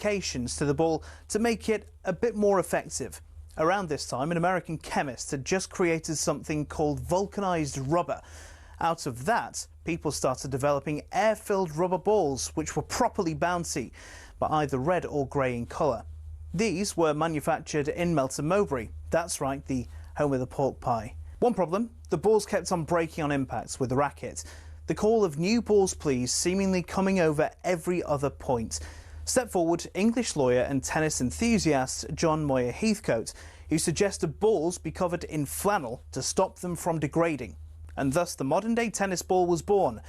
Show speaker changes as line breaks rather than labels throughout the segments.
modifications to the ball to make it a bit more effective. Around this time, an American chemist had just created something called vulcanized rubber. Out of that, people started developing air-filled rubber balls, which were properly bouncy, but either red or grey in colour. These were manufactured in Melton Mowbray. That's right, the home of the pork pie. One problem, the balls kept on breaking on impacts with the racket. The call of new balls please seemingly coming over every other point. Step forward English lawyer and tennis enthusiast John Moyer Heathcote, who suggested balls be covered in flannel to stop them from degrading. And thus the modern-day tennis ball was born.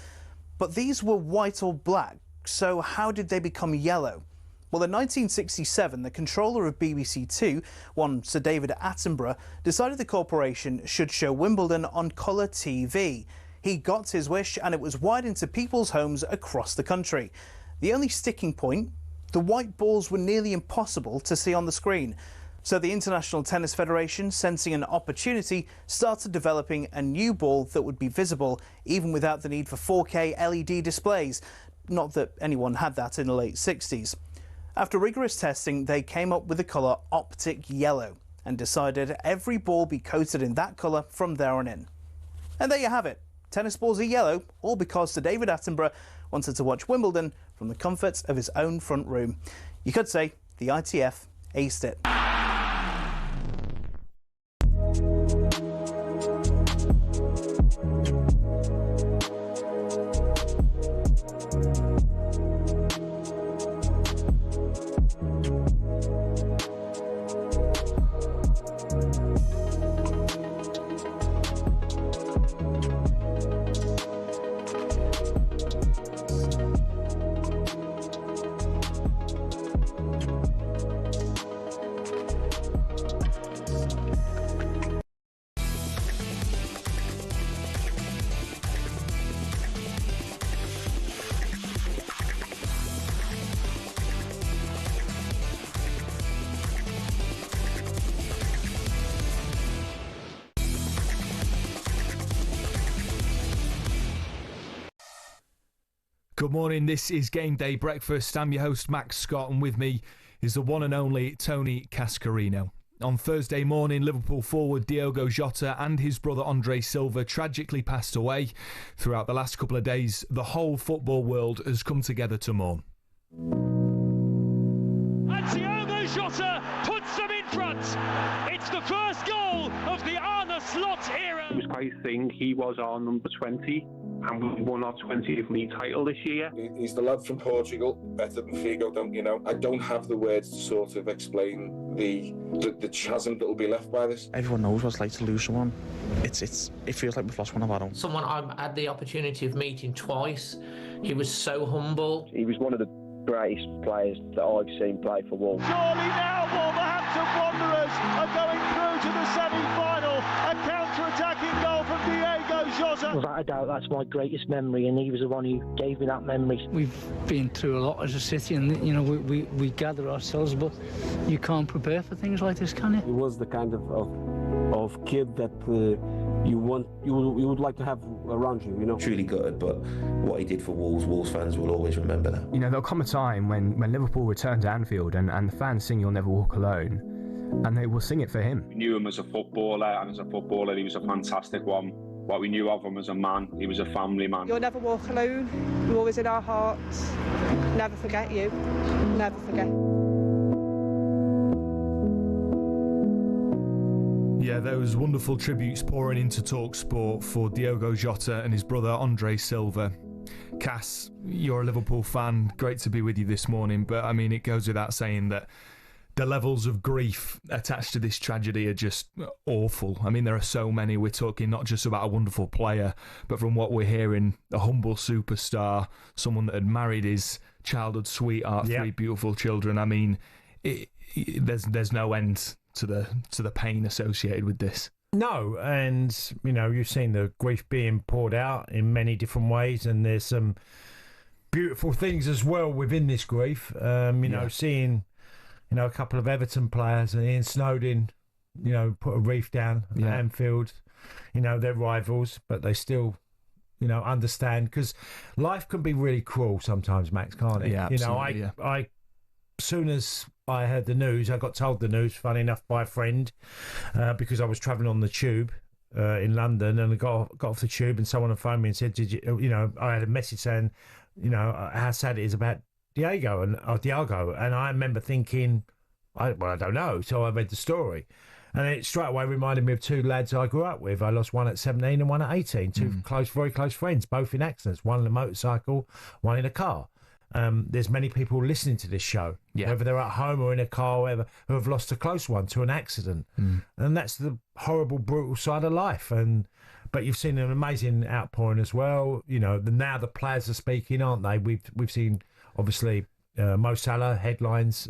But these were white or black, so how did they become yellow? Well, in 1967, the controller of BBC Two, one Sir David Attenborough, decided the corporation should show Wimbledon on colour TV. He got his wish and it was wide into people's homes across the country. The only sticking point, the white balls were nearly impossible to see on the screen. So the International Tennis Federation, sensing an opportunity, started developing a new ball that would be visible even without the need for 4K LED displays. Not that anyone had that in the late 60s. After rigorous testing, they came up with the colour optic yellow and decided every ball be coated in that colour from there on in. And there you have it. Tennis balls are yellow, all because Sir David Attenborough wanted to watch Wimbledon from the comfort of his own front room. You could say the ITF aced it.
Good morning, this is Game Day Breakfast. I'm your host Max Scott and with me is the one and only Tony Cascarino. On Thursday morning, Liverpool forward Diogo Jota and his brother Andre Silva tragically passed away. Throughout the last couple of days, the whole football world has come together to mourn.
And Diogo Jota puts them in front. It's the first goal of the Arne Slot era.
It was quite a thing. He was our number 20. And we won our 20th league title this year.
He's the lad from Portugal, better than Figo, don't you know? I don't have the words to sort of explain the chasm that will be left by this.
Everyone knows what it's like to lose someone. It feels like we've lost one of our own.
Someone I've had the opportunity of meeting twice. He was so humble.
He was one of the greatest players that I've seen play for Wolves.
Surely now Wolverhampton Wanderers are going through to the semi-final. A counter-attacking goal from Diogo Jota.
Without a doubt, that's my greatest memory, and he was the one who gave me that memory.
We've been through a lot as a city, and you know we gather ourselves, but you can't prepare for things like this, can you?
He was the kind of kid that you would like to have around you, you know.
Truly gutted, but what he did for Wolves fans will always remember that.
You know, there'll come a time when Liverpool return to Anfield and the fans sing "You'll Never Walk Alone," and they will sing it for him.
We knew him as a footballer, and as a footballer he was a fantastic one. What we knew of him as a man, he was a family man.
You'll never walk alone. You're always in our hearts. Never forget you. Never forget.
Yeah, those wonderful tributes pouring into talkSPORT for Diogo Jota and his brother Andre Silva. Cass, you're a Liverpool fan. Great to be with you this morning, but I mean, it goes without saying that the levels of grief attached to this tragedy are just awful. I mean, there are so many. We're talking not just about a wonderful player, but from what we're hearing, a humble superstar, someone that had married his childhood sweetheart, 3 beautiful children. I mean, there's no end to the pain associated with this.
No, and you know, you've seen the grief being poured out in many different ways, and there's some beautiful things as well within this grief. You know, seeing, you know, a couple of Everton players and Ian Snowden, you know, put a wreath down at Anfield. You know, they're rivals, but they still, you know, understand, because life can be really cruel sometimes, Max, can't it?
Yeah,
you know,
absolutely,
I soon as I heard the news, I got told the news, funny enough, by a friend, because I was travelling on the tube in London, and I got off the tube, and someone phoned me and said, "Did you? I had a message saying, how sad it is about Diogo." And I remember thinking, I don't know. So I read the story, and it straight away reminded me of two lads I grew up with. I lost one at 17 and one at 18. Two very close friends, both in accidents. One in a motorcycle, one in a car. There's many people listening to this show, whether they're at home or in a car, or whatever, who have lost a close one to an accident, and that's the horrible, brutal side of life. But you've seen an amazing outpouring as well. Now the players are speaking, aren't they? We've seen obviously Mo Salah headlines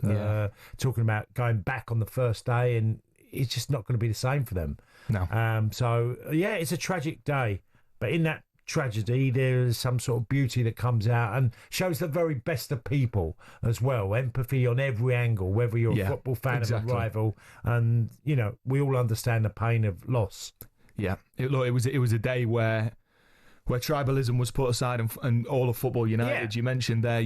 talking about going back on the first day, and it's just not going to be the same for them.
No.
So it's a tragic day, but in that tragedy there is some sort of beauty that comes out and shows the very best of people as well. Empathy on every angle, whether you're a football fan of a rival, and we all understand the pain of loss.
It was a day where tribalism was put aside and all of Football United. You mentioned there,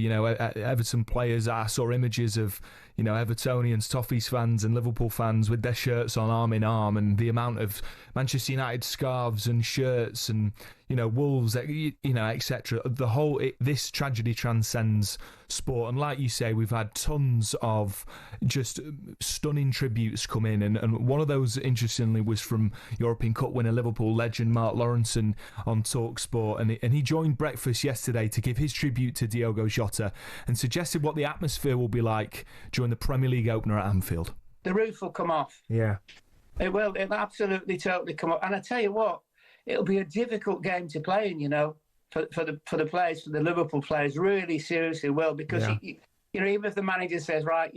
Everton players. I saw images of, Evertonians, Toffees fans and Liverpool fans with their shirts on arm in arm, and the amount of Manchester United scarves and shirts and, Wolves, etc. The whole, this tragedy transcends sport. And like you say, we've had tons of just stunning tributes come in. And one of those, interestingly, was from European Cup winner, Liverpool legend Mark Lawrence on talkSPORT. And he joined breakfast yesterday to give his tribute to Diogo Jota and suggested what the atmosphere will be like during the Premier League opener at Anfield.
The roof will come off.
Yeah.
It will. It'll absolutely, totally come off. And I tell you what, it'll be a difficult game to play in, for the players, for the Liverpool players, really seriously will, because even if the manager says, right,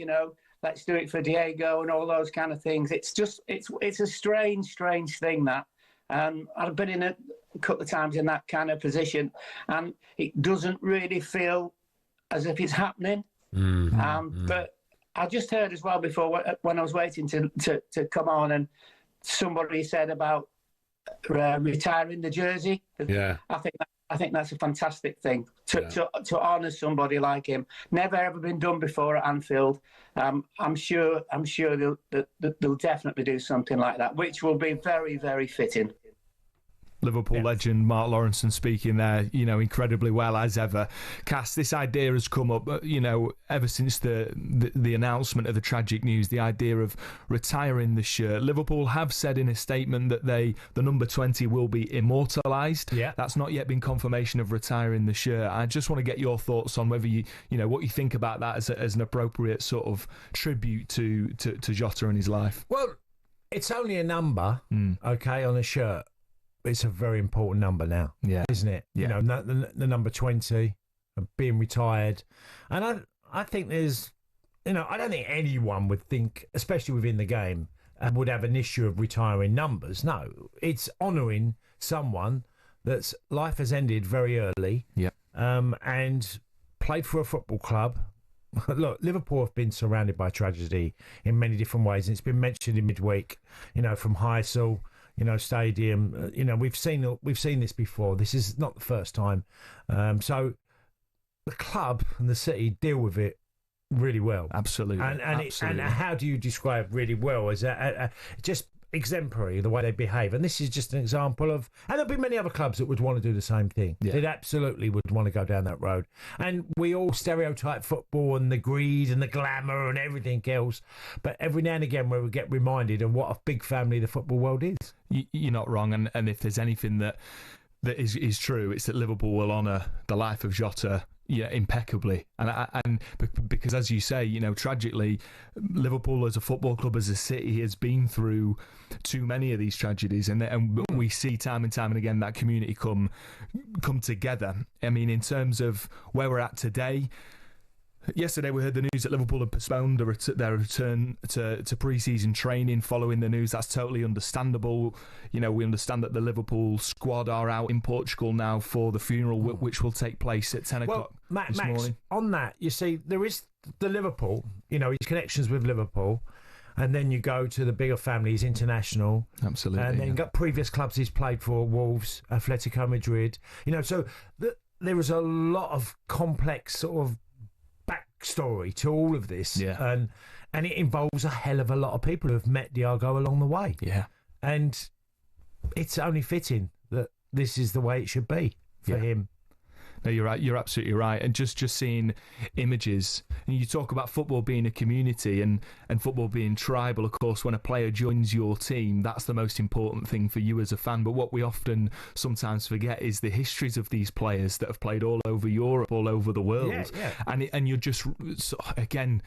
let's do it for Diego and all those kind of things, it's a strange thing that. I've been in a couple of times in that kind of position, and it doesn't really feel as if it's happening. But I just heard as well before, when I was waiting to come on, and somebody said about retiring the jersey. I think that's a fantastic thing to honour somebody like him. Never ever been done before at Anfield. I'm sure they'll definitely do something like that, which will be very, very fitting.
Liverpool legend Mark Lawrence speaking there, incredibly well as ever. Cass, this idea has come up, ever since the announcement of the tragic news, the idea of retiring the shirt. Liverpool have said in a statement that the number 20 will be immortalised. That's not yet been confirmation of retiring the shirt. I just want to get your thoughts on whether what you think about that as an appropriate sort of tribute to Jota and his life.
Well, it's only a number, on a shirt. It's a very important number now, isn't it? The number 20 being retired. And I think there's, I don't think anyone would think, especially within the game, would have an issue of retiring numbers. No, it's honouring someone that's life has ended very early and played for a football club. Look, Liverpool have been surrounded by tragedy in many different ways, and it's been mentioned in midweek, from Heysel, stadium. We've seen this before. This is not the first time. So the club and the city deal with it really well.
Absolutely.
And how do you describe really well? Is that just exemplary, the way they behave? And this is just an example of, and there'll be many other clubs that would want to do the same thing. They absolutely would want to go down that road. And we all stereotype football and the greed and the glamour and everything else, but every now and again we get reminded of what a big family the football world is.
You're not wrong, and if there's anything that is true, it's that Liverpool will honour the life of Jota impeccably, and because, as you say, tragically, Liverpool as a football club, as a city, has been through too many of these tragedies, and we see time and time and again that community come together. I mean, in terms of where we're at today, yesterday we heard the news that Liverpool had postponed their return to pre-season training following the news. That's totally understandable. We understand that the Liverpool squad are out in Portugal now for the funeral, which will take place at 10 o'clock this morning.
On that, you see, there is the Liverpool, his connections with Liverpool, and then you go to the bigger families, international.
Absolutely.
And then you've got previous clubs he's played for, Wolves, Atletico Madrid. So there is a lot of complex sort of backstory to all of this, and it involves a hell of a lot of people who have met Diogo along the way.
Yeah,
and it's only fitting that this is the way it should be for him.
No, you're right. You're absolutely right. And just seeing images, and you talk about football being a community and football being tribal. Of course, when a player joins your team, that's the most important thing for you as a fan. But what we often sometimes forget is the histories of these players that have played all over Europe, all over the world. And you're just, again,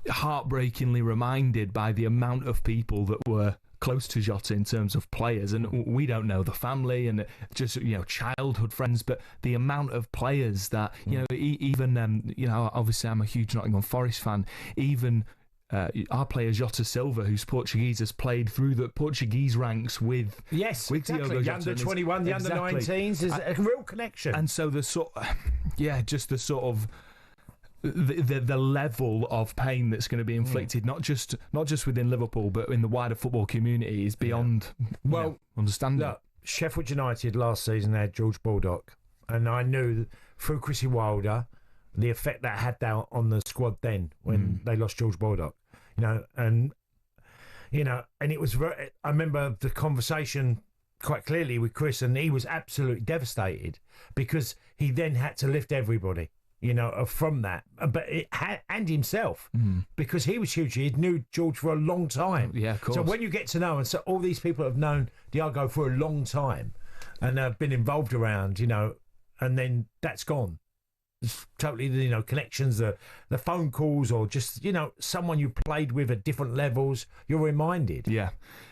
heartbreakingly reminded by the amount of people that were close to Jota in terms of players, and we don't know the family and just childhood friends, but the amount of players that even obviously I'm a huge Nottingham Forest fan. Even our player Jota Silva, who's Portuguese, has played through the Portuguese ranks with
exactly.
Diogo Jota.
The under 21, the under 19s is a real connection,
and so the sort of the level of pain that's going to be inflicted, not just within Liverpool, but in the wider football community, is beyond understanding.
Look, Sheffield United last season had George Baldock, and I knew through Chrissy Wilder the effect that had on the squad then when they lost George Baldock. And it was very, I remember the conversation quite clearly with Chris, and he was absolutely devastated because he then had to lift everybody. From that, but and himself, because he was huge. He knew George for a long time.
Yeah, of course.
So when you get to know, and so all these people have known Diogo for a long time, and have been involved around, and then that's gone. It's totally, connections, the phone calls, or just, someone you played with at different levels, you're reminded.
Yeah.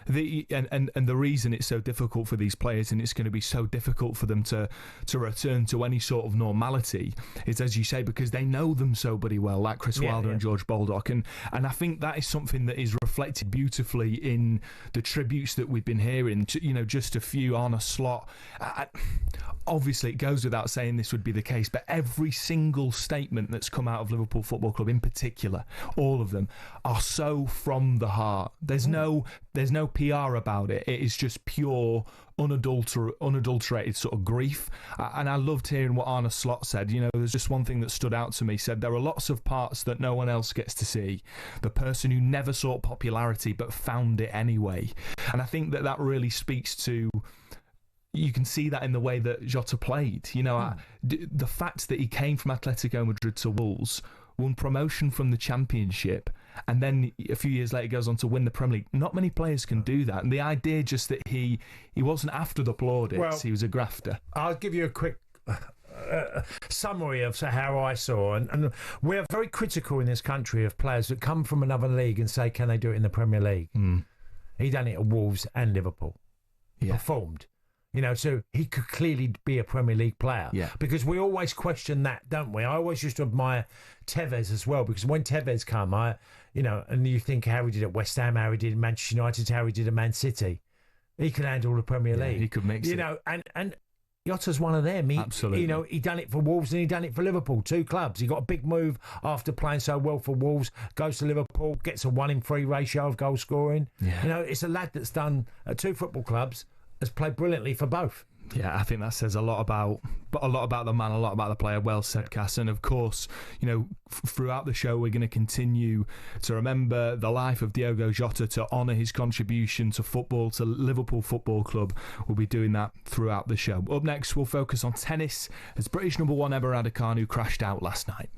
And the reason it's so difficult for these players, and it's going to be so difficult for them to return to any sort of normality, is, as you say, because they know them so bloody well, like Chris Wilder and George Baldock. And I think that is something that is reflected beautifully in the tributes that we've been hearing. Just a few on a slot. Obviously, it goes without saying this would be the case, but every single statement that's come out of Liverpool Football Club in particular, all of them, are so from the heart. There's no PR about it. It is just pure, unadulterated sort of grief. And I loved hearing what Arne Slot said. There's just one thing that stood out to me. He said, there are lots of parts that no one else gets to see. The person who never sought popularity but found it anyway. And I think that really speaks to... You can see that in the way that Jota played. The fact that he came from Atletico Madrid to Wolves, won promotion from the Championship, and then a few years later goes on to win the Premier League. Not many players can do that. And the idea just that he wasn't after the plaudits, he was a grafter.
I'll give you a quick summary of how I saw, and we're very critical in this country of players that come from another league and say, can they do it in the Premier League? He done it at Wolves and Liverpool. Performed. So he could clearly be a Premier League player.
Yeah.
Because we always question that, don't we? I always used to admire Tevez as well, because when Tevez come, and you think how he did at West Ham, how he did at Manchester United, how he did at Man City. He could handle the Premier League.
He could mix it.
And Jota's one of them.
Absolutely.
He done it for Wolves and he done it for Liverpool, 2 clubs. He got a big move after playing so well for Wolves, goes to Liverpool, gets a 1-in-3 ratio of goal scoring.
Yeah.
It's a lad that's done at 2 football clubs, has played brilliantly for both.
Yeah, I think that says a lot about the man, a lot about the player. Well said, Cass. And of course, throughout the show, we're going to continue to remember the life of Diogo Jota, to honour his contribution to football, to Liverpool Football Club. We'll be doing that throughout the show. Up next, we'll focus on tennis, as British number 1 Emma Raducanu crashed out last night.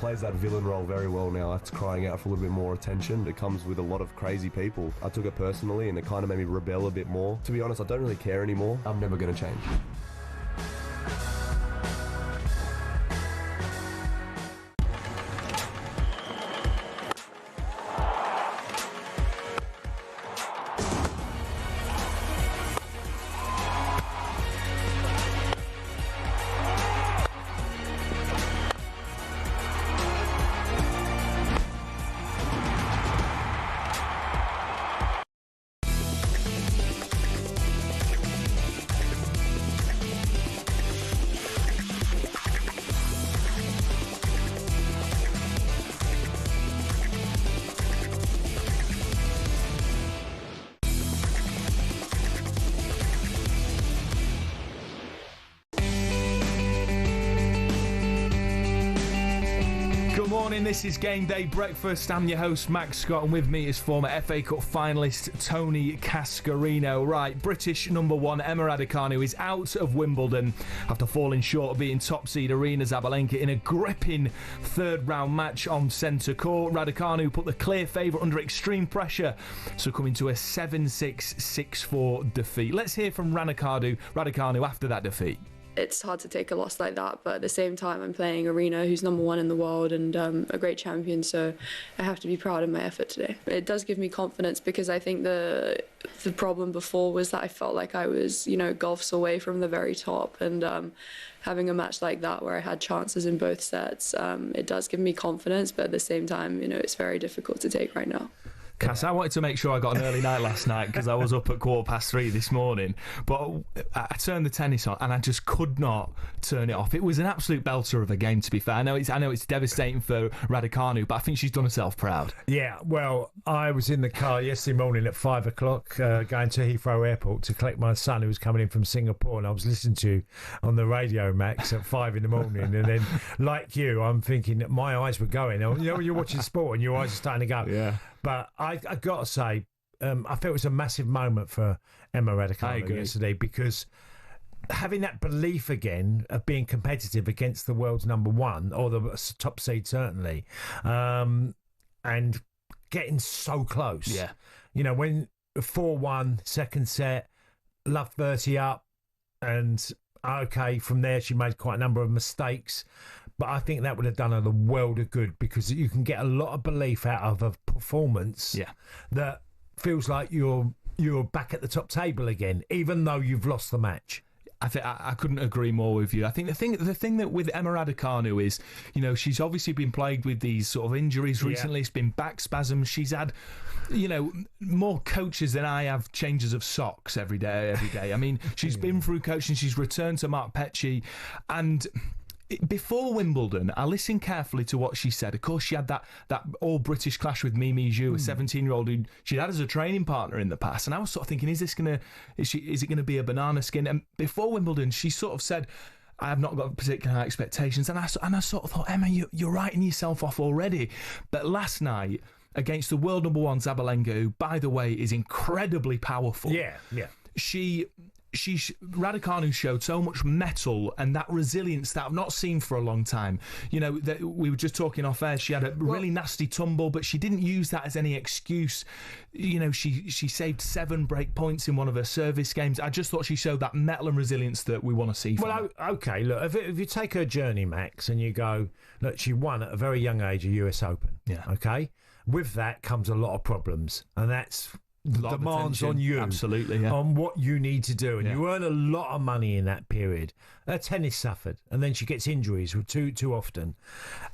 plays that villain role very well now. It's crying out for a little bit more attention. It comes with a lot of crazy people. I took it personally, and it kind of made me rebel a bit more. To be honest, I don't really care anymore. I'm never going to change.
This is Game Day Breakfast. I'm your host, Max Scott, and with me is former FA Cup finalist Tony Cascarino. Right, British number one Emma Raducanu is out of Wimbledon after falling short of beating top seed Aryna Sabalenka in a gripping third round match on centre court. Raducanu put the clear favourite under extreme pressure, succumbing to a 7-6, 6-4 defeat. Let's hear from Raducanu after that defeat.
It's hard to take a loss like that, but at the same time I'm playing Aryna, who's number one in the world and a great champion, so I have to be proud of my effort today. It does give me confidence because I think the problem before was that I felt like I was, gulfs away from the very top, and having a match like that where I had chances in both sets, it does give me confidence, but at the same time, it's very difficult to take right now.
Cass, I wanted to make sure I got an early night last night because I was up at 3:15 this morning, but I turned the tennis on and I just could not turn it off. It was an absolute belter of a game, to be fair. I know it's devastating for Raducanu, but I think she's done herself proud.
Yeah, well, I was in the car yesterday morning at 5 o'clock going to Heathrow Airport to collect my son who was coming in from Singapore, and I was listening to you on the radio, Max, at 5 in the morning, and then, like you, I'm thinking that my eyes were going. When you're watching sport and your eyes are starting to go.
Yeah.
But I got to say, I felt it was a massive moment for Emma Raducanu yesterday, because having that belief again of being competitive against the world's number one, or the top seed certainly, and getting so close.
Yeah.
When 4-1, second set, love 30 up, and okay, from there she made quite a number of mistakes. But I think that would have done her the world of good, because you can get a lot of belief out of a performance that feels like you're back at the top table again, even though you've lost the match.
I think I couldn't agree more with you. I think the thing that with Emma Raducanu is, she's obviously been plagued with these sort of injuries recently. It's been back spasms. She's had, more coaches than I have changes of socks every day. I mean, she's been through coaching. She's returned to Mark Petchey, and before Wimbledon, I listened carefully to what she said. Of course, she had that all-British clash with Mimi Zhu, a 17-year-old who she'd had as a training partner in the past. And I was sort of thinking, is it going to be a banana skin? And before Wimbledon, she sort of said, I have not got particular high expectations. And I sort of thought, Emma, you're writing yourself off already. But last night, against the world number one Sabalenka, who, by the way, is incredibly powerful.
Yeah.
Raducanu showed so much mettle and that resilience that I've not seen for a long time. We were just talking off air. She had a really nasty tumble, but she didn't use that as any excuse. She saved 7 break points in one of her service games. I just thought she showed that mettle and resilience that we want to see from her.
Okay, look, if you take her journey, Max, and you go, look, she won at a very young age a US Open.
Yeah.
Okay? With that comes a lot of problems, and that's demands on you,
absolutely,
on what you need to do, and you earn a lot of money in that period. Her tennis suffered, and then she gets injuries too often.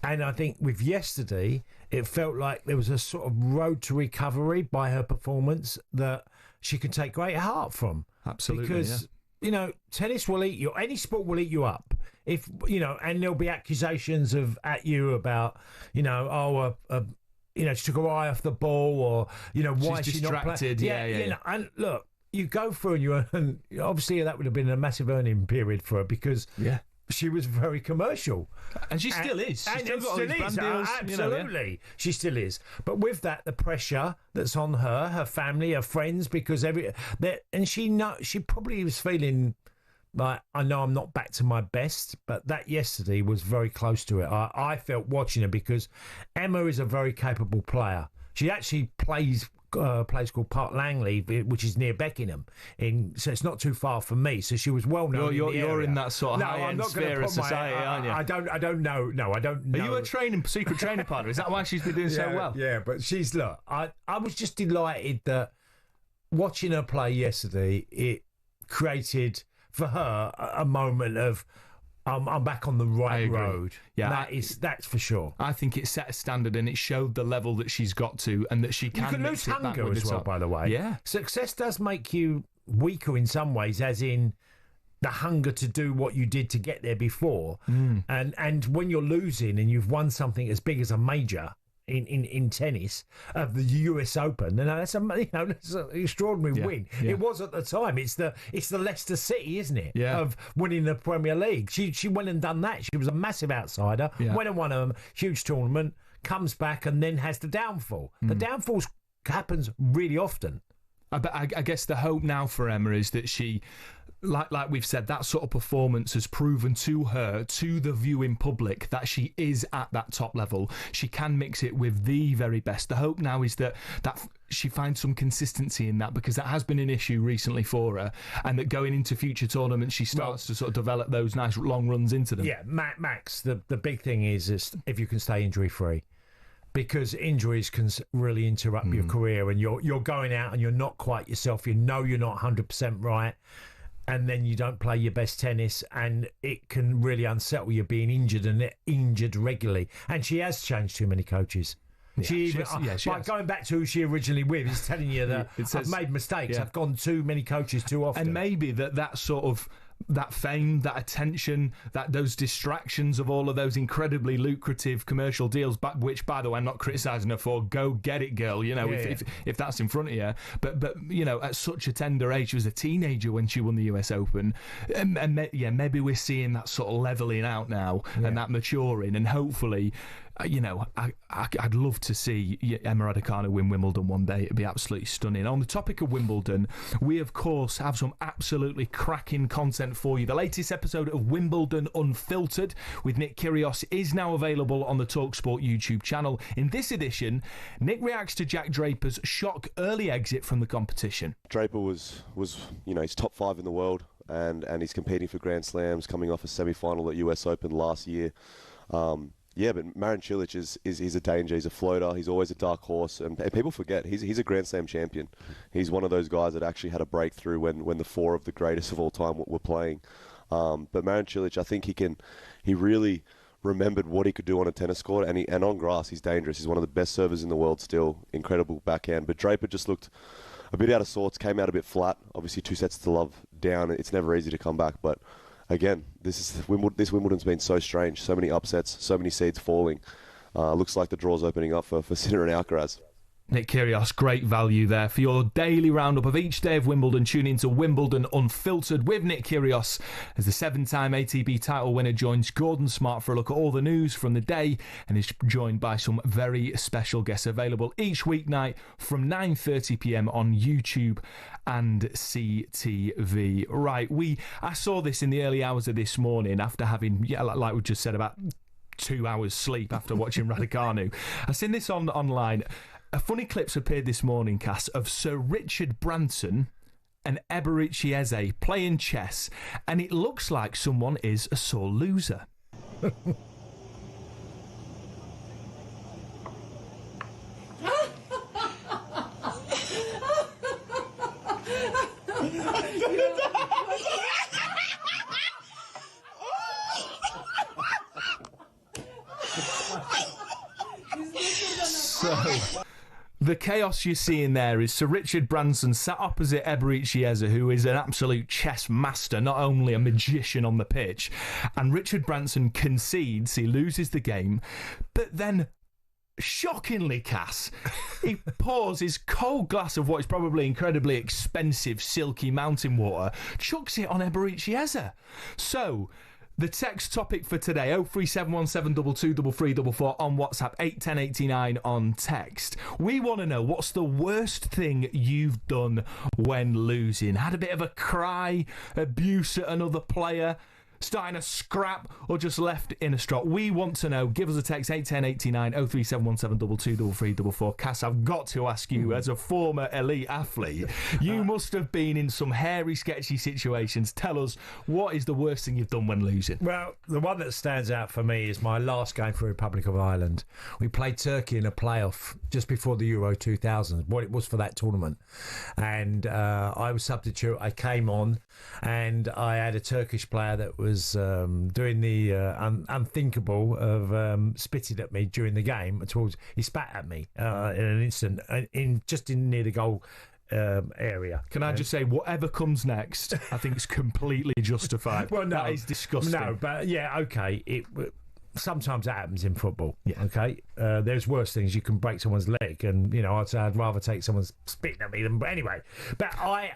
And I think with yesterday, it felt like there was a sort of road to recovery by her performance that she can take great heart from.
Absolutely,
because tennis will eat you. Any sport will eat you up. If and there'll be accusations at you about she took her eye off the ball, or why
she's
she not
distracted.
Yeah. And look, you go through and you earn. Obviously, that would have been a massive earning period for her, because she was very commercial,
and she still is. She's still got all these brand deals,
absolutely, she still is. But with that, the pressure that's on her family, her friends, because she probably was feeling Like, I know I'm not back to my best, but that yesterday was very close to it. I felt watching her because Emma is a very capable player. She actually plays a place called Park Langley, which is near Beckenham, so it's not too far from me. So she was well known.
You're in that sort of high-end sphere of society, aren't you?
I don't know. No, I don't know.
Are you a secret training partner? Is that why she's been doing so well?
Yeah, but I was just delighted that watching her play yesterday, it created for her a moment of I'm back on the right road. Yeah, that's for sure.
I think it set a standard and it showed the level that she's got to, and that she can.
You can lose hunger as well, by the way.
Yeah,
success does make you weaker in some ways, as in the hunger to do what you did to get there before. And when you're losing and you've won something as big as a major in tennis of the US Open, that's an extraordinary win. Yeah. It was at the time. It's the Leicester City, isn't it?
Yeah.
Of winning the Premier League. She went and done that. She was a massive outsider. Yeah. Went and won a huge tournament. Comes back and then has the downfall. The downfall happens really often.
I guess the hope now for Emma is that she, like we've said, that sort of performance has proven to her, to the viewing public, that she is at that top level. She can mix it with the very best. The hope now is that she finds some consistency in that, because that has been an issue recently for her, and that going into future tournaments she starts to sort of develop those nice long runs into them.
Yeah, Max, the big thing is if you can stay injury-free. Because injuries can really interrupt your career, and you're going out and you're not quite yourself. You know you're not 100% right, and then you don't play your best tennis, and it can really unsettle you being injured regularly. And she has changed too many coaches. She has. Going back to who she originally with is telling you that I've made mistakes. I've gone too many coaches too often.
And maybe that sort of that fame, that attention, those distractions of all of those incredibly lucrative commercial deals, which, by the way, I'm not criticising her for. Go get it, girl. If that's in front of you. But at such a tender age, she was a teenager when she won the US Open. And maybe we're seeing that sort of levelling out now and that maturing, and hopefully. I'd love to see Emma Raducanu win Wimbledon one day. It'd be absolutely stunning. On the topic of Wimbledon, we of course have some absolutely cracking content for you. The latest episode of Wimbledon Unfiltered with Nick Kyrgios is now available on the talkSPORT YouTube channel. In this edition, Nick reacts to Jack Draper's shock early exit from the competition.
Draper was he's top 5 in the world, and he's competing for Grand Slams, coming off a semi-final at US Open last year. Yeah, but Marin Cilic is a danger. He's a floater. He's always a dark horse, and people forget he's a Grand Slam champion. He's one of those guys that actually had a breakthrough when the 4 of the greatest of all time were playing. But Marin Cilic, I think he really remembered what he could do on a tennis court, and on grass he's dangerous. He's one of the best servers in the world still. Incredible backhand. But Draper just looked a bit out of sorts, came out a bit flat. Obviously 2 sets to love down. It's never easy to come back, but. Again, this Wimbledon's been so strange. So many upsets, so many seeds falling. Looks like the draw's opening up for Sinner and Alcaraz.
Nick Kyrgios, great value there. For your daily roundup of each day of Wimbledon, tune into Wimbledon Unfiltered with Nick Kyrgios as the 7-time ATP title winner joins Gordon Smart for a look at all the news from the day, and is joined by some very special guests available each weeknight from 9:30 p.m. on YouTube and CTV. Right, I saw this in the early hours of this morning after having, like we just said, about 2 hours sleep after watching Raducanu. I've seen this online. A funny clip's appeared this morning, Cass, of Sir Richard Branson and Eberechi Eze playing chess, and it looks like someone is a sore loser. So, the chaos you're seeing there is Sir Richard Branson sat opposite Eberechi Eze, who is an absolute chess master, not only a magician on the pitch. And Richard Branson concedes, he loses the game, but then, shockingly, Cass, he pours his cold glass of what is probably incredibly expensive, silky mountain water, chucks it on Eberechi Eze. So, The text topic for today, 03717223344 on WhatsApp, 81089 on text. We want to know, what's the worst thing you've done when losing? Had a bit of a cry, abuse at another player, starting a scrap, or just left in a strop? We want to know. Give us a text, 81089 03717223344. Cass, I've got to ask you, as a former elite athlete, you must have been in some hairy, sketchy situations. Tell us, what is the worst thing you've done when losing?
Well, the one that stands out for me is my last game for Republic of Ireland. We played Turkey in a playoff just before the Euro 2000, what it was for that tournament. And I was substitute. I came on, and I had a Turkish player that was doing the unthinkable of spitting at me during the game. He spat at me in an instant, just near the goal area.
Can I just say, whatever comes next, I think it's completely justified.
Well, no,
that is disgusting.
No, but yeah, okay. Sometimes that happens in football. Yeah. Okay. There's worse things. You can break someone's leg, and I'd say I'd rather take someone's spitting at me than. But anyway, I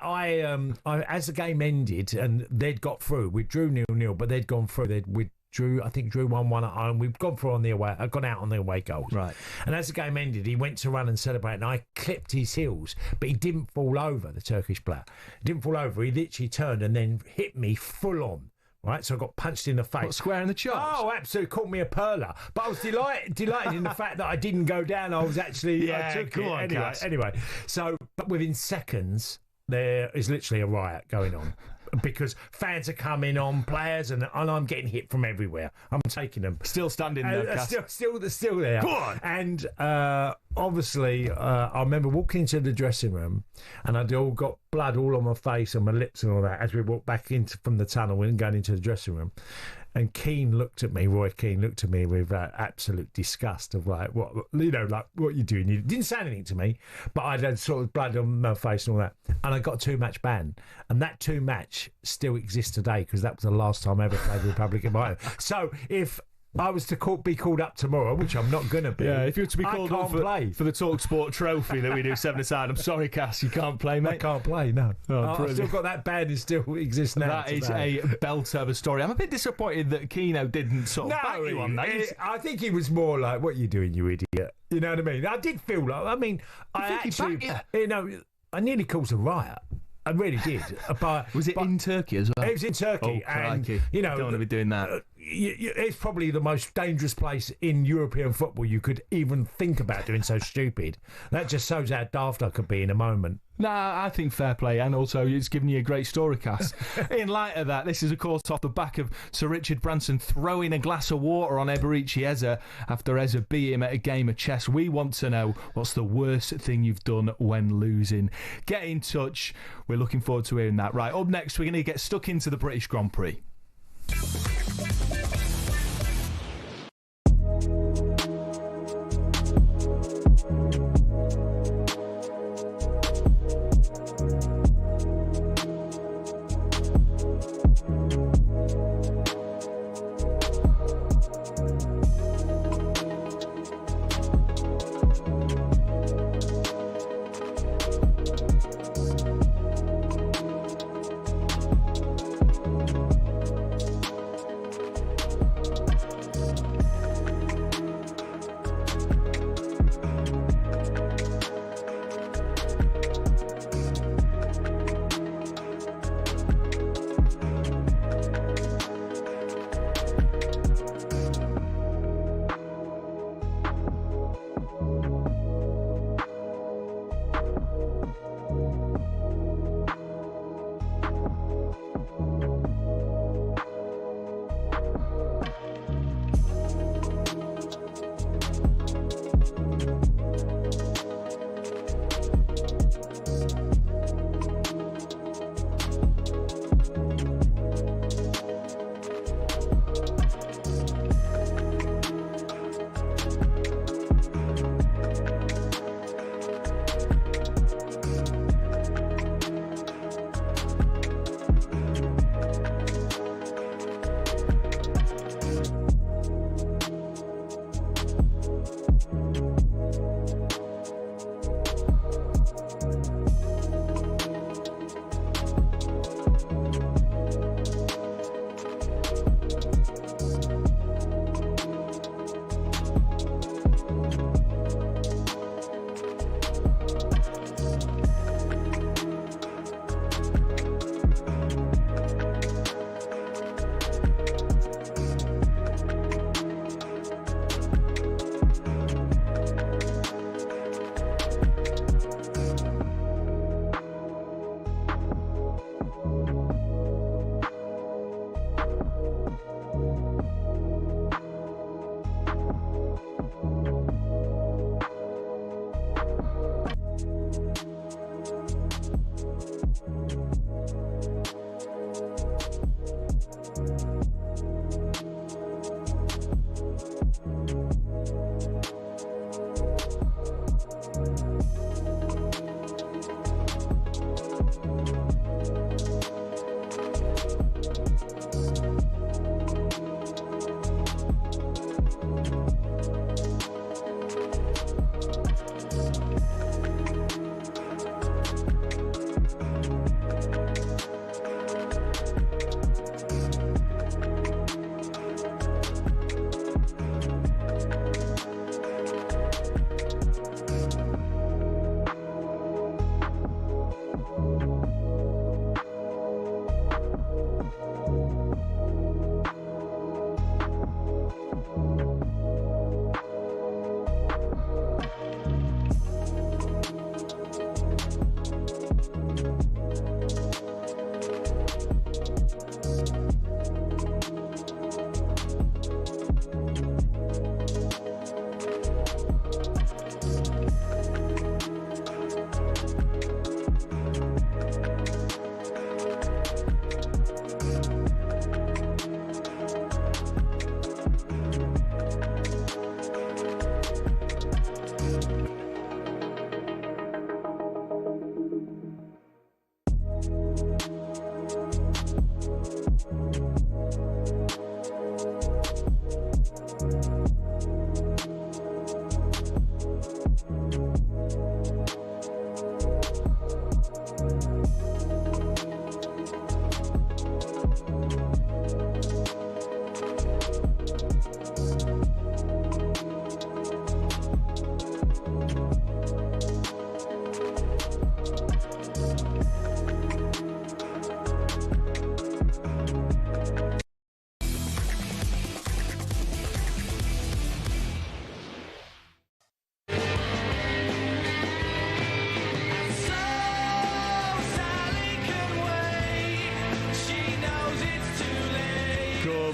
as the game ended and they'd got through, we drew 0-0, but they'd gone through. We drew 1-1 at home. We've gone through on the away. I've gone out on the away goals. Right. And as the game ended, he went to run and celebrate, and I clipped his heels, but he didn't fall over. The Turkish player didn't fall over. He literally turned and then hit me full on. Right, so I got punched in the face.
What, square in the chops?
Oh, absolutely. Called me a perler. But I was delighted in the fact that I didn't go down. I was actually... I took it. Anyway, so, but within seconds, there is literally a riot going on. Because fans are coming on, players, and I'm getting hit from everywhere. I'm taking them.
Still standing there,
still there.
Go on.
And obviously, I remember walking into the dressing room, and I'd all got blood all on my face and my lips and all that as we walked back from the tunnel and going into the dressing room. And Roy Keane looked at me with absolute disgust of like, what are you doing? He didn't say anything to me, but I'd had sort of blood on my face and all that. And I got a 2-match ban. And that 2-match still exists today, because that was the last time I ever played the Republic of Ireland. So if I was to be called up tomorrow, which I'm not going to be.
Yeah, if you were to be called up for the talkSPORT trophy that we do 7-aside, I'm sorry, Cass, you can't play, mate.
I can't play, no.
Oh,
I've still got that band, it still exists now.
That is a belter of a story. I'm a bit disappointed that Keno didn't sort of back you on that.
I think he was more like, what are you doing, you idiot? You know what I mean? I did feel like, I nearly caused a riot. I really did. But
was it in Turkey as well?
It was in Turkey.
Oh, and, you don't want to be doing that.
It's probably the most dangerous place in European football you could even think about doing so stupid. That just shows how daft I could be in a moment.
Nah, I think fair play, and also it's given you a great story, Cass. In light of that, this is of course off the back of Sir Richard Branson throwing a glass of water on Eberici Eze after Eze beat him at a game of chess. We want to know, what's the worst thing you've done when losing? Get in touch. We're looking forward to hearing that. Right, up next, we're going to get stuck into the British Grand Prix.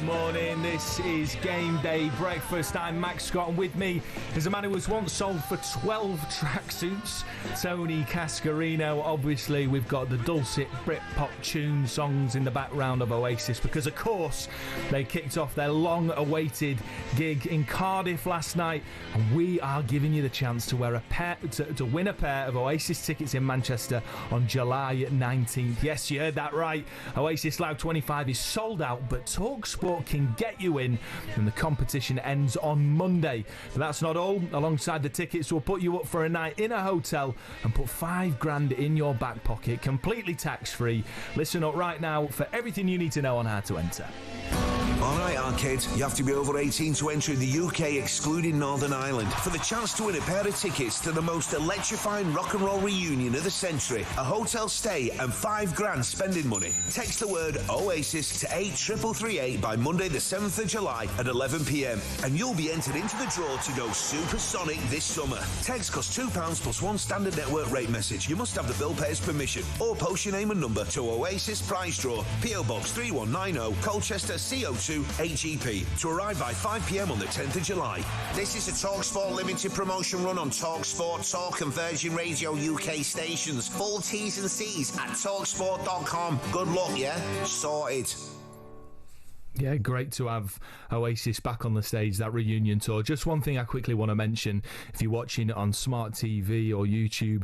morning. This is Game Day Breakfast. I'm Max Scott, and with me is a man who was once sold for 12 tracksuits, Tony Cascarino. Obviously, we've got the dulcet Britpop tune songs in the background of Oasis because, of course, they kicked off their long-awaited gig in Cardiff last night, and we are giving you the chance to win a pair of Oasis tickets in Manchester on July 19th. Yes, you heard that right. Oasis Loud 25 is sold out, but talkSPORT can get you in, and the competition ends on Monday. But that's not all. Alongside the tickets, we'll put you up for a night in a hotel and put $5,000 in your back pocket, completely tax-free. Listen up right now for everything you need to know on how to enter.
Alright, Arcade, you have to be over 18 to enter in the UK, excluding Northern Ireland, for the chance to win a pair of tickets to the most electrifying rock and roll reunion of the century, a hotel stay and $5,000 spending money. Text the word Oasis to 83338 by Monday the 7th of July at 11 p.m, and you'll be entered into the draw to go supersonic this summer. Text costs £2 plus one standard network rate message. You must have the bill payer's permission, or post your name and number to Oasis Prize Draw, PO Box 3190, Colchester, CO2 HEP, to arrive by 5 p.m. on the 10th of July. This is a talkSPORT limited promotion run on talkSPORT, Talk and Virgin Radio UK stations. Full T's and C's at talksport.com. Good luck, yeah? Sorted.
Yeah, great to have Oasis back on the stage, that reunion tour. Just one thing I quickly want to mention, if you're watching it on smart TV or YouTube,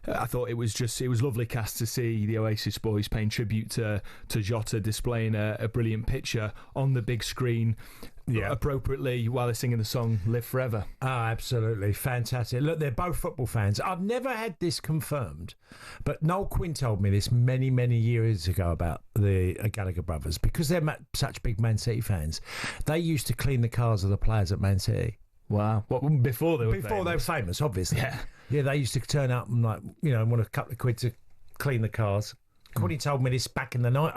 I thought it was lovely, Cass, to see the Oasis boys paying tribute to Jota, displaying a brilliant picture on the big screen, appropriately, while they're singing the song Live Forever.
Oh, absolutely. Fantastic. Look, they're both football fans. I've never had this confirmed, but Noel Quinn told me this many, many years ago about the Gallagher brothers, because they're such big Man City fans. They used to clean the cars of the players at Man City.
Wow. What, before they were
famous, obviously.
Yeah.
Yeah, they used to turn up and, want a couple of quid to clean the cars. Quinny told me this back in the night,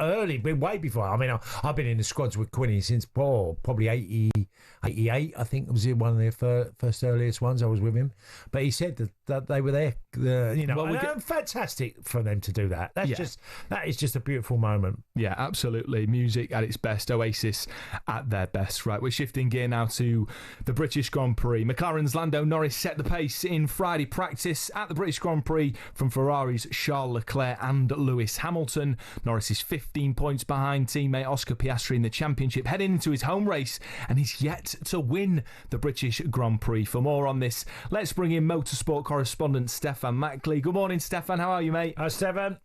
way before. I mean, I've been in the squads with Quinny since probably 88, I think was one of the first earliest ones I was with him. But he said that they were there, fantastic for them to do that. That is just a beautiful moment.
Yeah, absolutely. Music at its best, Oasis at their best. Right, we're shifting gear now to the British Grand Prix. McLaren's Lando Norris set the pace in Friday practice at the British Grand Prix from Ferrari's Charles Leclerc and Lewis Hamilton. Norris is 15 points behind teammate Oscar Piastri in the championship, heading into his home race, and he's yet to win the British Grand Prix. For more on this, let's bring in motorsport correspondent Stefan Mackley. Good morning, Stefan. How are you, mate?
Hi, Stefan.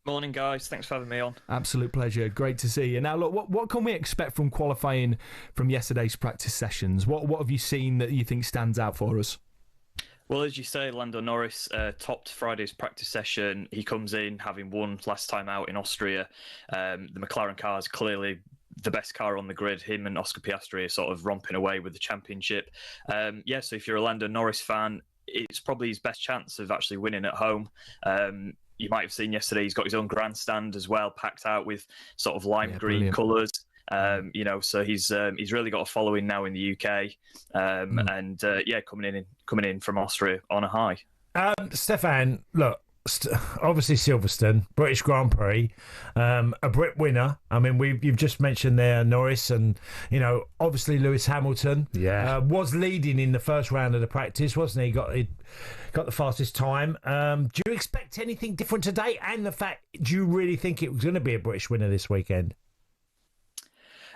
Morning, guys. Thanks for having me on.
Absolute pleasure. Great to see you. Now, look, what can we expect from qualifying from yesterday's practice sessions? What have you seen that you think stands out for us?
Well, as you say, Lando Norris topped Friday's practice session. He comes in having won last time out in Austria. The McLaren car is clearly the best car on the grid. Him and Oscar Piastri are sort of romping away with the championship. So if you're a Lando Norris fan, it's probably his best chance of actually winning at home. You might have seen yesterday he's got his own grandstand as well, packed out with sort of lime green colours. So he's really got a following now in the UK, coming in from Austria on a high.
Stefan, look, obviously Silverstone, British Grand Prix, a Brit winner. I mean, you've just mentioned there Norris, and obviously Lewis Hamilton was leading in the first round of the practice, wasn't he? Got the fastest time. Do you expect anything different today? And the fact, do you really think it was going to be a British winner this weekend?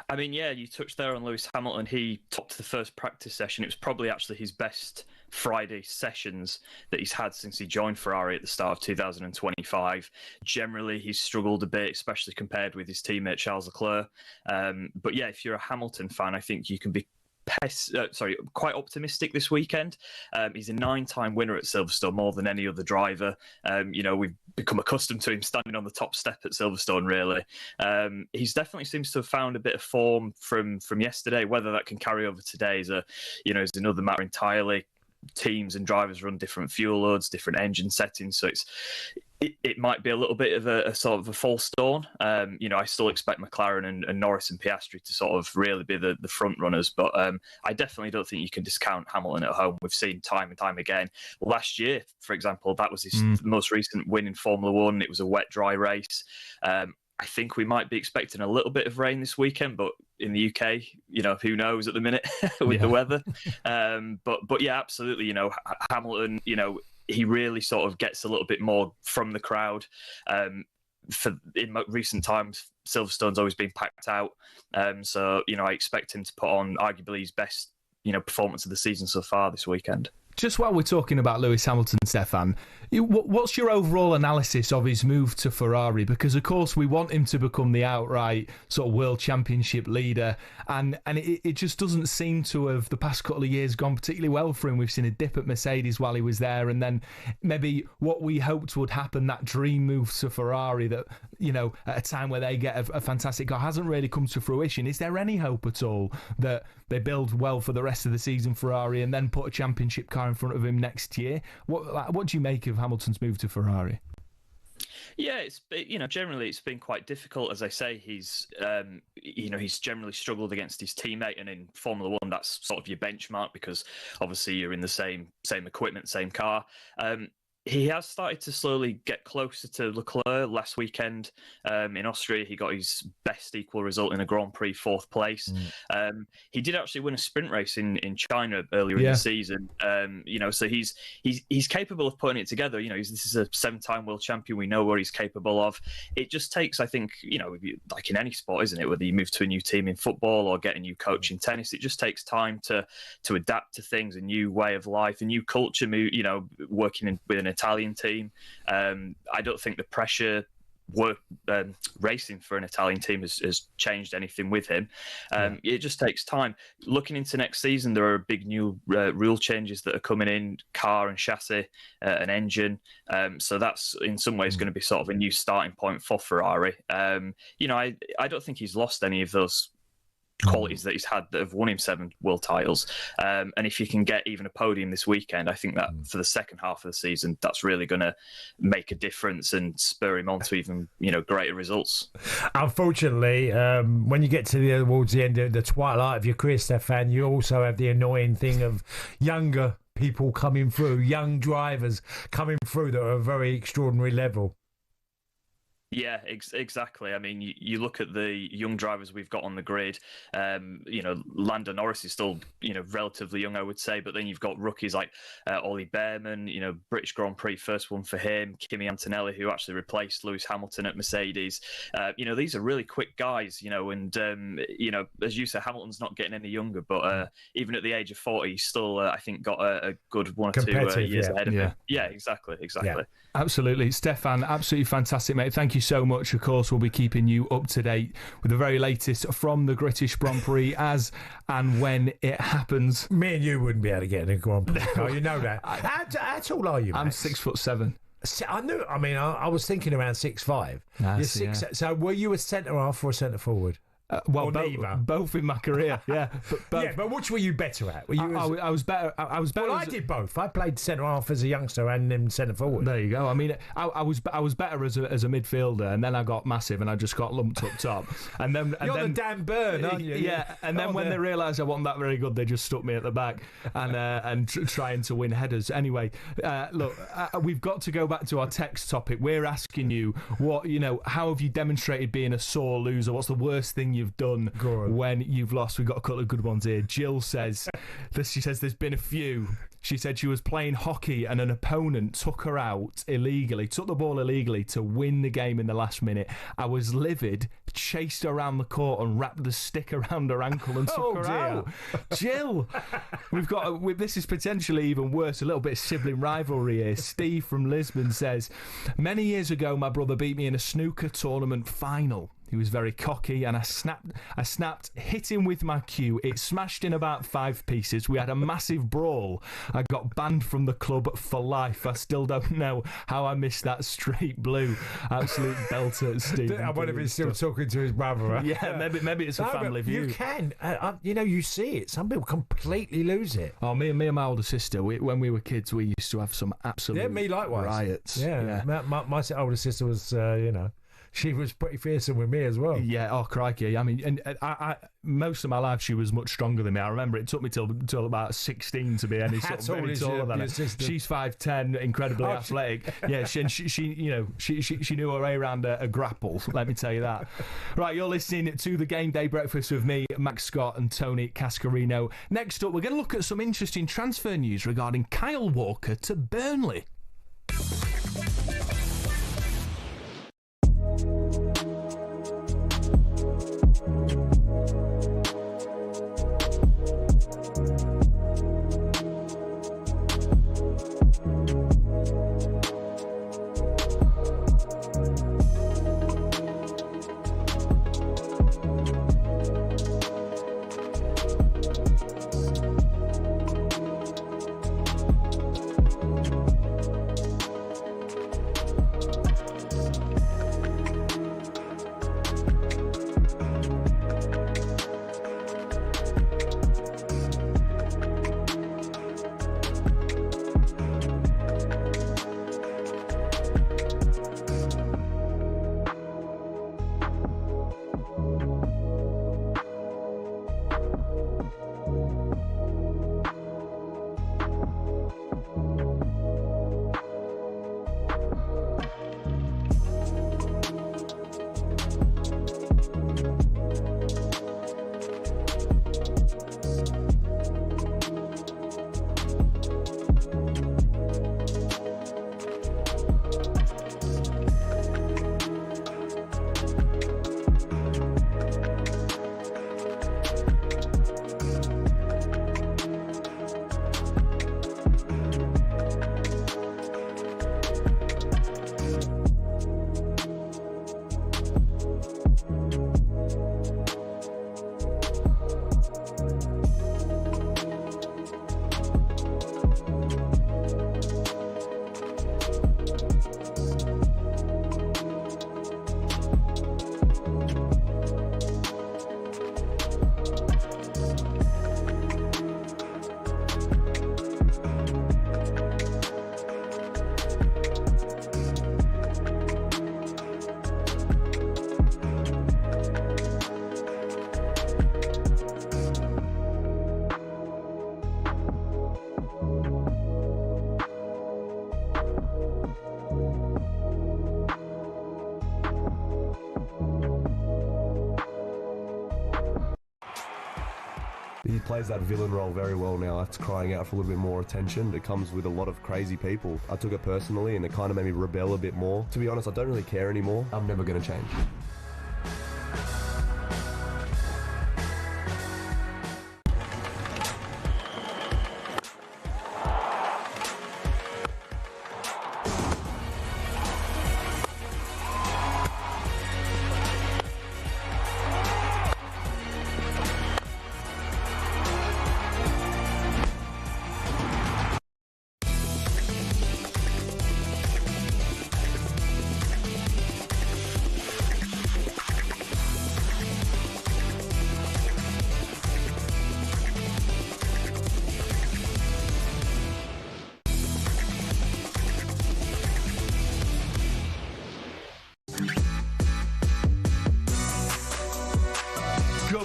I mean, yeah, you touched there on Lewis Hamilton. He topped the first practice session. It was probably actually his best Friday sessions that he's had since he joined Ferrari at the start of 2025. Generally, he's struggled a bit, especially compared with his teammate Charles Leclerc. But yeah, if you're a Hamilton fan, I think you can be quite optimistic this weekend. He's a 9-time winner at Silverstone, more than any other driver. We've become accustomed to him standing on the top step at Silverstone, really. He's definitely seems to have found a bit of form from yesterday. Whether that can carry over today is another matter entirely. Teams and drivers run different fuel loads, different engine settings, so it might be a little bit of a sort of a false dawn. I still expect McLaren and Norris and Piastri to sort of really be the front runners, but I definitely don't think you can discount Hamilton at home. We've seen time and time again. Last year, for example, that was his most recent win in Formula One. It was a wet, dry race. I think we might be expecting a little bit of rain this weekend, but in the UK. Who knows at the minute with the weather. But yeah, absolutely. Hamilton. He really sort of gets a little bit more from the crowd. In recent times, Silverstone's always been packed out. So I expect him to put on arguably his best performance of the season so far this weekend.
Just while we're talking about Lewis Hamilton, Stefan, what's your overall analysis of his move to Ferrari? Because, of course, we want him to become the outright sort of world championship leader, and it just doesn't seem to have, the past couple of years, gone particularly well for him. We've seen a dip at Mercedes while he was there, and then maybe what we hoped would happen, that dream move to Ferrari that, at a time where they get a fantastic car, hasn't really come to fruition. Is there any hope at all that they build well for the rest of the season, Ferrari, and then put a championship car in front of him next year? What do you make of Hamilton's move to Ferrari?
Yeah, it's generally it's been quite difficult. As I say, he's he's generally struggled against his teammate, and in Formula One, that's sort of your benchmark because obviously you're in the same equipment, same car. He has started to slowly get closer to Leclerc. Last weekend in Austria, he got his best equal result in a Grand Prix, 4th place. He did actually win a sprint race in China earlier in the season. So he's capable of putting it together. This is a 7-time world champion. We know what he's capable of. It just takes, I think, like in any sport, isn't it? Whether you move to a new team in football or get a new coach in tennis, it just takes time to adapt to things, a new way of life, a new culture. Working with an Italian team. I don't think the pressure racing for an Italian team has changed anything with him. It just takes time. Looking into next season, there are big new rule changes that are coming in, car and chassis, an engine. So that's in some ways going to be sort of a new starting point for Ferrari. I don't think he's lost any of those qualities that he's had that have won him 7 world titles. And if you can get even a podium this weekend, I think that for the second half of the season, that's really going to make a difference and spur him on to even, greater results.
Unfortunately, when you get towards the end of the twilight of your career, Stefan, you also have the annoying thing of younger people coming through, young drivers coming through that are a very extraordinary level.
Yeah, exactly. I mean, you look at the young drivers we've got on the grid. Lando Norris is still, relatively young, I would say. But then you've got rookies like Ollie Behrman, British Grand Prix, first one for him. Kimi Antonelli, who actually replaced Lewis Hamilton at Mercedes. These are really quick guys, and, as you said, Hamilton's not getting any younger. But even at the age of 40, he's still, I think, got a good 1 or 2 years ahead of him. Yeah, exactly. Yeah.
Absolutely. Stefan, absolutely fantastic, mate. Thank you so much. Of course, we'll be keeping you up to date with the very latest from the British Grand Prix as and when it happens.
Me and you wouldn't be able to get in a Grand Prix car, you know that. How tall are you, Max?
I'm 6'7".
I knew. I mean, I was thinking around 6'5". You're 6. So were you a centre half or a centre forward?
Both in my career, yeah.
But which were you better at? Were you
I was better. I was better.
Well, I did both. I played centre half as a youngster and then centre forward.
There you go. I mean, I was better as a midfielder, and then I got massive, and I just got lumped up top. And then
you're the Dan Burn, aren't you?
Yeah. And then when they realised I wasn't that very good, they just stuck me at the back and trying to win headers. Anyway, look, we've got to go back to our text topic. We're asking you how have you demonstrated being a sore loser? What's the worst thing you've done when you've lost? We've got a couple of good ones here. Jill says, she says there's been a few. She said she was playing hockey and an opponent took her out illegally, took the ball illegally to win the game in the last minute. I was livid, chased her around the court and wrapped the stick around her ankle and took her out. Jill, this is potentially even worse, a little bit of sibling rivalry here. Steve from Lisbon says, many years ago my brother beat me in a snooker tournament final. He was very cocky and I snapped, hit him with my cue. It smashed in about 5 pieces. We had a massive brawl. I got banned from the club for life. I still don't know how I missed that straight blue. Absolute belter, Steve.
I wonder if he's still talking to his brother. Huh?
Yeah, maybe it's a family view.
You can. You see it. Some people completely lose it.
Oh, me and my older sister, when we were kids, we used to have some absolute
me likewise.
riots.
Yeah. My older sister was, she was pretty fearsome with me as well.
Yeah, oh crikey! I mean, and I most of my life she was much stronger than me. I remember it took me till about 16 to be any sort of any taller than her. She's 5'10", incredibly athletic. Yeah, she knew her way around a grapple. Let me tell you that. Right, you're listening to the Game Day Breakfast with me, Max Scott and Tony Cascarino. Next up, we're going to look at some interesting transfer news regarding Kyle Walker to Burnley.
He plays that villain role very well now. It's crying out for a little bit more attention. It comes with a lot of crazy people. I took it personally and it kind of made me rebel a bit more. To be honest, I don't really care anymore. I'm never going to change.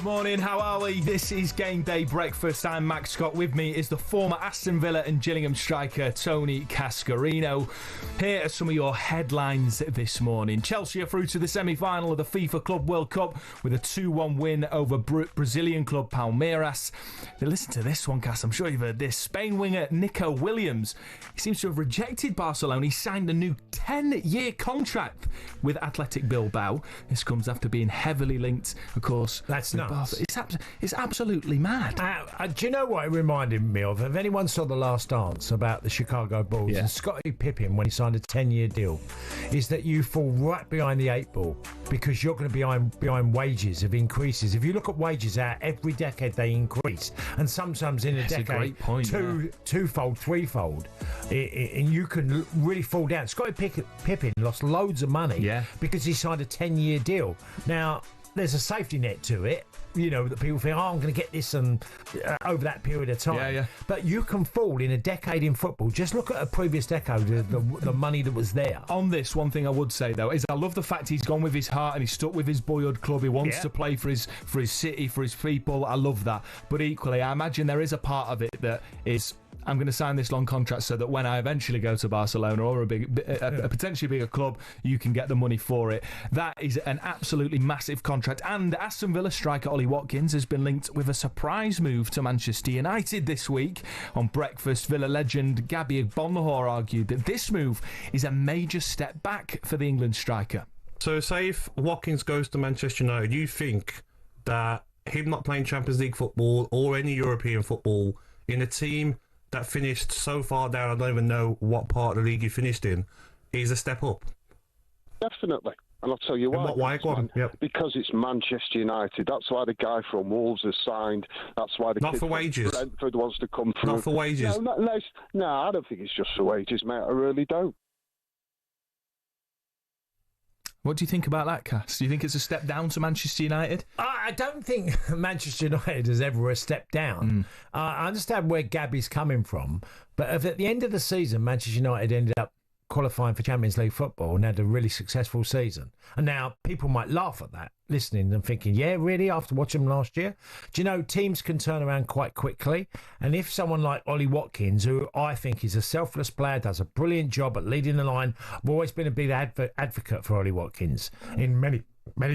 Morning, how are we? This is Game Day Breakfast. I'm Max Scott. With me is the former Aston Villa and Gillingham striker Tony Cascarino. Here are some of your headlines this morning. Chelsea are through to the semi-final of the FIFA Club World Cup with a 2-1 win over Brazilian club Palmeiras. Now listen to this one, Cass. I'm sure you've heard this. Spain winger Nico Williams, he seems to have rejected Barcelona. He signed a new 10-year contract with Athletic Bilbao. This comes after being heavily linked, of course.
That's nuts.
It's absolutely mad.
Do you know what it reminded me of? If anyone saw The Last Dance about the Chicago Bulls and Scottie Pippen when he signed a 10-year deal, is that you fall right behind the 8 ball because you're going to be behind wages of increases. If you look at wages out every decade, they increase, and sometimes in a decade,
great point,
twofold, threefold, and you can really fall down. Scottie Pippen lost loads of money because he signed a 10-year deal. Now, there's a safety net to it. You know, that people think, I'm going to get this and over that period of time.
Yeah.
But you can fall in a decade in football. Just look at a previous decade, the money that was there.
On this, one thing I would say, though, is I love the fact he's gone with his heart and he's stuck with his boyhood club. He wants to play for his city, for his people. I love that. But equally, I imagine there is a part of it that is, I'm going to sign this long contract so that when I eventually go to Barcelona or a potentially bigger club, you can get the money for it. That is an absolutely massive contract. And Aston Villa striker Ollie Watkins has been linked with a surprise move to Manchester United this week. On breakfast, Villa legend Gabby Agbonlahor argued that this move is a major step back for the England striker.
So say if Watkins goes to Manchester United, do you think that him not playing Champions League football or any European football in a team that finished so far down, I don't even know what part of the league he finished in, is a step up?
Definitely. And I'll tell you why.
Why? Go on. Yep.
Because it's Manchester United. That's why the guy from Wolves has signed. That's why the kid from Brentford wants to come through.
Not for wages?
No, I don't think it's just for wages, mate. I really don't.
What do you think about that, Cass? Do you think it's a step down to Manchester United?
I don't think Manchester United is ever a step down. I understand where Gabby's coming from, but if at the end of the season Manchester United ended up qualifying for Champions League football and had a really successful season, and now people might laugh at that, listening and thinking, yeah, really, after watching them last year? Do you know, teams can turn around quite quickly, and if someone like Ollie Watkins, who I think is a selfless player, does a brilliant job at leading the line, I've always been a big advocate for Ollie Watkins in many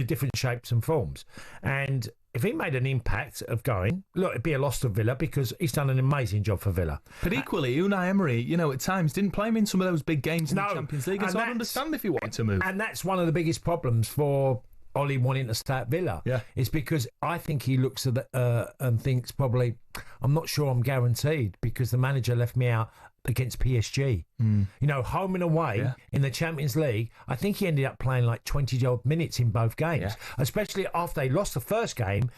different shapes and forms, and if he made an impact of going, look, it'd be a loss to Villa because he's done an amazing job for Villa.
But equally, Unai Emery, at times didn't play him in some of those big games in the Champions League, so I'd understand if he wanted to move.
And that's one of the biggest problems for Ollie wanting to stay at Villa.
Yeah.
Is because I think he looks at and thinks probably, I'm not sure I'm guaranteed because the manager left me out against PSG. Home and away in the Champions League, I think he ended up playing like 20-odd minutes in both games, especially after they lost the first game.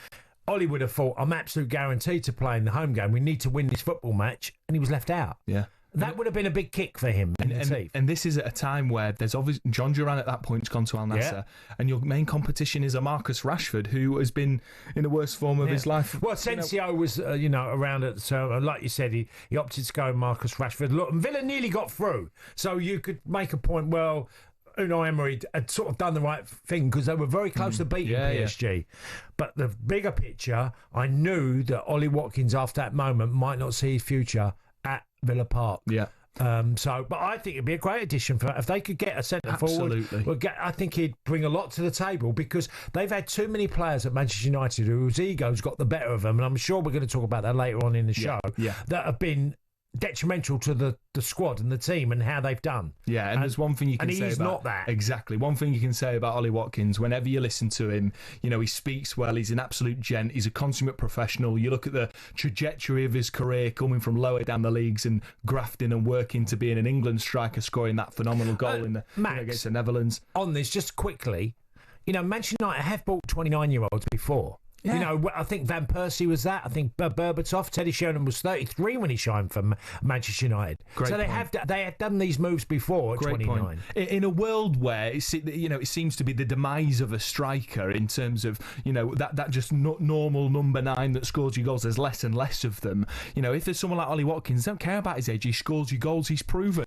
Ollie would have thought, I'm absolute guaranteed to play in the home game. We need to win this football match. And he was left out.
Yeah.
That would have been a big kick for him in the teeth.
And this is at a time where there's obviously John Duran at that point has gone to Al Nassr, and your main competition is a Marcus Rashford, who has been in the worst form of his life.
Well, Sensio was, around it. So, like you said, he opted to go with Marcus Rashford. Look, and Villa nearly got through. So you could make a point, well, Unai Emery had sort of done the right thing because they were very close to beating PSG. Yeah. But the bigger picture, I knew that Ollie Watkins, after that moment, might not see his future at Villa Park.
Yeah.
But I think it'd be a great addition for if they could get a centre forward. I think he'd bring a lot to the table because they've had too many players at Manchester United whose egos got the better of them, and I'm sure we're going to talk about that later on in the show. That have been detrimental to the squad and the team and how they've done.
Yeah, and there's one thing you can say about...
And he's not that.
Exactly. One thing you can say about Ollie Watkins, whenever you listen to him, he speaks well, he's an absolute gent, he's a consummate professional. You look at the trajectory of his career coming from lower down the leagues and grafting and working to being an England striker, scoring that phenomenal goal against the Netherlands.
On this, just quickly, Manchester United have bought 29-year-olds before. Yeah. I think Van Persie was that. I think Berbatov, Teddy Sheringham was 33 when he shined for Manchester United. They have done these moves before at 29.
Point. In a world where it seems to be the demise of a striker in terms of that just normal number 9 that scores you goals. There's less and less of them. If there's someone like Ollie Watkins, don't care about his age. He scores you goals. He's proven.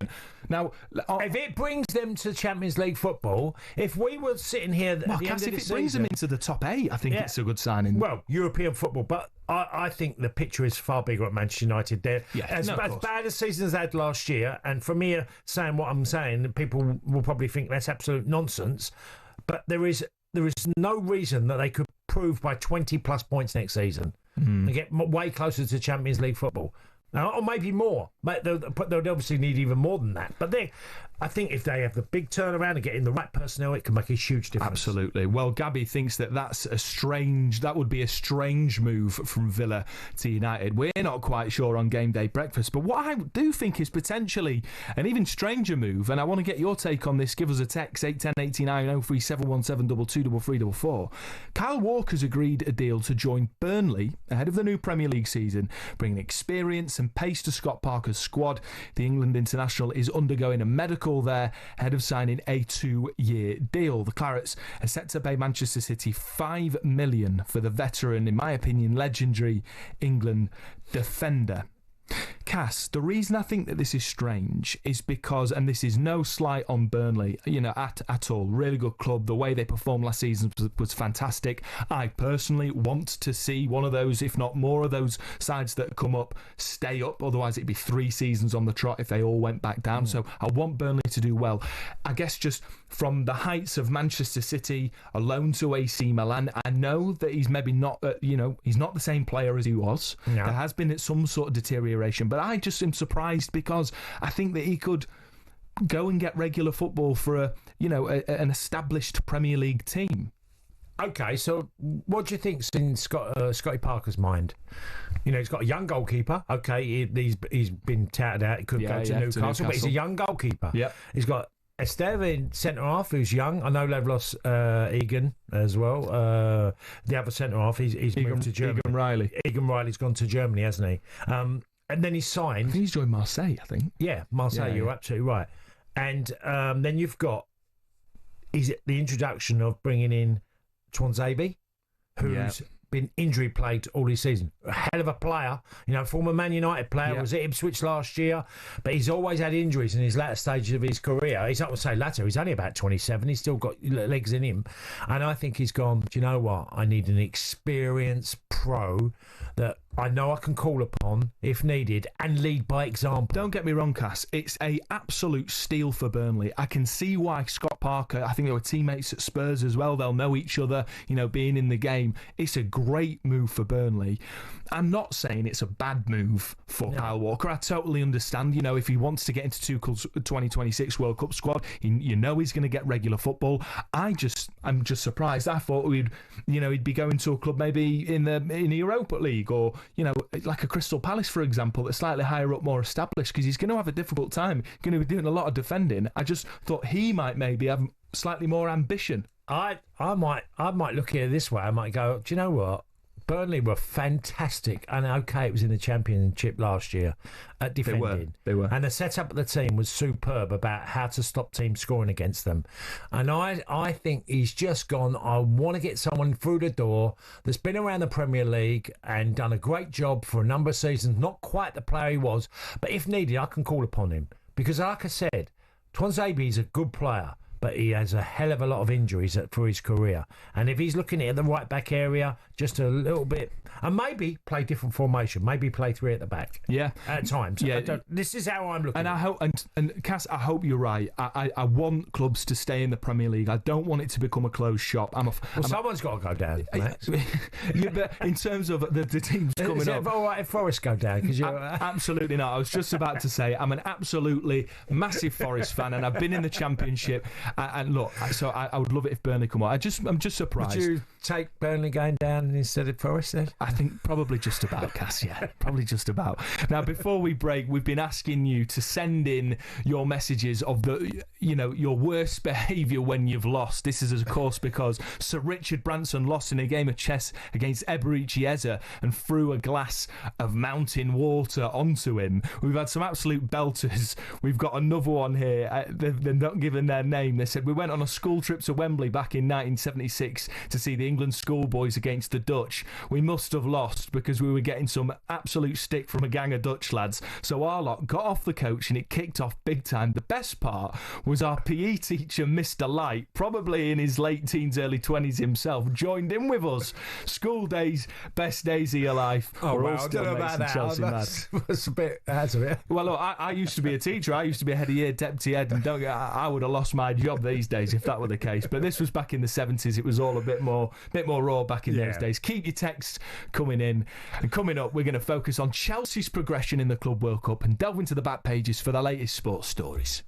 Now,
if it brings them to Champions League football, if we were sitting here at the end of the season,
if it brings them into the top 8, I think it's a good sign.
Well, European football, but I think the picture is far bigger at Manchester United. There, as bad a season as they had last year, and for me saying what I'm saying, people will probably think that's absolute nonsense. But there is no reason that they could prove by 20 plus points next season and get way closer to Champions League football. Or maybe more. But they'll obviously need even more than that. But I think if they have the big turnaround and get in the right personnel, it can make a huge difference.
Absolutely. Well, Gabby thinks that that would be a strange move from Villa to United. We're not quite sure on game day breakfast, but what I do think is potentially an even stranger move, and I want to get your take on this. Give us a text, 81089 03717 223344. Kyle Walker's agreed a deal to join Burnley ahead of the new Premier League season, bringing experience, some pace to Scott Parker's squad. The England international is undergoing a medical there ahead of signing a 2-year deal. The Clarets are set to pay Manchester City $5 million for the veteran, in my opinion, legendary England defender. Cass, the reason I think that this is strange is because, and this is no slight on Burnley, at all, really good club. The way they performed last season was fantastic. I personally want to see one of those, if not more of those sides that come up, stay up. Otherwise it'd be 3 seasons on the trot if they all went back down. So I want Burnley to do well. I guess just from the heights of Manchester City, a loan to AC Milan, I know that he's maybe not, he's not the same player as he was. No. There has been some sort of deterioration, but I just am surprised because I think that he could go and get regular football for an established Premier League team.
Okay, so what do you think's in Scotty Parker's mind? He's got a young goalkeeper. Okay, he's been touted out. He could go to Newcastle, but he's a young goalkeeper.
Yeah,
he's got Esteve in centre-half, who's young. I know they've lost Egan as well. The other centre-half, he's moved to Germany. Egan Riley's gone to Germany, hasn't he? And then he's signed.
I think he's joined Marseille, I think.
Yeah, Marseille, you're absolutely right. And then you've got the introduction of bringing in Tuanzebe, who's been injury-plagued all this season. A hell of a player. Former Man United player, was at Ipswich last year, but he's always had injuries in his latter stages of his career. He's not going to say latter, he's only about 27. He's still got legs in him. And I think he's gone, do you know what? I need an experienced pro that I know I can call upon if needed and lead by example.
Don't get me wrong, Cass. It's a absolute steal for Burnley. I can see why Scott Parker, I think they were teammates at Spurs as well. They'll know each other, being in the game. It's a great move for Burnley. I'm not saying it's a bad move for Kyle Walker. I totally understand, if he wants to get into Tuchel's 2026 World Cup squad, he's going to get regular football. I'm just surprised. I thought he'd be going to a club maybe in the Europa League or, like a Crystal Palace, for example, that's slightly higher up, more established, because he's going to have a difficult time. Going to be doing a lot of defending. I just thought he might maybe have slightly more ambition.
I might look at it this way. I might go, do you know what? Burnley were fantastic, and it was in the Championship last year at defending.
They were.
And the setup of the team was superb about how to stop teams scoring against them. And I think he's just gone, I want to get someone through the door that's been around the Premier League and done a great job for a number of seasons, not quite the player he was, but if needed, I can call upon him. Because like I said, Tuanzebe is a good player, but he has a hell of a lot of injuries for his career. And if he's looking at the right back area, just a little bit, and maybe play different formation, maybe play 3 at the back.
Yeah,
at times.
Yeah,
this is how I'm looking.
And I hope, and Cass, I hope you're right. I want clubs to stay in the Premier League. I don't want it to become a closed shop.
Someone's got to go down, Max.
But in terms of the teams coming
is
up,
it all right if Forest go down? Because you're
absolutely not. I was just about to say I'm an absolutely massive Forest fan, and I've been in the Championship. And look, so I would love it if Burnley come on. I'm just surprised.
Would you take Burnley going down instead of Forest then?
I think probably just about, Cass, yeah. Probably just about. Now, before we break, we've been asking you to send in your messages of your worst behaviour when you've lost. This is, of course, because Sir Richard Branson lost in a game of chess against Eberechi Eze and threw a glass of mountain water onto him. We've had some absolute belters. We've got another one here. They're not given their name. They said, we went on a school trip to Wembley back in 1976 to see the England schoolboys against the Dutch. We must have lost because we were getting some absolute stick from a gang of Dutch lads. So our lot got off the coach and it kicked off big time. The best part was our PE teacher, Mr. Light, probably in his late teens, early 20s himself, joined in with us. School days, best days of your life.
Oh, well, I don't know about that. That's a bit, hasn't it?
Well, look, I used to be a teacher. I used to be a head of year, deputy head, and I would have lost my job these days if that were the case. But this was back in the 70s. It was all a bit more raw back in those days. Keep your texts coming in. And coming up, we're going to focus on Chelsea's progression in the Club World Cup and delve into the back pages for the latest sports stories.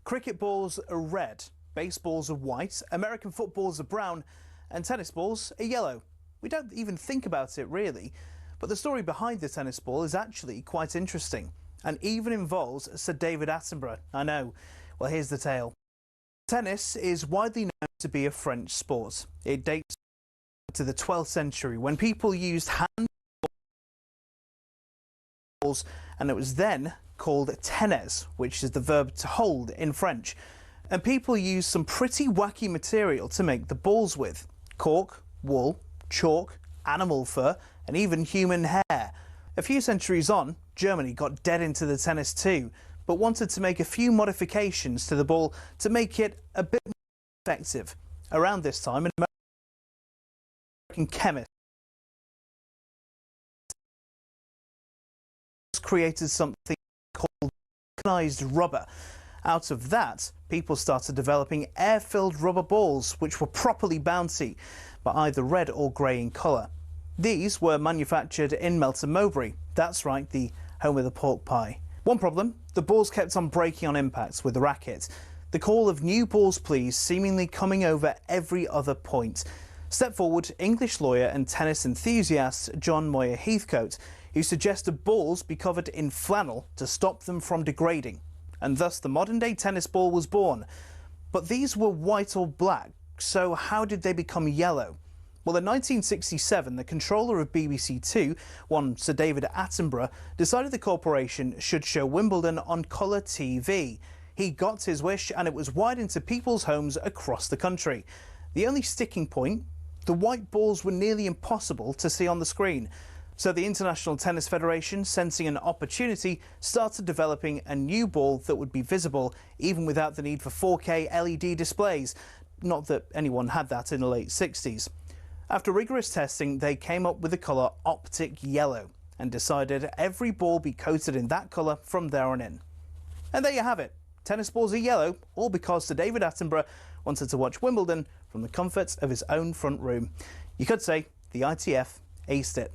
Cricket balls are red, baseballs are white, American footballs are brown, and tennis balls are yellow. We don't even think about it really, but the story behind the tennis ball is actually quite interesting and even involves Sir David Attenborough. I know. Well, here's the tale. Tennis is widely known to be a French sport. It dates to the 12th century when people used hand balls, and it was then called tennis, which is the verb to hold in French. And people used some pretty wacky material to make the balls with: cork, wool, chalk, animal fur, and even human hair. A few centuries on, Germany got dead into the tennis too, but wanted to make a few modifications to the ball to make it a bit more effective. Around this time, an American chemist created something called vulcanized rubber. Out of that, people started developing air-filled rubber balls, which were properly bouncy, but either red or grey in colour. These were manufactured in Melton Mowbray. That's right, the home of the pork pie. One problem, the balls kept on breaking on impacts with the racket. The call of "new balls please" seemingly coming over every other point. Step forward English lawyer and tennis enthusiast John Moyer Heathcote, who suggested balls be covered in flannel to stop them from degrading. And thus the modern-day tennis ball was born. But these were white or black, so how did they become yellow? Well, in 1967, the controller of BBC Two, one Sir David Attenborough, decided the corporation should show Wimbledon on colour TV. He got his wish, and it was wide into people's homes across the country. The only sticking point, the white balls were nearly impossible to see on the screen. So the International Tennis Federation, sensing an opportunity, started developing a new ball that would be visible even without the need for 4K LED displays. Not that anyone had that in the late 60s. After rigorous testing, they came up with the colour optic yellow and decided every ball be coated in that colour from there on in. And there you have it. Tennis balls are yellow, all because Sir David Attenborough wanted to watch Wimbledon from the comfort of his own front room. You could say the ITF aced it.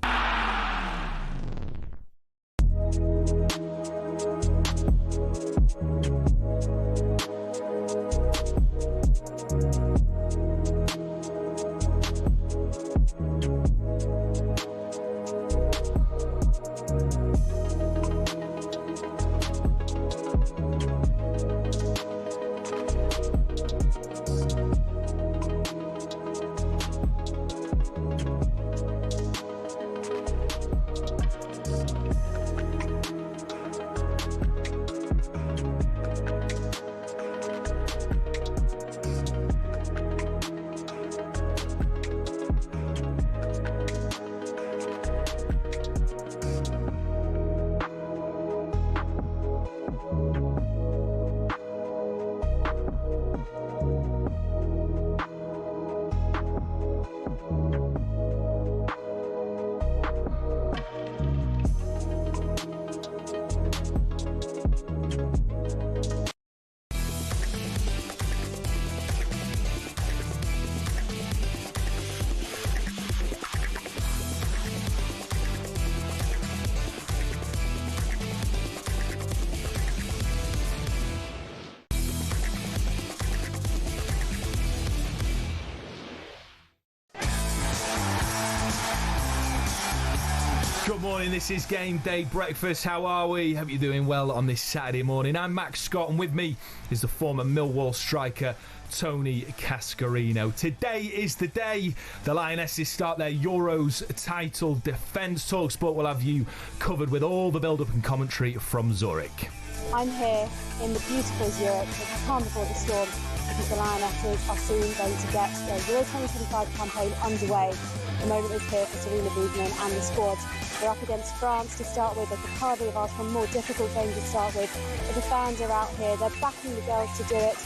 Good morning, this is Game Day Breakfast. How are we? Hope you're doing well on this Saturday morning. I'm Max Scott, and with me is the former Millwall striker, Tony Cascarino. Today is the day the Lionesses start their Euros title defence. talkSPORT will have you covered with all the build-up and commentary from Zurich.
I'm here in the beautiful Zurich at the calm before the storm because the Lionesses are soon going to get their Euro 2025 campaign underway. The moment is here for Serena Bugman and the squad. They're up against France to start with. They could hardly have asked for a more difficult game to start with. But the fans are out here. They're backing the girls to do it.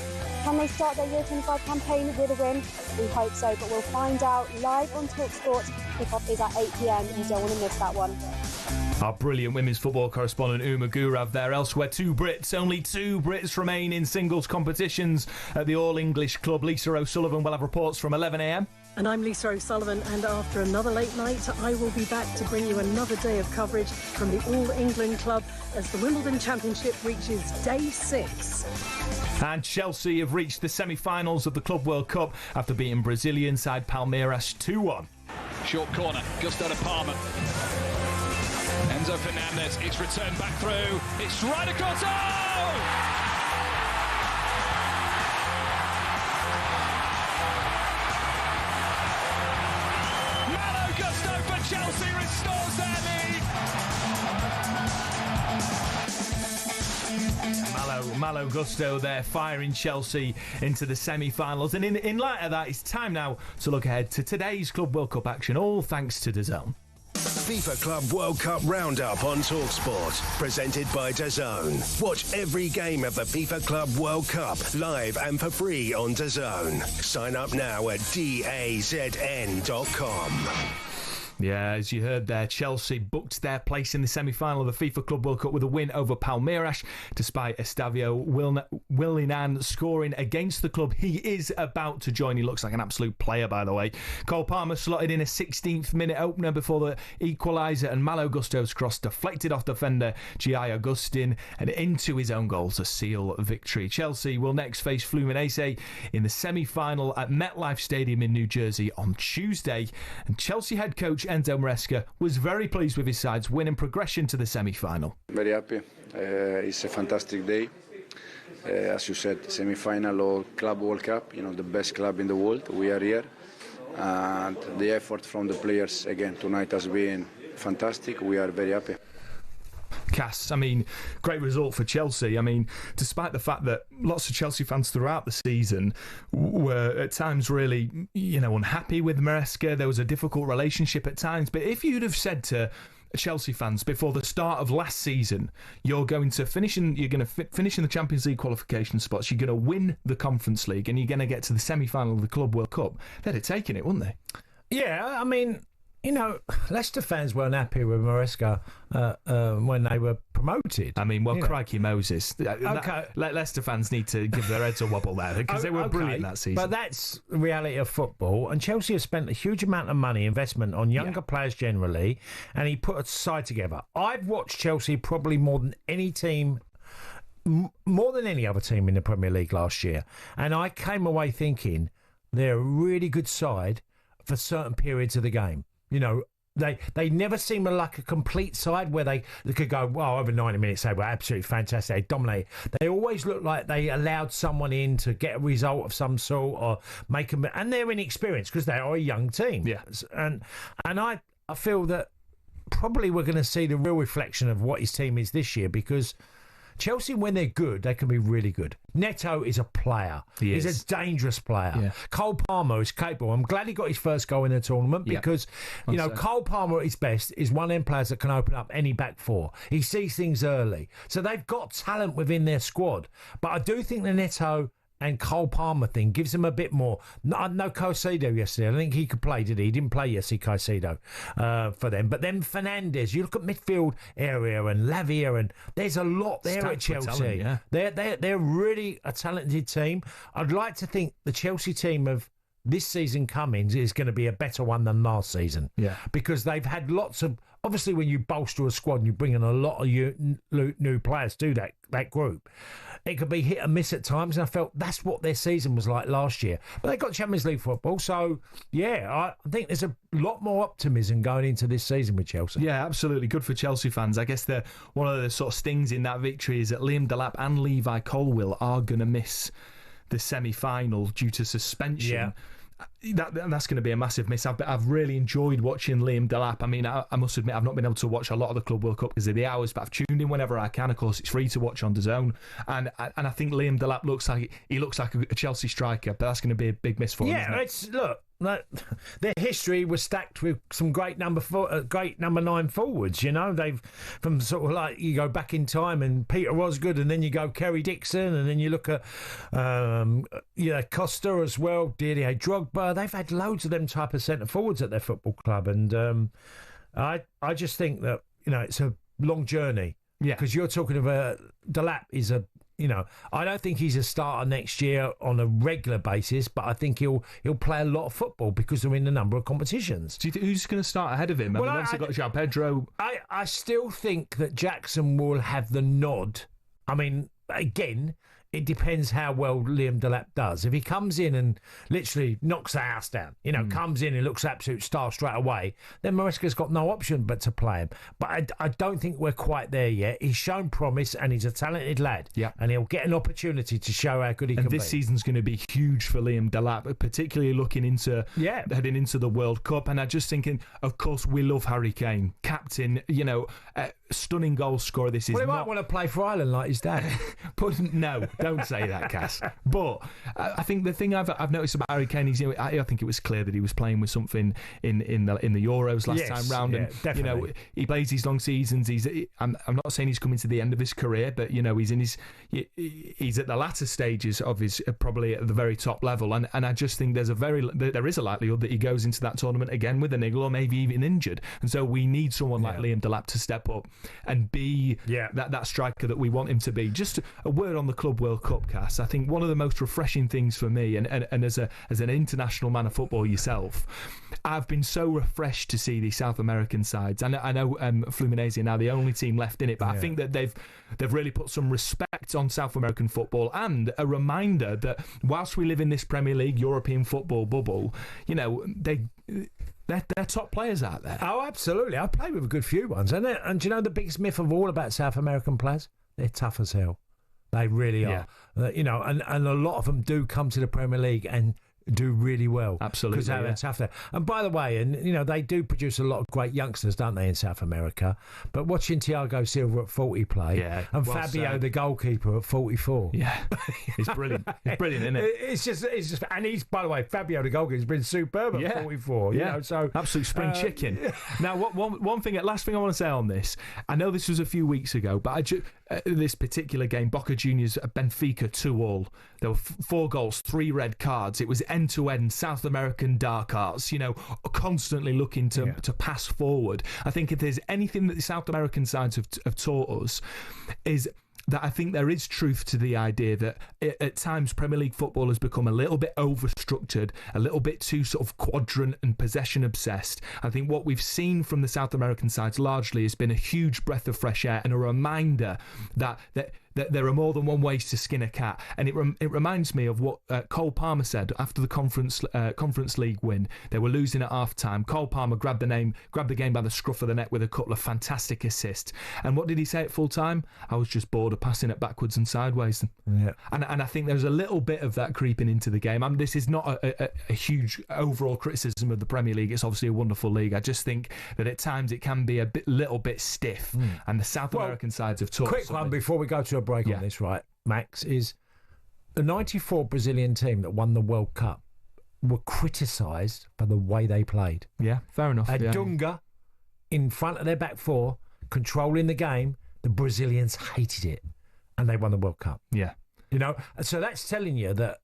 Can they start their Euro 25 campaign with a win? We hope so, but we'll find out live on talkSPORT. Kickoff is at 8 p.m. You don't want to miss that one.
Our brilliant women's football correspondent Uma Gurav there. Elsewhere, only two Brits remain in singles competitions at the All English Club. Lisa O'Sullivan will have reports from 11 a.m.
And I'm Lisa O'Sullivan, and after another late night, I will be back to bring you another day of coverage from the All England Club as the Wimbledon Championship reaches day 6.
And Chelsea have reached the semi-finals of the Club World Cup after beating Brazilian side Palmeiras 2-1.
Short corner, Gusto to Palmer. Enzo Fernandez, it's returned back through. It's Raducanu! Gusto for Chelsea restores their lead.
Malo Gusto there, firing Chelsea into the semi-finals. And in light of that, it's time now to look ahead to today's Club World Cup action, all thanks to DAZN.
FIFA Club World Cup Roundup on talkSPORT, presented by DAZN. Watch every game of the FIFA Club World Cup live and for free on DAZN. Sign up now at DAZN.com.
Yeah, as you heard there, Chelsea booked their place in the semi-final of the FIFA Club World Cup with a win over Palmeiras, despite Estavio Willinan scoring against the club. He is about to join. He looks like an absolute player, by the way. Cole Palmer slotted in a 16th minute opener before the equaliser, and Malo Gusto's cross deflected off defender G.I. Augustin and into his own goal to seal victory. Chelsea will next face Fluminense in the semi-final at MetLife Stadium in New Jersey on Tuesday, and Chelsea head coach Enzo Maresca was very pleased with his side's win and progression to the semi-final.
Very happy. It's a fantastic day. As you said, semi-final of Club World Cup, the best club in the world. We are here. And the effort from the players, again, tonight has been fantastic. We are very happy.
Cass, great result for Chelsea. Despite the fact that lots of Chelsea fans throughout the season were at times really, unhappy with Maresca, there was a difficult relationship at times. But if you'd have said to Chelsea fans before the start of last season, you're going to finish in the Champions League qualification spots, you're going to win the Conference League, and you're going to get to the semi-final of the Club World Cup, they'd have taken it, wouldn't they?
Yeah, Leicester fans weren't happy with Maresca when they were promoted.
Crikey Moses.
Okay.
Leicester fans need to give their heads a wobble there because they were brilliant that season.
But that's the reality of football, and Chelsea have spent a huge amount of money, investment on younger players generally, and he put a side together. I've watched Chelsea probably more than any other team in the Premier League last year, and I came away thinking they're a really good side for certain periods of the game. They never seem like a complete side where they could go, over 90 minutes, they were absolutely fantastic, they dominated. They always look like they allowed someone in to get a result of some sort or make them, and they're inexperienced because they are a young team.
Yeah.
And I feel that probably we're going to see the real reflection of what his team is this year, because Chelsea, when they're good, they can be really good. Neto is a player. He's a dangerous player.
Yeah.
Cole Palmer is capable. I'm glad he got his first goal in the tournament because, Cole Palmer at his best is one of them players that can open up any back four. He sees things early. So they've got talent within their squad. But I do think the Neto and Cole Palmer thing gives him a bit more. No Caicedo yesterday. I don't think he could play, did he? He didn't play yesterday, Caicedo, for them. But then Fernandez, you look at midfield area and Lavia, and there's a lot there at Chelsea.
Talent, yeah.
They're really a talented team. I'd like to think the Chelsea team of this season coming is going to be a better one than last season.
Yeah.
Because they've had lots of... Obviously, when you bolster a squad and you bring in a lot of new players to that group, it could be hit and miss at times, and I felt that's what their season was like last year. But they got Champions League football, so I think there's a lot more optimism going into this season with Chelsea.
Yeah, absolutely. Good for Chelsea fans. I guess one of the sort of stings in that victory is that Liam Delap and Levi Colwill are going to miss the semi-final due to suspension.
Yeah.
That's going to be a massive miss. I've really enjoyed watching Liam Delap. I must admit I've not been able to watch a lot of the Club World Cup because of the hours, but I've tuned in whenever I can. Of course, it's free to watch on DAZN, and I think Liam Delap looks like a Chelsea striker, but that's going to be a big miss for him.
Yeah, their history was stacked with some great number 9 forwards. They've from sort of like you go back in time and Peter Osgood, and then you go Kerry Dixon, and then you look at Costa as well, Didier Drogba. They've had loads of them type of centre forwards at their football club, and I just think that it's a long journey.
Yeah,
because you're talking about Delap is a I don't think he's a starter next year on a regular basis, but I think he'll play a lot of football because they're in a number of competitions.
Do you think who's going to start ahead of him? I mean, obviously got João Pedro.
I still think that Jackson will have the nod. I mean, again, it depends how well Liam Delap does. If he comes in and literally knocks the house down, comes in and looks absolute star straight away, then Maresca's got no option but to play him. But I don't think we're quite there yet. He's shown promise and he's a talented lad.
Yeah.
And he'll get an opportunity to show how good he can be.
And this season's going to be huge for Liam Delap, particularly looking into heading into the World Cup. And I'm just thinking, of course, we love Harry Kane, captain, stunning goal scorer. This is
he might want to play for Ireland like his dad.
But no, don't say that, Cass. But I think the thing I've noticed about Harry Kane is, I think it was clear that he was playing with something in the Euros last time round, and
definitely.
He plays these long seasons. I'm not saying he's coming to the end of his career, but he's at the latter stages of his probably at the very top level, and I just think there is a likelihood that he goes into that tournament again with a niggle or maybe even injured, and so we need someone like Liam Delap to step up and be that striker that we want him to be. Just a word on the Club World Cup, Cass. I think one of the most refreshing things for me, and as an international man of football yourself, I've been so refreshed to see these South American sides. I know Fluminense are now the only team left in it, but I think that they've really put some respect on South American football, and a reminder that whilst we live in this Premier League European football bubble, they're top players out there.
Oh, absolutely. I played with a good few ones. And do you know the biggest myth of all about South American players? They're tough as hell. They really are. And a lot of them do come to the Premier League and do really well.
Absolutely.
Because they're tough there. And by the way, they do produce a lot of great youngsters, don't they, in South America? But watching Thiago Silva at 40 play, and Fabio, the goalkeeper, at 44.
Yeah. It's brilliant. It's brilliant, isn't it?
It's just, and he's, by the way, Fabio, the goalkeeper, has been superb at 44. So
absolute spring chicken. Now, last thing I want to say on this, I know this was a few weeks ago, but this particular game, Boca Juniors Benfica 2-2. There were 4 goals, 3 red cards. It was end-to-end South American dark arts, constantly looking to pass forward. I think if there's anything that the South American sides have taught us is that I think there is truth to the idea that at times Premier League football has become a little bit overstructured, a little bit too sort of quadrant and possession obsessed. I think what we've seen from the South American sides largely has been a huge breath of fresh air and a reminder that there are more than one ways to skin a cat. And it reminds me of what Cole Palmer said after the Conference League win. They were losing at half-time. Cole Palmer grabbed the game by the scruff of the neck with a couple of fantastic assists. And what did he say at full-time? I was just bored of passing it backwards and sideways.
Yeah.
And I think there's a little bit of that creeping into the game. This is not a huge overall criticism of the Premier League. It's obviously a wonderful league. I just think that at times it can be a little bit stiff. And the South American sides have taught us
quick one before we go to a break on this, right, Max, is the 94 Brazilian team that won the World Cup were criticised for the way they played.
Yeah, fair enough.
Dunga in front of their back four, controlling the game. The Brazilians hated it, and they won the World Cup.
Yeah.
So that's telling you that,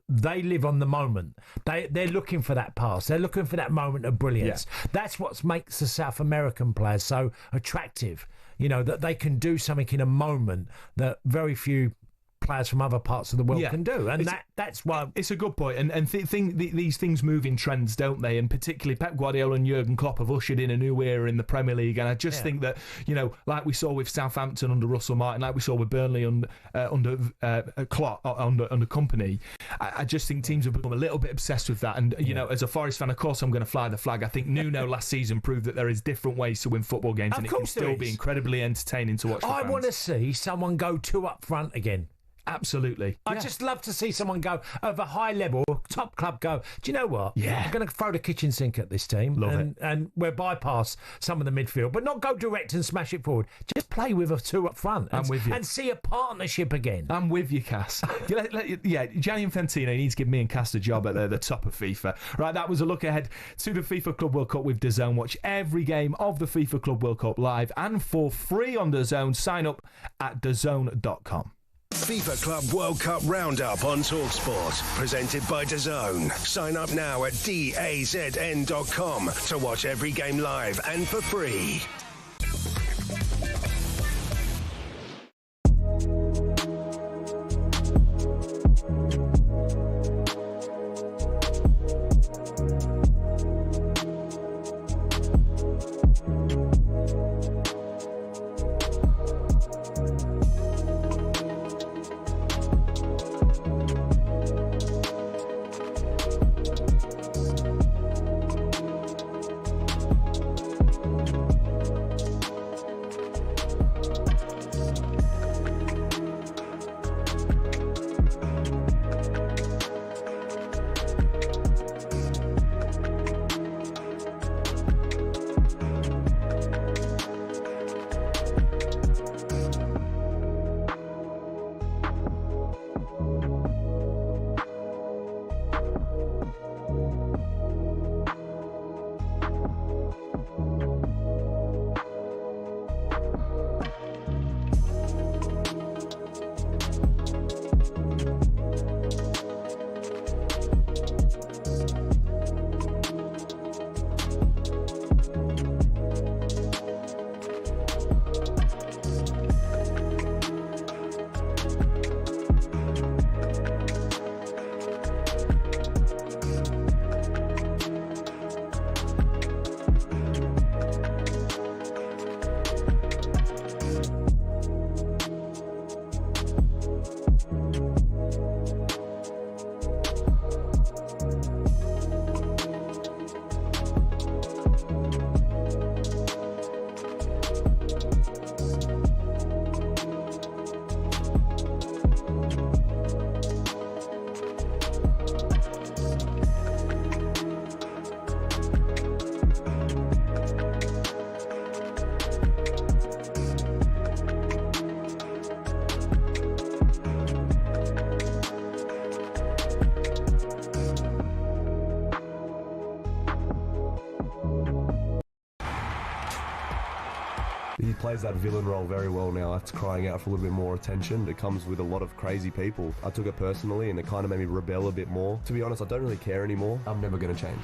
they live on the moment. They're looking for that pass. They're looking for that moment of brilliance. Yeah. That's what makes the South American players so attractive. That they can do something in a moment that very few players from other parts of the world can do, and that's why
it's a good point. And these things move in trends, don't they? And particularly Pep Guardiola and Jurgen Klopp have ushered in a new era in the Premier League. And I just think that like we saw with Southampton under Russell Martin, like we saw with Burnley under Klopp, under Company, I just think teams have become a little bit obsessed with that. And as a Forest fan, of course, I'm going to fly the flag. I think Nuno last season proved that there is different ways to win football games, and it can still be incredibly entertaining to watch.
I want to see someone go 2 up front again.
Absolutely.
I just love to see someone go of a high level, top club go, do you know what?
Yeah.
I'm going to throw the kitchen sink at this team.
Love it.
And we'll bypass some of the midfield, but not go direct and smash it forward. Just play with a 2 up front.
I'm with you.
And see a partnership again.
I'm with you, Cass. Gianni Infantino needs to give me and Cass a job at the top of FIFA. Right, that was a look ahead to the FIFA Club World Cup with DAZN. Watch every game of the FIFA Club World Cup live and for free on DAZN. Sign up at DAZN.com.
FIFA Club World Cup Roundup on talkSPORT, presented by DAZN. Sign up now at DAZN.com to watch every game live and for free.
He plays that villain role very well now. That's crying out for a little bit more attention. It comes with a lot of crazy people. I took it personally and it kind of made me rebel a bit more. To be honest, I don't really care anymore. I'm never going to change.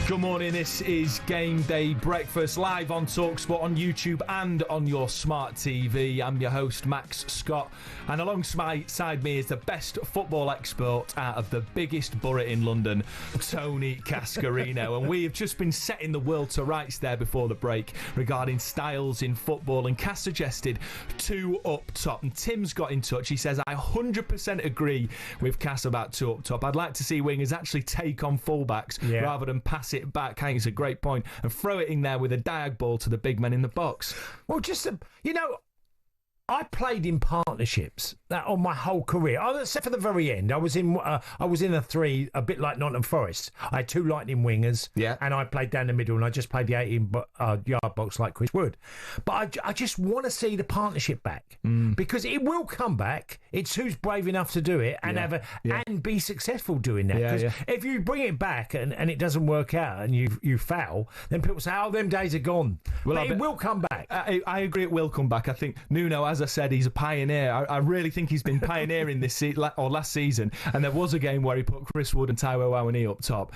Good morning, this is Game Day Breakfast live on talkSPORT on YouTube and on your smart TV. I'm your host, Max Scott, and alongside me is the best football expert out of the biggest borough in London, Tony Cascarino. And we have just been setting the world to rights there before the break regarding styles in football, and Cass suggested two up top, and Tim's got in touch. He says, I 100% agree with Cass about two up top. I'd like to see wingers actually take on fullbacks rather than pass it back. I think it's a great point, and throw it in there with a diag ball to the big men in the box.
Well, just I played in partnerships on my whole career, except for the very end. I was in a three, a bit like Nottingham Forest. I had two lightning wingers, and I played down the middle, and I just played the 18-yard box like Chris Wood. But I just want to see the partnership back because it will come back. It's who's brave enough to do it and and be successful doing that. Because if you bring it back and it doesn't work out and you foul, then people say, "Oh, them days are gone." Well, but it will come back.
I agree, it will come back. I think Nuno, as I said, he's a pioneer. I really think he's been pioneering this last season. And there was a game where he put Chris Wood and Taiwo Awoniyi up top,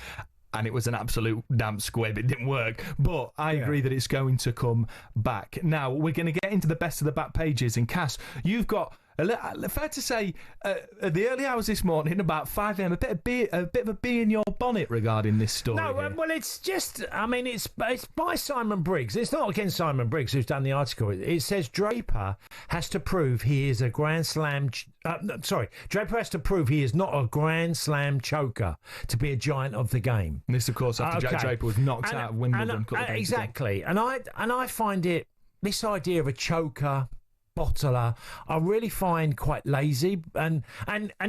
and it was an absolute damp squib. It didn't work. But I agree that it's going to come back. Now, we're going to get into the best of the back pages. And Cass, you've got, fair to say, at the early hours this morning, about 5 a.m, a bit of a bee in your bonnet regarding this story.
No, well, it's just, it's by Simon Briggs. It's not against Simon Briggs, who's done the article. It says Draper has to prove he is a Grand Slam. Draper has to prove he is not a Grand Slam choker to be a giant of the game.
And this, of course, after Jack Draper was knocked out of Wimbledon.
Exactly, and I find it, this idea of a choker, bottler, I really find quite lazy, and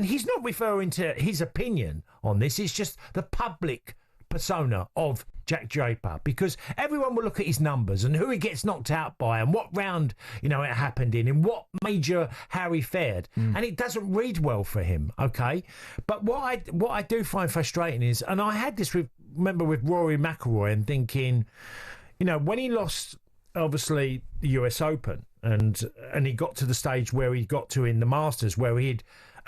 he's not referring to his opinion on this. It's just the public persona of Jack Draper, because everyone will look at his numbers and who he gets knocked out by and what round it happened in what major how he fared, and it doesn't read well for him. Okay, but what I do find frustrating is, and I had this with Rory McIlroy, and thinking, when he lost obviously the US Open, and he got to the stage where he got to in the Masters, where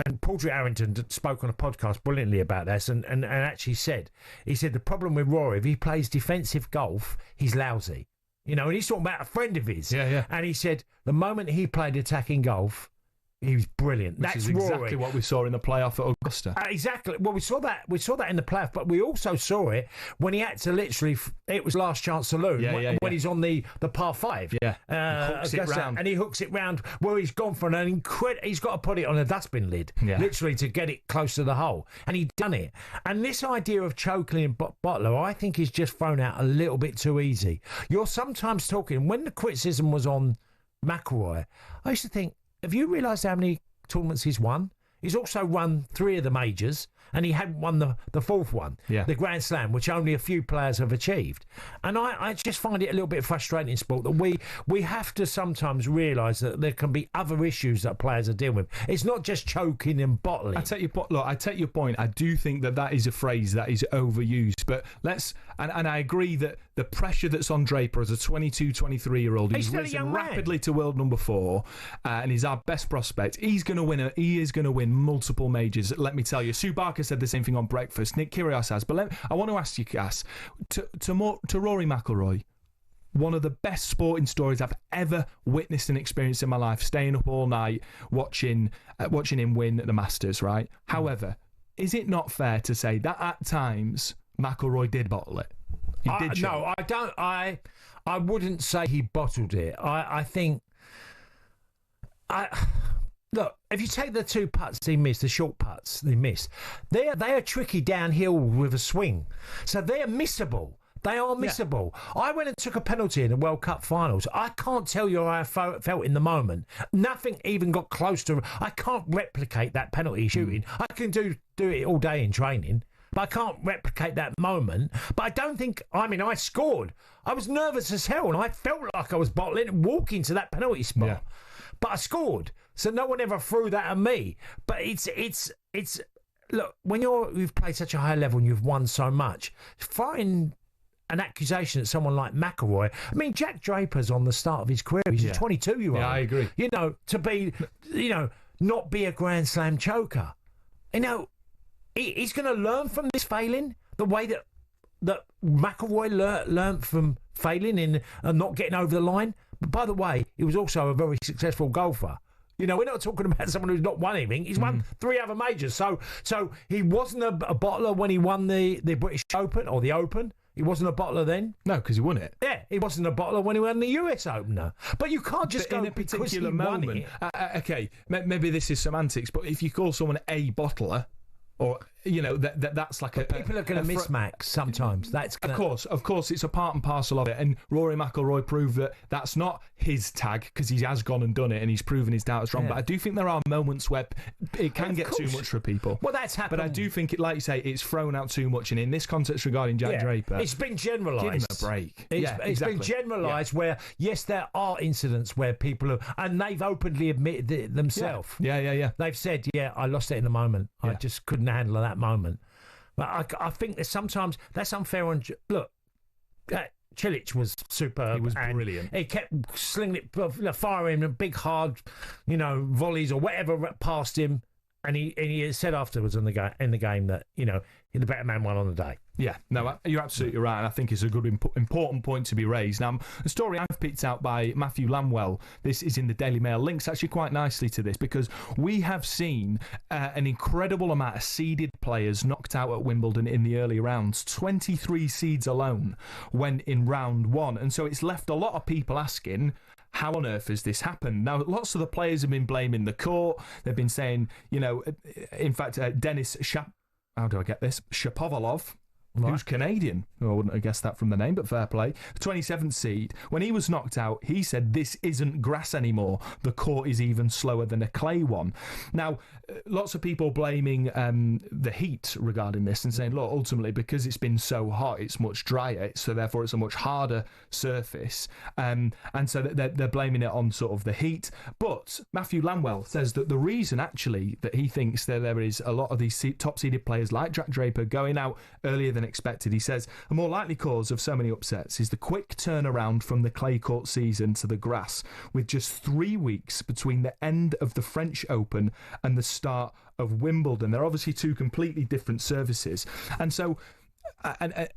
and Paul Harrington spoke on a podcast brilliantly about this, and actually said the problem with Rory, if he plays defensive golf, he's lousy. And he's talking about a friend of his. And he said the moment he played attacking golf, he was brilliant.
Which is exactly what we saw in the playoff at Augusta.
Exactly. Well, we saw that in the playoff, but we also saw it when he had to literally. It was last chance saloon when he's on the par 5.
He hooks it round,
and he hooks it round where he's gone for an he's got to put it on a dustbin lid, literally, to get it close to the hole, and he'd done it. And this idea of choking and bottler, I think, is just thrown out a little bit too easy. You're sometimes talking, when the criticism was on McIlroy, I used to think, have you realised how many tournaments he's won? He's also won 3 of the majors, and he hadn't won the fourth one, the Grand Slam, which only a few players have achieved. And I just find it a little bit frustrating in sport that we have to sometimes realise that there can be other issues that players are dealing with. It's not just choking and bottling.
I take your point. I do think that is a phrase that is overused, but and I agree that the pressure that's on Draper as a 22, 23-year-old who's risen rapidly to world number 4, and he's our best prospect. He is going to win multiple majors. Let me tell you, Sue Barker said the same thing on Breakfast. Nick Kyrgios has. But I want to ask you, Cass, to Rory McIlroy, one of the best sporting stories I've ever witnessed and experienced in my life, staying up all night watching him win the Masters, right? However, is it not fair to say that at times McIlroy did bottle it? He did show.
No, I don't. I wouldn't say he bottled it. I think. Look, if you take the 2 putts he missed, the short putts he missed, they are tricky downhill with a swing, so they're missable. They are missable. Yeah. I went and took a penalty in the World Cup finals. I can't tell you how I felt in the moment. Nothing even got close to. I can't replicate that penalty shooting. I can do it all day in training, but I can't replicate that moment. But I don't think. I mean, I scored. I was nervous as hell, and I felt like I was bottling and walking to that penalty spot. Yeah. But I scored, so no one ever threw that at me. But it's look, when you've played such a high level and you've won so much, fighting an accusation at someone like McIlroy. I mean, Jack Draper's on the start of his career. He's a 22-year-old. Yeah,
I agree.
You know, to be, not be a Grand Slam choker. You know, he's going to learn from this failing the way that McIlroy learned from failing and not getting over the line. But by the way, he was also a very successful golfer. You know, we're not talking about someone who's not won anything. He's won 3 other majors. So he wasn't a bottler when he won the British Open or the Open. He wasn't a bottler then.
No, because he won it.
Yeah, he wasn't a bottler when he won the US Opener. But you can't just go
in a particular moment. Okay, maybe this is semantics, but if you call someone a bottler, or that's like
people are going to miss Max sometimes. That's
of course, it's a part and parcel of it. And Rory McIlroy proved that that's not his tag because he has gone and done it and he's proven his doubters wrong. Yeah. But I do think there are moments where it can get too much for people.
Well, that's happened.
But I do think like you say, it's thrown out too much. And in this context regarding Jack Draper,
it's been generalised.
Give him a break.
It's been generalised where yes, there are incidents where people have, and they've openly admitted it themselves.
Yeah.
They've said, I lost it in the moment. I just couldn't handle that moment. But I think there's sometimes that's unfair on. Look, Cilic was superb.
He was brilliant.
He kept slinging it, firing big hard, volleys or whatever past him. And he said afterwards in the game that the better man won on the day.
Yeah, no, you're absolutely right, and I think it's a good important point to be raised. Now, the story I've picked out by Matthew Lamwell, this is in the Daily Mail, links actually quite nicely to this because we have seen an incredible amount of seeded players knocked out at Wimbledon in the early rounds, 23 seeds alone went in round 1, and so it's left a lot of people asking, how on earth has this happened? Now, lots of the players have been blaming the court. They've been saying, in fact, Denis Shapovalov, who's Canadian. I wouldn't have guessed that from the name, but fair play. The 27th seed. When he was knocked out, he said, this isn't grass anymore. The court is even slower than a clay one. Now, lots of people blaming the heat regarding this and saying, look, ultimately, because it's been so hot, it's much drier, so therefore it's a much harder surface. And so they're blaming it on sort of the heat. But Matthew Lamwell says that the reason, actually, that he thinks that there is a lot of these top-seeded players like Jack Draper going out earlier than expected, he says, a more likely cause of so many upsets is the quick turnaround from the clay court season to the grass, with just 3 weeks between the end of the French Open and the start of Wimbledon. They're obviously 2 completely different services. And so, I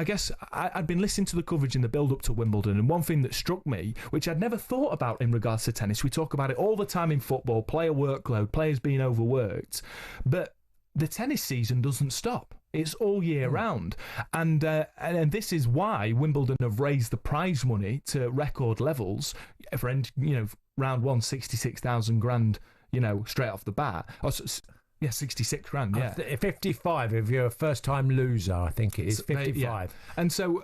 guess I'd been listening to the coverage in the build-up to Wimbledon, and one thing that struck me, which I'd never thought about in regards to tennis, we talk about it all the time in football, player workload, players being overworked, but the tennis season doesn't stop. It's all year round. And this is why Wimbledon have raised the prize money to record levels for, round 1, 66,000 grand, straight off the bat. 66 grand, yeah.
55 if you're a first-time loser, I think it is, 55.
Yeah. And so...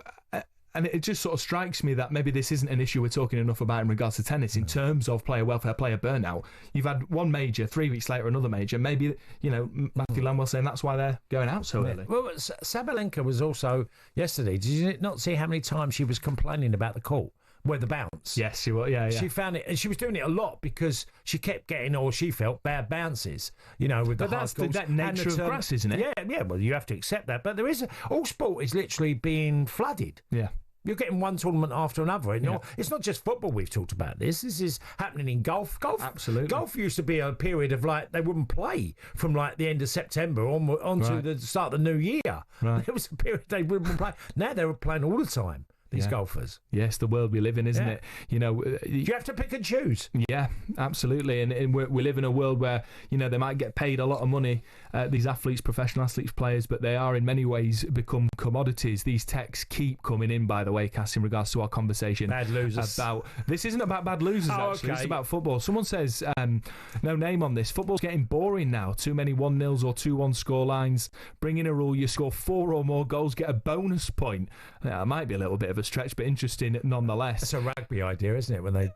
And it just sort of strikes me that maybe this isn't an issue we're talking enough about in regards to tennis in terms of player welfare, player burnout. You've had one major, 3 weeks later another major. Maybe, Matthew Lamwell saying that's why they're going out so early.
Well, Sabalenka was also yesterday. Did you not see how many times she was complaining about the court? Where the bounce.
Yes, she was. Yeah.
She found it, and she was doing it a lot because she kept getting, or she felt, bad bounces. With the hard courts.
That nature of grass, isn't it?
Yeah. Well, you have to accept that. But there is all sport is literally being flooded.
Yeah.
You're getting one tournament after another. It's not just football. We've talked about this. This is happening in golf.
Absolutely.
Golf used to be a period of they wouldn't play from the end of September on to the start of the new year.
Right.
There was a period they wouldn't play. Now they're playing all the time. these golfers.
Yes, the world we live in, isn't it? You know,
you have to pick and choose.
Yeah, absolutely. And we live in a world where, you know, they might get paid a lot of money, these athletes, professional athletes, players, but they are in many ways become commodities. These texts keep coming in, by the way, Cass, in regards to our conversation.
Bad losers.
This isn't about bad losers, actually.
Okay.
It's about football. Someone says, no name on this, football's getting boring now. Too many 1-0s or 2-1 score lines. Bring in a rule, you score 4 or more goals, get a bonus point. It might be a little bit of a stretch, but interesting nonetheless.
It's a rugby idea, isn't it, when they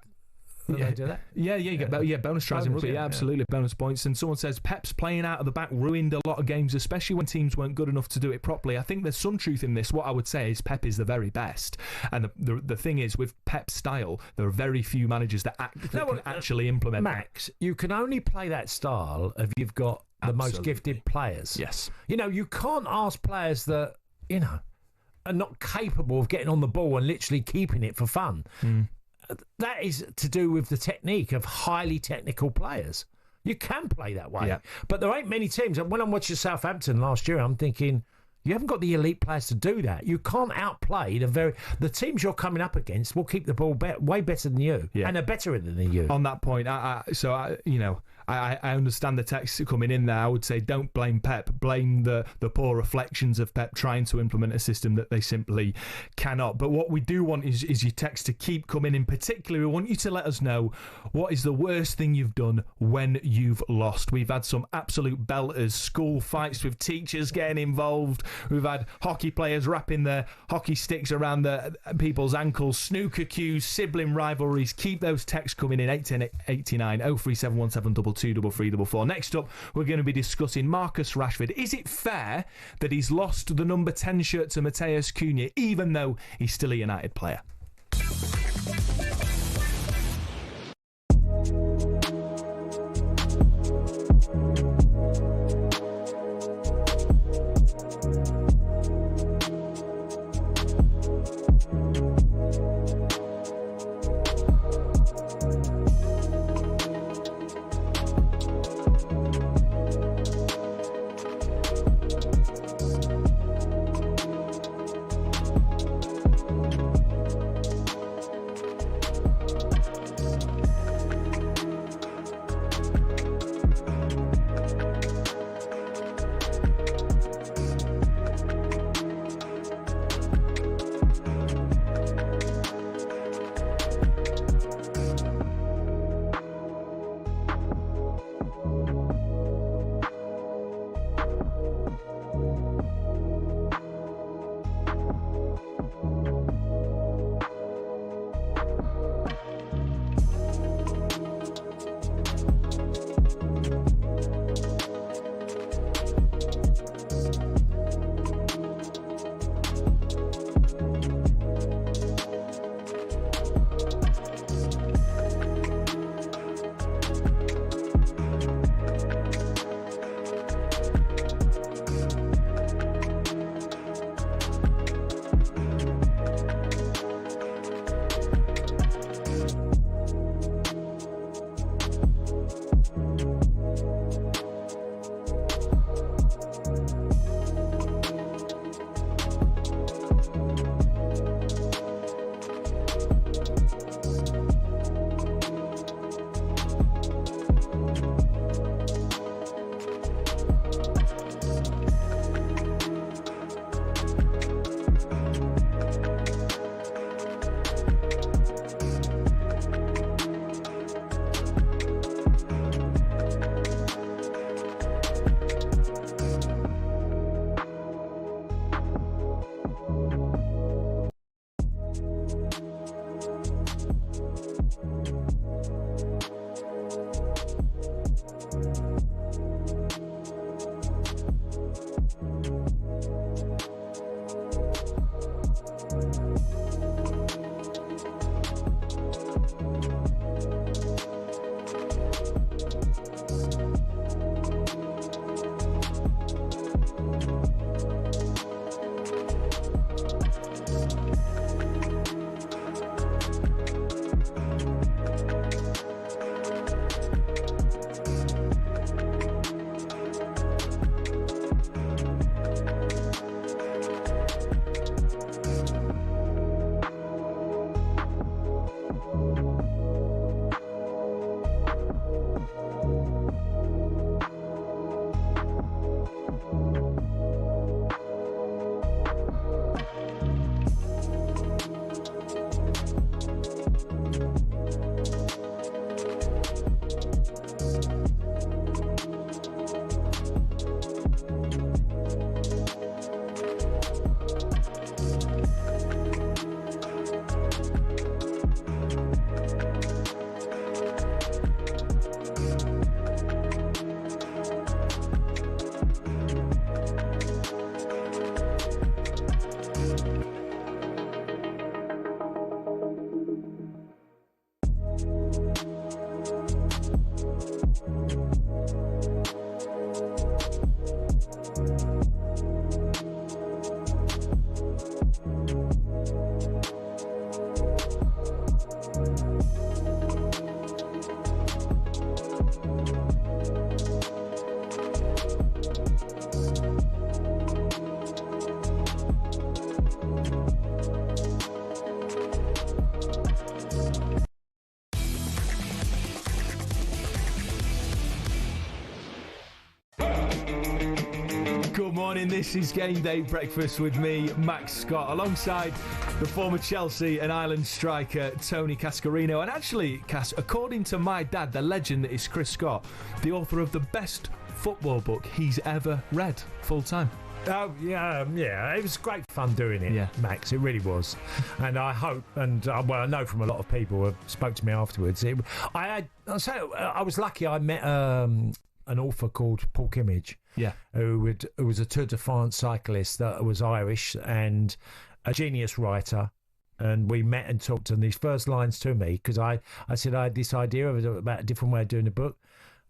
do that?
Yeah, you get bonus tries in rugby. Yeah, absolutely, bonus points. And someone says Pep's playing out of the back ruined a lot of games, especially when teams weren't good enough to do it properly. I think there's some truth in this. What I would say is Pep is the very best, and the thing is, with Pep's style, there are very few managers that can actually implement
Max, you can only play that style if you've got the most gifted players.
Yes.
You know, you can't ask players that, you know, are not capable of getting on the ball and literally keeping it for fun. That is to do with the technique of highly technical players. You can play that way, but there ain't many teams. And when I'm watching Southampton last year, I'm thinking, you haven't got the elite players to do that. You can't outplay the teams you're coming up against will keep the ball way better than you, and are better than you.
On that point, I understand the text coming in there. I would say don't blame Pep. Blame the poor reflections of Pep trying to implement a system that they simply cannot. But what we do want is your text to keep coming in. Particularly, we want you to let us know what is the worst thing you've done when you've lost. We've had some absolute belters, school fights with teachers getting involved. We've had hockey players wrapping their hockey sticks around the people's ankles, snooker queues, sibling rivalries. Keep those texts coming in. 81089 03717 23344. Next up, we're going to be discussing Marcus Rashford. Is it fair that he's lost the number 10 shirt to Mateus Cunha, even though he's still a United player? morning. This is Game Day Breakfast with me, Max Scott, alongside the former Chelsea and Ireland striker Tony Cascarino. And actually, Cass, according to my dad, the legend that is Chris Scott, the author of the best football book he's ever read full time.
Oh, yeah, it was great fun doing it, Max, it really was. And I hope, and I know from a lot of people who spoke to me afterwards, I was lucky I met an author called Paul Kimmage, who was a Tour de France cyclist that was Irish and a genius writer. And we met and talked, and these first lines to me, because I said I had this idea about a different way of doing a book.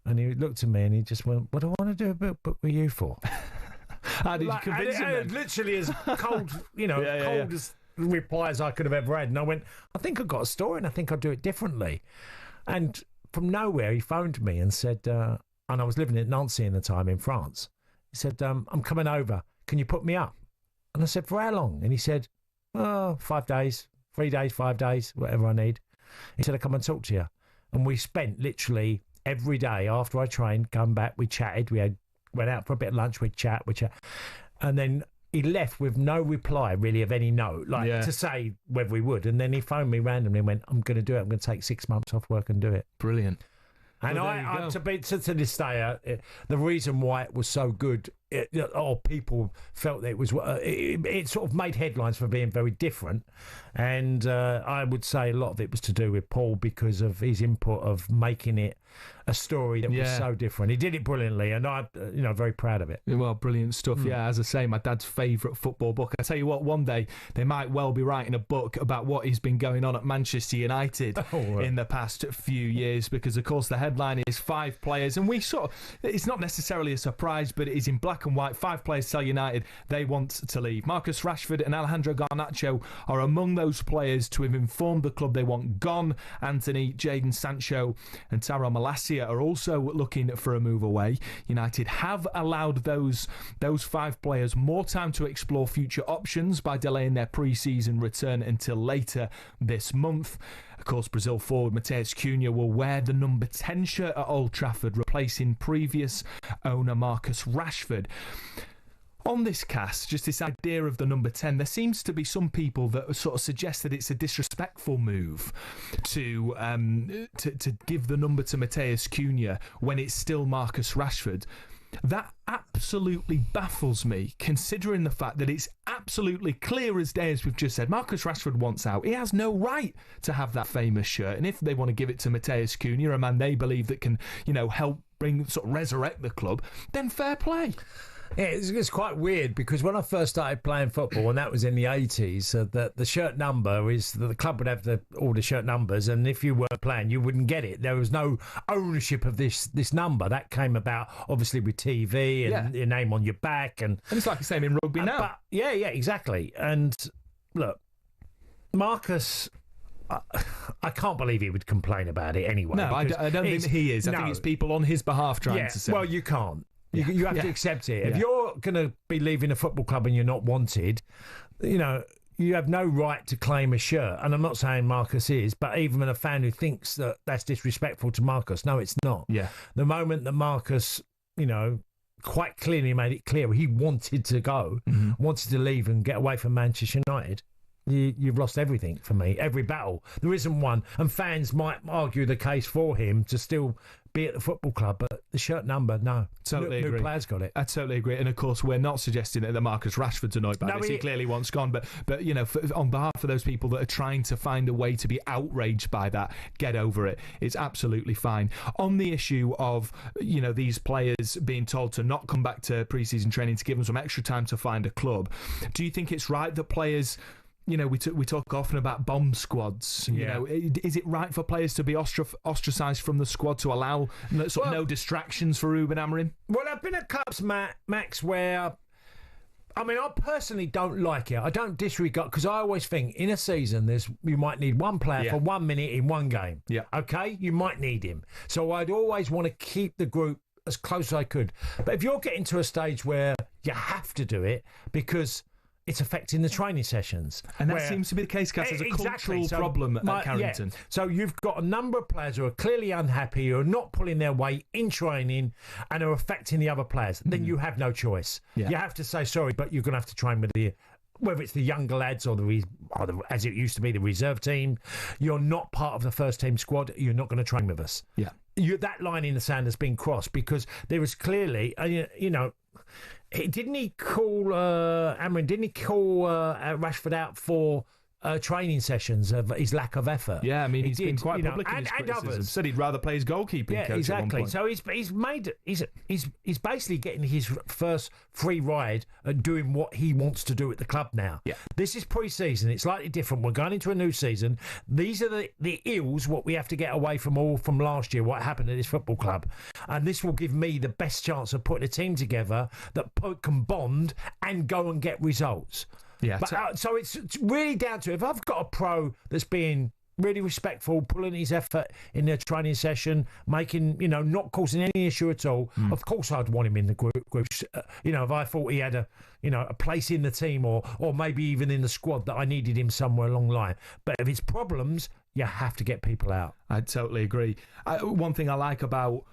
And he looked at me and he just went, "What do I want to do a book with you for?"
How did you convince him?
Literally as cold, cold as replies I could have ever had. And I went, "I think I've got a story and I think I'll do it differently." And from nowhere, he phoned me and said, and I was living in Nancy in the time in France. He said, "I'm coming over. Can you put me up?" And I said, "For how long?" And he said, 5 days, 3 days, 5 days, whatever I need. He said, "I'll come and talk to you." And we spent literally every day after I trained, come back, we chatted, went out for a bit of lunch, we'd chat. And then he left with no reply really of any note, to say whether we would. And then he phoned me randomly and went, "I'm going to do it. I'm going to take 6 months off work and do it."
Brilliant.
And
well,
to this day, the reason why it was so good, people felt that it was, it sort of made headlines for being very different. And I would say a lot of it was to do with Paul because of his input of making it a story that was so different. He did it brilliantly, and I'm very proud of it.
Well, brilliant stuff. Yeah, as I say, my dad's favourite football book. I tell you what, one day they might well be writing a book about what has been going on at Manchester United in the past few years, because of course the headline is 5 players, and it's not necessarily a surprise, but it is in black and white. 5 players tell United they want to leave. Marcus Rashford and Alejandro Garnacho are among those players to have informed the club they want gone. Anthony, Jadon Sancho and Taro Malacia are also looking for a move away. United have allowed those 5 players more time to explore future options by delaying their pre-season return until later this month. Of course, Brazil forward Mateus Cunha will wear the number 10 shirt at Old Trafford, replacing previous owner Marcus Rashford. On this cast, just this idea of the number 10, there seems to be some people that sort of suggest that it's a disrespectful move to give the number to Mateus Cunha when it's still Marcus Rashford. That absolutely baffles me, considering the fact that it's absolutely clear as day, as we've just said. Marcus Rashford wants out. He has no right to have that famous shirt. And if they want to give it to Mateus Cunha, a man they believe that can, help resurrect the club, then fair play.
Yeah, it's quite weird because when I first started playing football, and that was in the 80s, the shirt number is the club would have all the shirt numbers, and if you weren't playing, you wouldn't get it. There was no ownership of this number. That came about obviously with TV and your name on your back, and
it's like the same in rugby now.
But, yeah, exactly. And look, Marcus, I can't believe he would complain about it anyway.
No, I don't think he is. I think it's people on his behalf trying to say.
Well, you can't. You have to accept it. If you're going to be leaving a football club and you're not wanted, you have no right to claim a shirt. And I'm not saying Marcus is, but even a fan who thinks that that's disrespectful to Marcus, no, it's not.
Yeah.
The moment that Marcus, quite clearly made it clear he wanted to go, wanted to leave and get away from Manchester United, you've lost everything for me. Every battle. There isn't one. And fans might argue the case for him to still be at the football club, but the shirt number, no.
Totally agree.
New players got it.
I totally agree. And of course, we're not suggesting that Marcus Rashford's annoyed by this. He clearly wants gone. But on behalf of those people that are trying to find a way to be outraged by that, get over it. It's absolutely fine. On the issue of, these players being told to not come back to pre-season training to give them some extra time to find a club, do you think it's right that players... we talk often about bomb squads. Is it right for players to be ostracised from the squad to allow no distractions for Ruben Amorim?
Well, I've been at clubs, Max, where... I personally don't like it. I don't disregard, because I always think in a season you might need one player for 1 minute in one game.
Yeah.
Okay? You might need him. So I'd always want to keep the group as close as I could. But if you're getting to a stage where you have to do it because... it's affecting the training sessions.
And that seems to be the case, Cass. There's a cultural problem at Carrington.
Yeah. So you've got a number of players who are clearly unhappy, who are not pulling their weight in training and are affecting the other players. Then you have no choice. Yeah. You have to say, sorry, but you're going to have to train with whether it's the younger lads or as it used to be, the reserve team. You're not part of the first team squad. You're not going to train with us.
Yeah.
That line in the sand has been crossed because there is clearly, didn't he call Rashford out for training sessions of his lack of effort?
Yeah, I mean, he's been quite public in his criticism. Others said he'd rather play his goalkeeping coach
exactly.
at one point.
So he's basically getting his first free ride and doing what he wants to do at the club now.
Yeah.
This is pre-season. It's slightly different. We're going into a new season. These are the ills, what we have to get away from last year, what happened at this football club. And this will give me the best chance of putting a team together that can bond and go and get results.
Yeah,
but, so it's really down to if I've got a pro that's being really respectful, pulling his effort in their training session, making, not causing any issue at all. Of course, I'd want him in the group. If I thought he had a place in the team or maybe even in the squad that I needed him somewhere along the line. But if it's problems, you have to get people out.
I totally agree. One thing I like about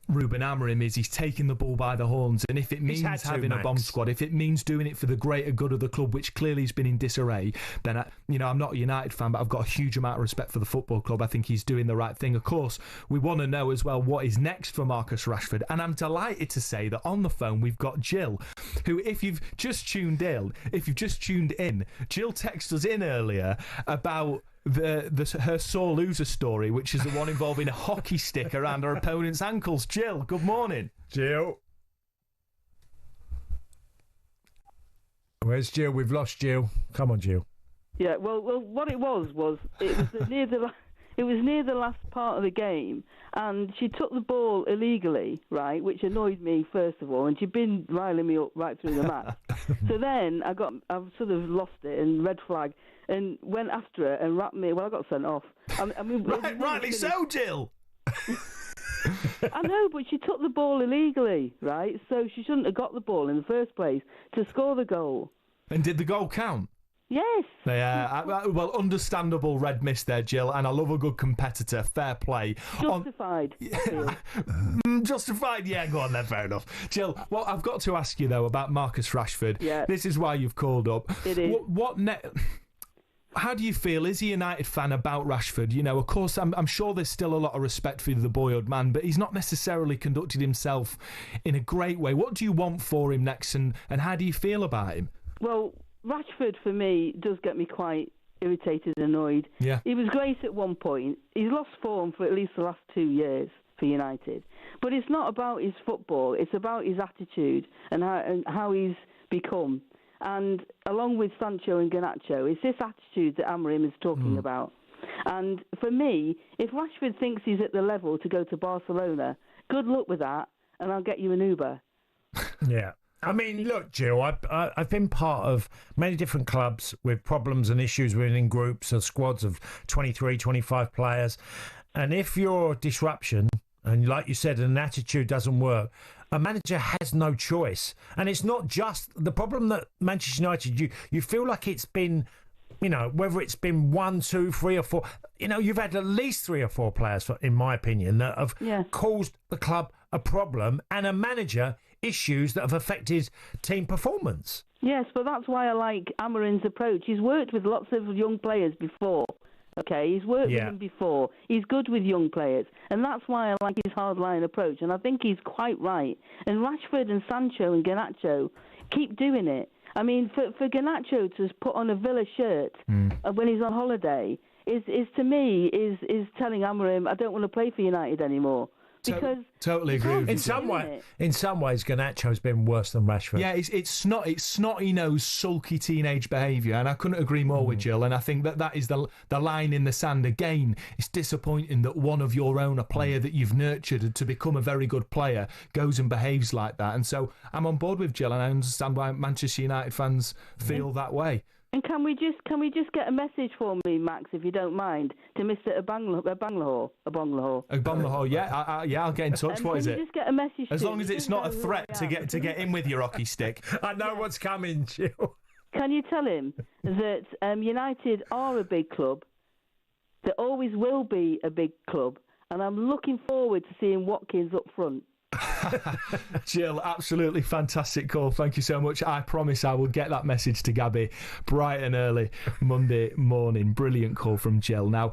Ruben Amorim is he's taking the ball by the horns, and if it means having a bomb squad, if it means doing it for the greater good of the club, which clearly has been in disarray, then I'm not a United fan, but I've got a huge amount of respect for the football club. I think he's doing the right thing. Of course, we want to know as well what is next for Marcus Rashford, and I'm delighted to say that on the phone we've got Jill, who, if you've just tuned in, Jill texted us in earlier about her sore loser story, which is the one involving a hockey stick around her opponent's ankles. Jill, good morning.
Jill. Where's Jill? We've lost Jill. Come on, Jill.
Yeah, well, what it was near the last part of the game, and she took the ball illegally, right, which annoyed me first of all, and she'd been riling me up right through the match. So then I've sort of lost it and red flag, and went after her and rapped me. Well, I got sent off.
Rightly so, Jill.
I know, but she took the ball illegally, right? So she shouldn't have got the ball in the first place to score the goal.
And did the goal count?
Yes.
Yeah, well, understandable red miss there, Jill, and I love a good competitor. Fair play.
Justified.
Justified, yeah, go on then, fair enough. Jill, well, I've got to ask you, though, about Marcus Rashford.
Yeah.
This is why you've called up.
It is.
How do you feel as a United fan about Rashford? Of course, I'm sure there's still a lot of respect for the boyhood man, but he's not necessarily conducted himself in a great way. What do you want for him next, and how do you feel about him?
Well, Rashford, for me, does get me quite irritated and annoyed.
Yeah.
He was great at one point. He's lost form for at least the last 2 years for United. But it's not about his football. It's about his attitude and how he's become. And along with Sancho and Garnacho, it's this attitude that Amorim is talking about. And for me, if Rashford thinks he's at the level to go to Barcelona, good luck with that, and I'll get you an Uber.
Yeah. I mean, look, Jill, I've been part of many different clubs with problems and issues within groups or squads of 23, 25 players. And if your disruption, and like you said, an attitude doesn't work, a manager has no choice. And it's not just the problem that Manchester United, you feel like it's been, whether it's been 1, 2, 3 or 4, you've had at least 3 or 4 players, in my opinion, that have caused the club a problem and a manager issues that have affected team performance.
Yes, but that's why I like Amorim's approach. He's worked with lots of young players before. Okay, he's worked with them before. He's good with young players, and that's why I like his hardline approach. And I think he's quite right. And Rashford and Sancho and Garnacho keep doing it. I mean, for Garnacho to put on a Villa shirt when he's on holiday is to me is telling Amorim, I don't want to play for United anymore. Because
totally agree with you.
In some ways, Garnacho's been worse than Rashford.
Yeah, it's snotty nose, sulky teenage behaviour, and I couldn't agree more with Jill. And I think that is the line in the sand again. It's disappointing that one of your own, a player that you've nurtured to become a very good player, goes and behaves like that. And so I'm on board with Jill, and I understand why Manchester United fans feel that way.
And can we just get a message for me, Max, if you don't mind, to Mr. Abanglahor?
Yeah, I'll get in touch. What is it?
Just get a message.
As long as it's not a threat to get in with your hockey stick.
I know what's coming, Jill.
Can you tell him that United are a big club? They always will be a big club, and I'm looking forward to seeing Watkins up front.
Jill, absolutely fantastic call. Thank you so much. I promise I will get that message to Gabby bright and early Monday morning. Brilliant call from Jill. Now,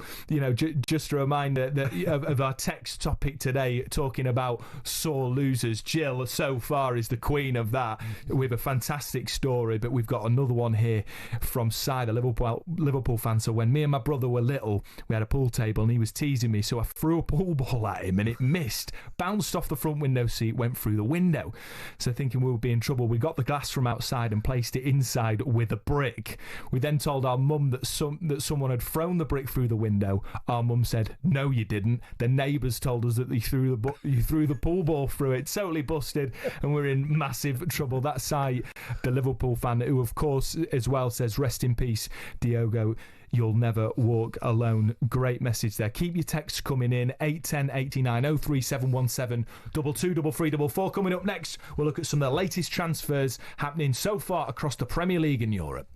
just a reminder that of our text topic today, talking about sore losers. Jill so far is the queen of that with a fantastic story, but we've got another one here from Cy, the Liverpool fan. So when me and my brother were little, we had a pool table and he was teasing me, so I threw a pool ball at him and it missed, bounced off the front window seat, went through the window. So thinking we would be in trouble, we got the glass from outside and placed it inside with a brick. We then told our mum that someone had thrown the brick through the window. Our mum said, "No, you didn't." The neighbours told us that you threw the pool ball through it. Totally busted, and we're in massive trouble. That's Cy, the Liverpool fan, who of course as well says, "Rest in peace, Diogo. You'll never walk alone." Great message there. Keep your texts coming in. 810 89 03717 223344. Coming up next, we'll look at some of the latest transfers happening so far across the Premier League in Europe.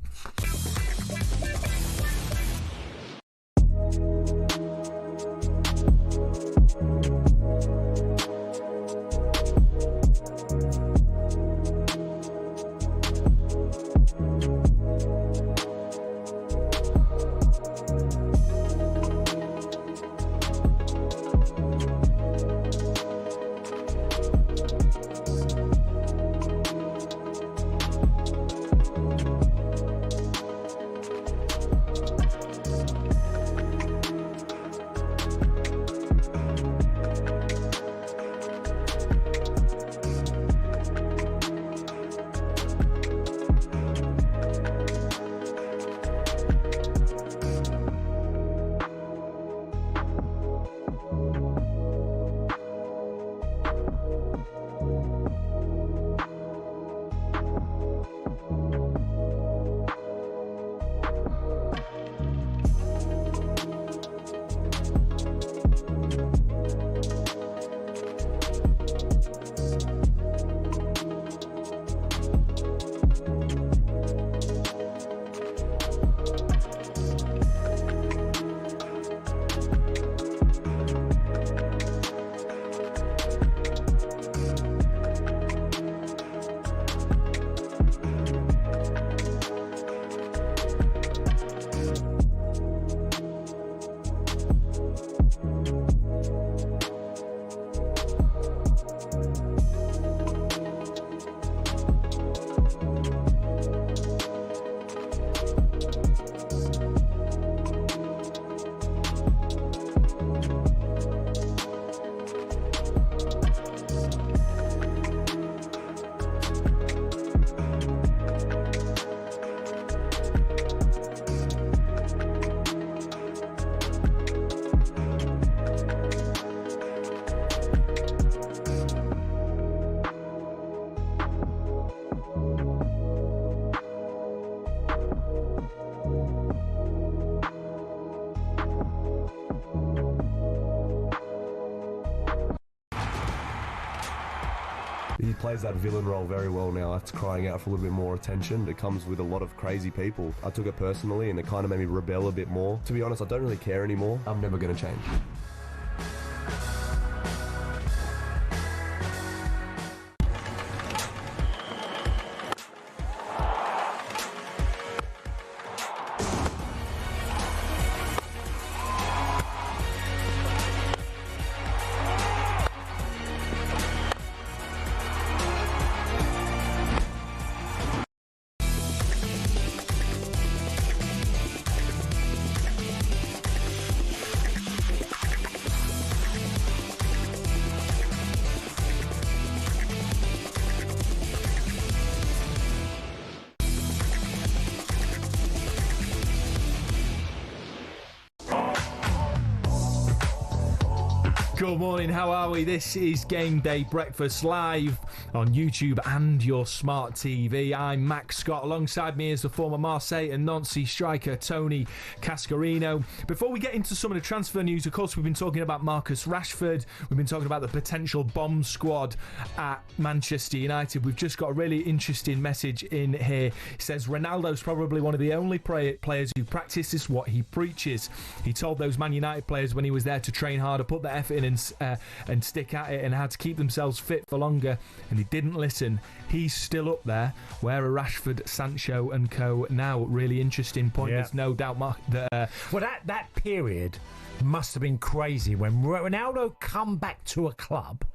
He plays that villain role very well now. That's crying out for a little bit more attention. It comes with a lot of crazy people. I took it personally and it kind of made me rebel a bit more. To be honest, I don't really care anymore. I'm never going to change.
Good morning, how are we? This is Game Day Breakfast live on YouTube and your smart TV. I'm Max Scott. Alongside me is the former Marseille and Nancy striker Tony Cascarino. Before we get into some of the transfer news, of course, we've been talking about Marcus Rashford. We've been talking about the potential bomb squad at Manchester United. We've just got a really interesting message in here. It says Ronaldo's probably one of the only players who practices what he preaches. He told those Man United players when he was there to train harder, put the effort in and stick at it, and how to keep themselves fit for longer, and he didn't listen. He's still up there. Where are Rashford, Sancho and co now? Really interesting point. There's no doubt that
well, that period must have been crazy when Ronaldo come back to a club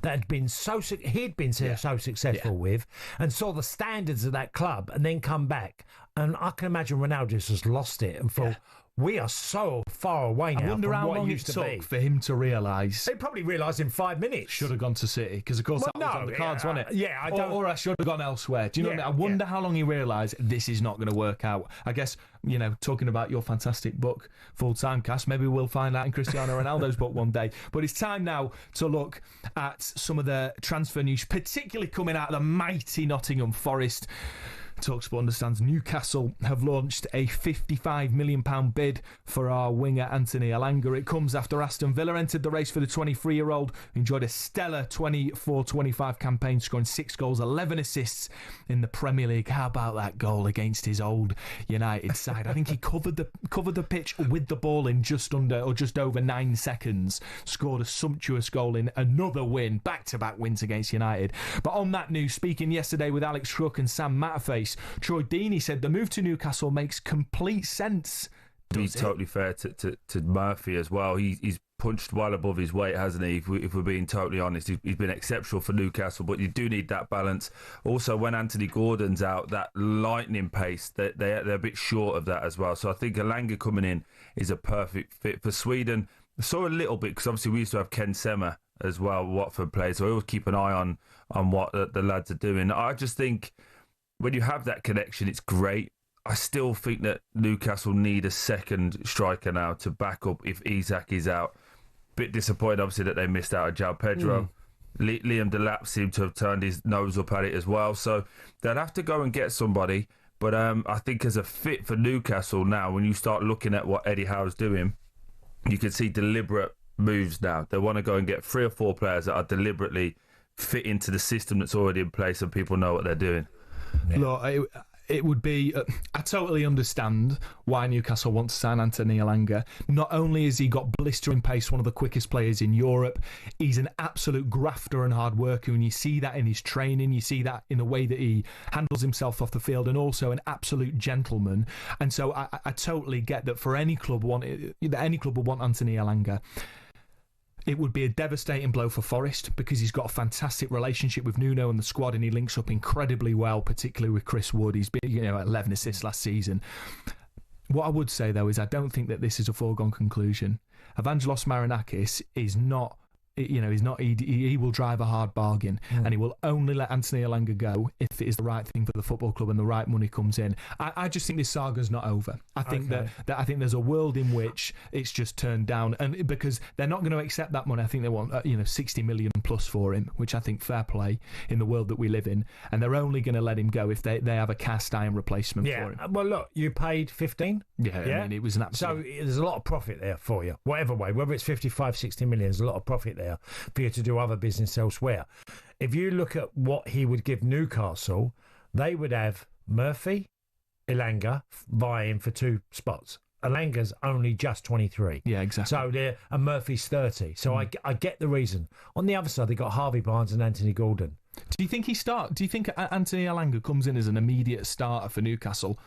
that had been so successful with, and saw the standards of that club, and then come back, and I can imagine Ronaldo just lost it and thought, we are so far away now.
I wonder
from
how
what
long
it
it
used to
took
be.
for him to realise.
He probably realised in 5 minutes.
Should have gone to City, because of course that was on the cards, wasn't it?
Yeah, I don't.
Or I should have gone elsewhere. Do you know what I mean? I wonder how long he realised this is not going to work out. I guess, you know, talking about your fantastic book, Full Time Cast, maybe we'll find out in Cristiano Ronaldo's book one day. But it's time now to look at some of the transfer news, particularly coming out of the mighty Nottingham Forest. talkSPORT understands Newcastle have launched a £55 million bid for our winger Anthony Elanga. It comes after Aston Villa entered the race for the 23-year-old, who enjoyed a stellar 24-25 campaign, scoring 6 goals, 11 assists in the Premier League. How about that goal against his old United side? I think he covered the pitch with the ball in just over 9 seconds. Scored a sumptuous goal in another win, back-to-back wins against United. But on that news, speaking yesterday with Alex Crook and Sam Matterface, Troy Deeney said the move to Newcastle makes complete sense.
He's totally fair to Murphy as well. He's punched well above his weight, hasn't he? If we're being totally honest, he's been exceptional for Newcastle, but you do need that balance. Also, when Anthony Gordon's out, that lightning pace, they're a bit short of that as well. So I think Elanga coming in is a perfect fit for Sweden. I saw a little bit, because obviously we used to have Ken Sema as well, Watford players, so I always keep an eye on what the lads are doing. I just think when you have that connection, it's great. I still think that Newcastle need a second striker now to back up if Isak is out. Bit disappointed, obviously, that they missed out on João Pedro. Liam Delap seemed to have turned his nose up at it as well. So they'll have to go and get somebody. But I think as a fit for Newcastle now, when you start looking at what Eddie Howe's doing, you can see deliberate moves now. They want to go and get 3 or 4 players that are deliberately fit into the system that's already in place and people know what they're doing.
Yeah. Look, it would be... I totally understand why Newcastle want to sign Anthony Elanga. Not only has he got blistering pace, one of the quickest players in Europe, he's an absolute grafter and hard worker, and you see that in his training, you see that in the way that he handles himself off the field, and also an absolute gentleman. And so I totally get that for any club any club would want Anthony Elanga. It would be a devastating blow for Forest, because he's got a fantastic relationship with Nuno and the squad, and he links up incredibly well, particularly with Chris Wood. He's been, 11 assists last season. What I would say, though, is I don't think that this is a foregone conclusion. Evangelos Marinakis is not... he will drive a hard bargain, and he will only let Anthony Elanga go if it is the right thing for the football club and the right money comes in. I just think this saga's not over. I think that I think there's a world in which it's just turned down, and because they're not going to accept that money. I think they want 60 million plus for him, which I think fair play in the world that we live in, and they're only going to let him go if they have a cast iron replacement for him.
Well, look, you paid 15.
Yeah, I mean, it was an absolute...
So there's a lot of profit there for you, whatever way, whether it's 55, 60 million, there's a lot of profit there for you to do other business elsewhere. If you look at what he would give Newcastle, they would have Murphy, Elanga vying for 2 spots. Elanga's only just 23.
Yeah, exactly.
So and Murphy's 30. So I get the reason. On the other side, they got Harvey Barnes and Anthony Gordon.
Do you think Do you think Anthony Elanga comes in as an immediate starter for Newcastle?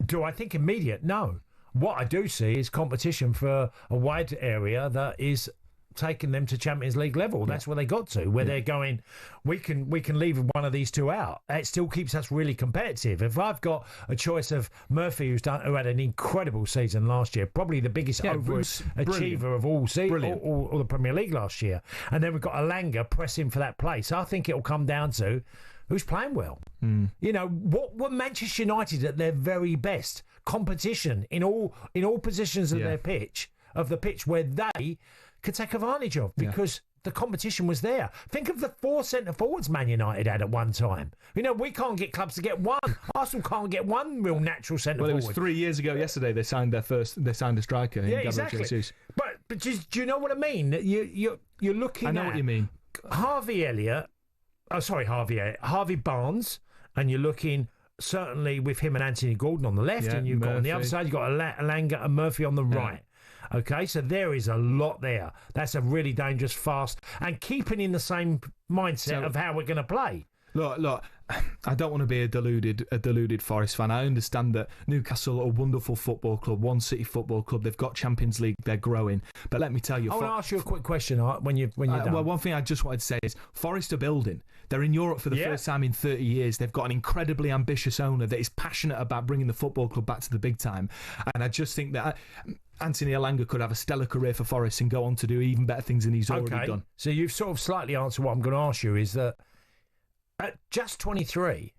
Do I think immediate? No. What I do see is competition for a wide area that is taking them to Champions League level. That's where they got to, where they're going, we can leave one of these 2 out. It still keeps us really competitive. If I've got a choice of Murphy, who had an incredible season last year, probably the biggest overachiever of all the Premier League last year, and then we've got Elanga pressing for that place. I think it'll come down to who's playing well. What Manchester United at their very best, competition in all positions of the pitch, where they could take advantage of because the competition was there. Think of the 4 centre forwards Man United had at one time. You know, we can't get clubs to get one. Arsenal can't get one real natural centre forward.
Well, it was 3 years ago yesterday they signed a striker.
Yeah, exactly.
Jesus.
But do you know what I mean? You're looking.
I know what you mean.
Harvey Barnes, and you're looking certainly with him and Anthony Gordon on the left, and you've got on the other side you've got Alanga and Murphy on the right. Okay, so there is a lot there. That's a really dangerous, fast, and keeping in the same mindset of how we're going to play.
Look, I don't want to be a deluded Forest fan. I understand that Newcastle are a wonderful football club, one city football club. They've got Champions League, they're growing. But let me tell you,
I want to ask you a quick question when you're done.
Well, one thing I just wanted to say is Forest are building. They're in Europe for the first time in 30 years. They've got an incredibly ambitious owner that is passionate about bringing the football club back to the big time. And I just think that Anthony Alanga could have a stellar career for Forest and go on to do even better things than he's already done.
So you've sort of slightly answered what I'm going to ask you, is that at just 23,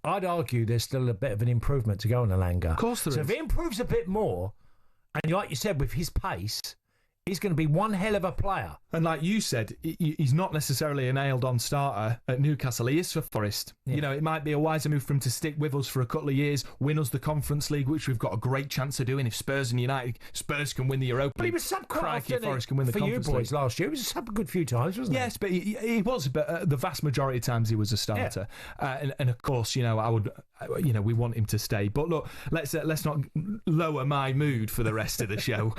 I'd argue there's still a bit of an improvement to go on Alanga.
Of course there is.
So if he improves a bit more, and like you said, with his pace, he's going to be one hell of a player.
And like you said, he's not necessarily a nailed-on starter at Newcastle. He is for Forest. Yeah. You know, it might be a wiser move for him to stick with us for a couple of years, win us the Conference League, which we've got a great chance of doing. If Spurs can win the Europa League.
But he was sub quite often
Forest can win the Conference
for you boys
League.
last year. He was sub a good few times, wasn't he?
Yes, but he was. But the vast majority of times he was a starter. Yeah. And of course, you know, we want him to stay. But look, let's not lower my mood for the rest of the show.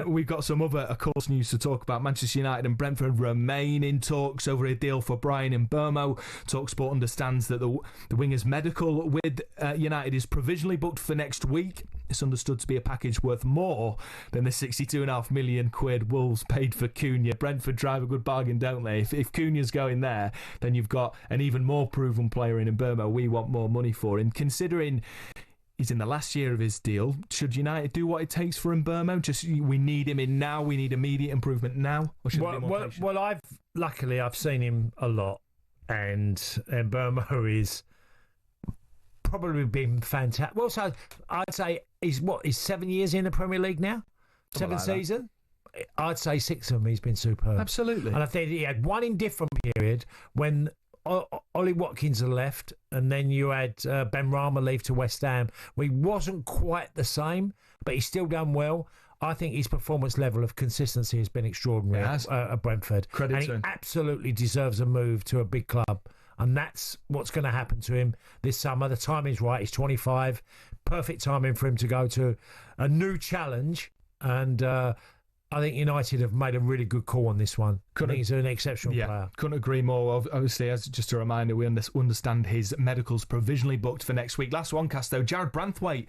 We've got some other, of course, news to talk about. Manchester United and Brentford remain in talks over a deal for Bryan Mbeumo. talkSPORT understands that the winger's medical with United is provisionally booked for next week. It's understood to be a package worth more than the £62.5 million Wolves paid for Cunha. Brentford drive a good bargain, don't they? If Cunha's going there, then you've got an even more proven player in Mbeumo. We want more money for him. Considering he's in the last year of his deal, should United do what it takes for Mbeumo? Just, we need him in now, we need immediate improvement now? Or should it be more patient?
Well, I've seen him a lot, and Mbeumo is probably been fantastic. Well, so I'd say he's 7 years in the Premier League now? Seventh season? I'd say 6 of them he's been superb.
Absolutely.
And I think he had one indifferent period when Ollie Watkins had left, and then you had Ben Rama leave to West Ham. He wasn't quite the same, but he's still done well. I think his performance level of consistency has been extraordinary at Brentford.
Credit to him.
He absolutely deserves a move to a big club, and that's what's going to happen to him this summer. The timing's right. He's 25. Perfect timing for him to go to a new challenge, and I think United have made a really good call on this one. I think he's an exceptional player.
Couldn't agree more. Obviously, as just a reminder, we understand his medical's provisionally booked for next week. Last one, Cast, though, Jared Branthwaite,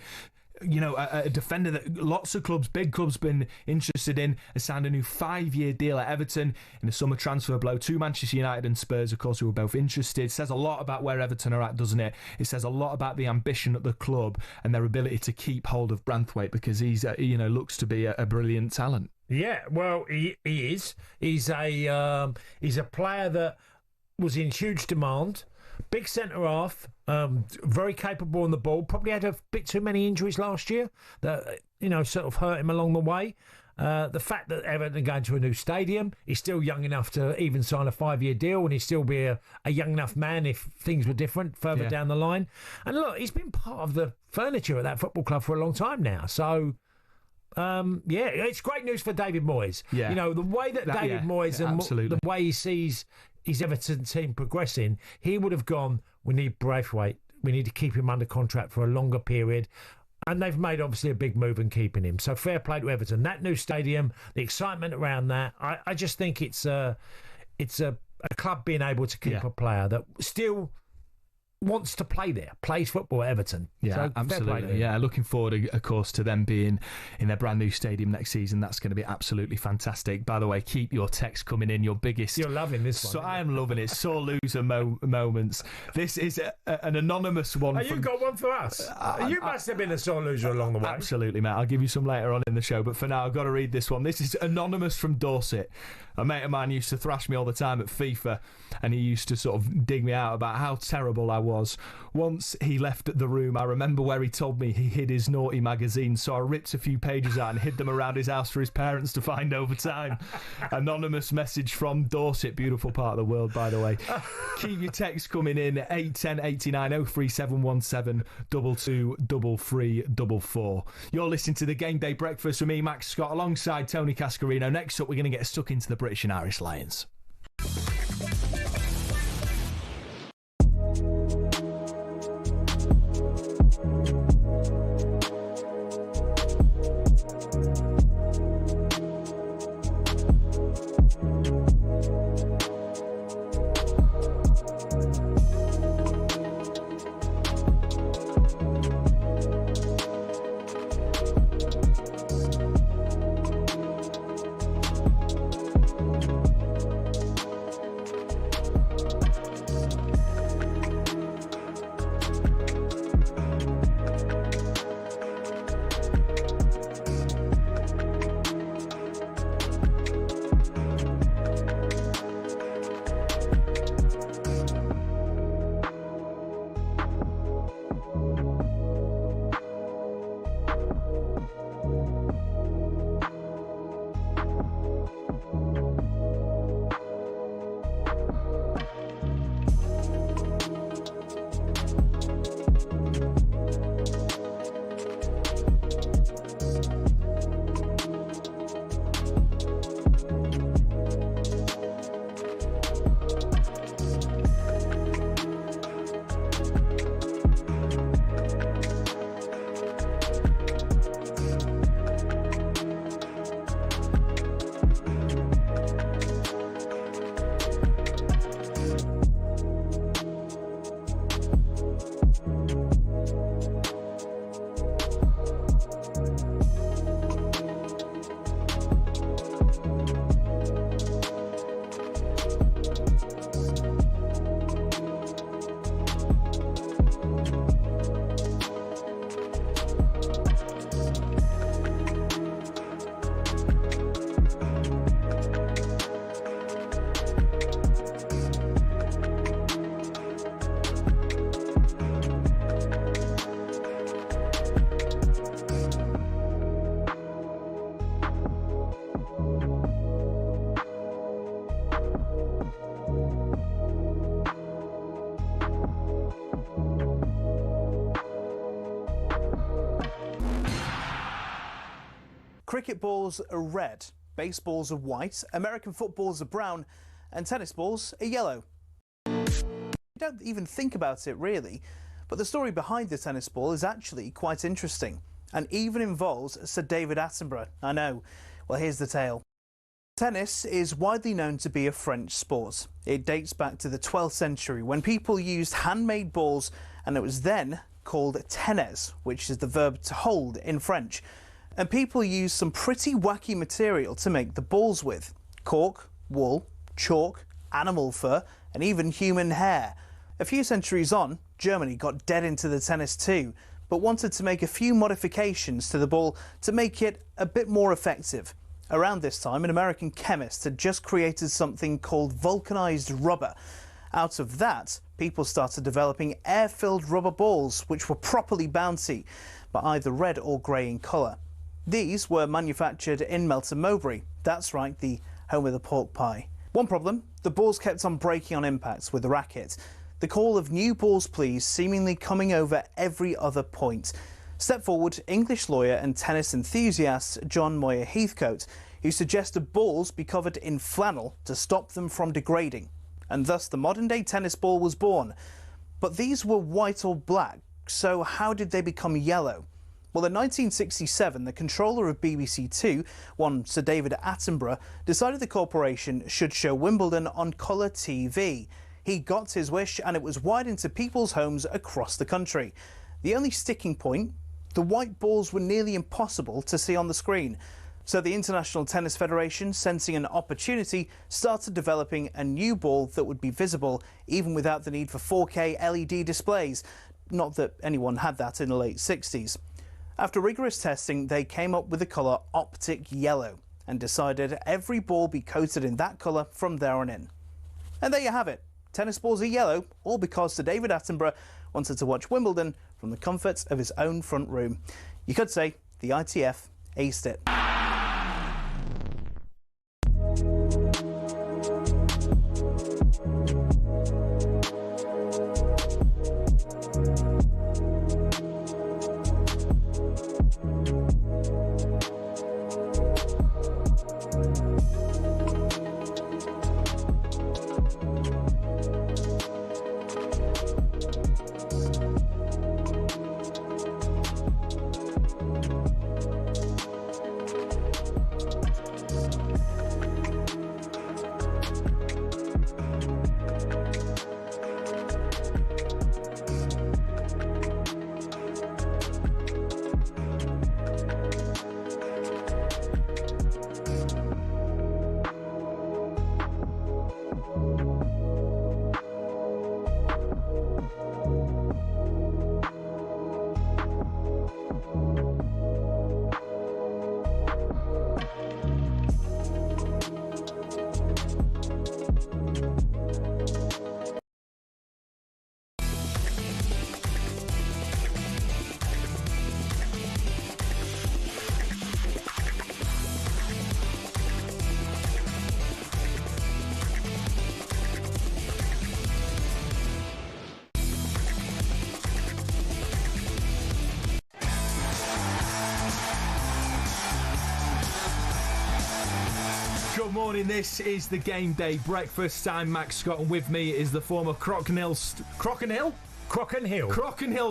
you know, a defender that lots of clubs, big clubs, been interested in, has signed a new 5-year deal at Everton in the summer transfer blow to Manchester United and Spurs, of course, who were both interested. It says a lot about where Everton are at, doesn't it? It says a lot about the ambition at the club and their ability to keep hold of Branthwaite, because he's, looks to be a brilliant talent.
Yeah, well, he is. He's a player that was in huge demand. Big centre half, very capable on the ball. Probably had a bit too many injuries last year that sort of hurt him along the way. The fact that Everton are going to a new stadium, he's still young enough to even sign a 5-year deal, and he'd still be a young enough man if things were different further down the line. And look, he's been part of the furniture at that football club for a long time now. So. It's great news for David Moyes.
Yeah.
The way that David Moyes and the way he sees his Everton team progressing, he would have gone, we need Braithwaite. We need to keep him under contract for a longer period. And they've made, obviously, a big move in keeping him. So fair play to Everton. That new stadium, the excitement around that, I just think it's a club being able to keep a player that still wants to play there, plays football at Everton.
Yeah,
so
absolutely. Yeah, looking forward, of course, to them being in their brand new stadium next season. That's going to be absolutely fantastic. By the way, keep your text coming in. Your biggest.
You're loving this one.
So I am loving it. Sore loser moments. This is an anonymous one.
You got one for us. You must have been a sore loser along the way.
Absolutely, mate. I'll give you some later on in the show. But for now, I've got to read this one. This is anonymous from Dorset. A mate of mine used to thrash me all the time at FIFA, and he used to sort of dig me out about how terrible I was. Once he left the room, I remember where he told me he hid his naughty magazine, so I ripped a few pages out and hid them around his house for his parents to find over time. Anonymous message from Dorset, beautiful part of the world, by the way. Keep your texts coming in, 81089 03717 223344. You're listening to the Game Day Breakfast with me, Max Scott, alongside Tony Cascarino. Next up, we're going to get stuck into the British and Irish Lions.
Cricket balls are red, baseballs are white, American footballs are brown, and tennis balls are yellow. You don't even think about it really, but the story behind the tennis ball is actually quite interesting, and even involves Sir David Attenborough. I know. Well, here's the tale. Tennis is widely known to be a French sport. It dates back to the 12th century when people used handmade balls, and it was then called tenez, which is the verb to hold in French. And people used some pretty wacky material to make the balls with. Cork, wool, chalk, animal fur, and even human hair. A few centuries on, Germany got dead into the tennis too, but wanted to make a few modifications to the ball to make it a bit more effective. Around this time, an American chemist had just created something called vulcanized rubber. Out of that, people started developing air-filled rubber balls, which were properly bouncy, but either red or grey in colour. These were manufactured in Melton Mowbray. That's right, the home of the pork pie. One problem, the balls kept on breaking on impact with the racket. The call of new balls please seemingly coming over every other point. Step forward English lawyer and tennis enthusiast John Moyer Heathcote, who suggested balls be covered in flannel to stop them from degrading. And thus the modern day tennis ball was born. But these were white or black, so how did they become yellow? Well, in 1967, the controller of BBC Two, one Sir David Attenborough, decided the corporation should show Wimbledon on colour TV. He got his wish and it was wide into people's homes across the country. The only sticking point, the white balls were nearly impossible to see on the screen. So the International Tennis Federation, sensing an opportunity, started developing a new ball that would be visible even without the need for 4K LED displays. Not that anyone had that in the late 60s. After rigorous testing, they came up with the colour optic yellow and decided every ball be coated in that colour from there on in. And there you have it. tennis balls are yellow, all because Sir David Attenborough wanted to watch Wimbledon from the comforts of his own front room. You could say the ITF aced it.
Good morning, this is the Game Day Breakfast. I'm Max Scott, and with me is the former Crockenhill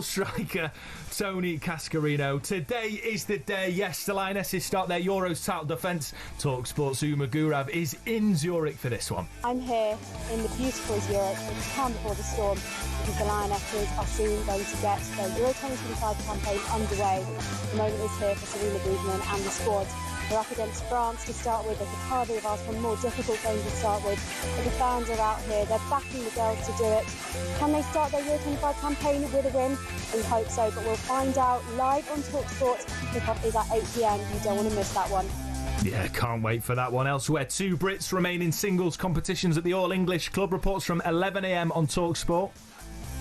striker Tony Cascarino. Today is the day. Yes, the Lionesses start their Euros title defence. talkSPORT's Uma Gurav is in Zurich for this one.
I'm here in the beautiful Zurich. It's calm before the storm because the Lionesses are soon going to get their Euro 2025 campaign underway. The moment is here for Serena Budman and the squad. They're up against France to start with. They could hardly have asked for a more difficult game to start with. But the fans are out here. They're backing the girls to do it. Can they start their Euro 25 campaign with a win? We hope so, but we'll find out live on talkSPORT. Kickoff is at 8 p.m. You don't want to miss that one.
Yeah, can't wait for that one. Elsewhere, 2 Brits remain in singles competitions at the All English Club. Reports from 11 a.m. on talkSPORT.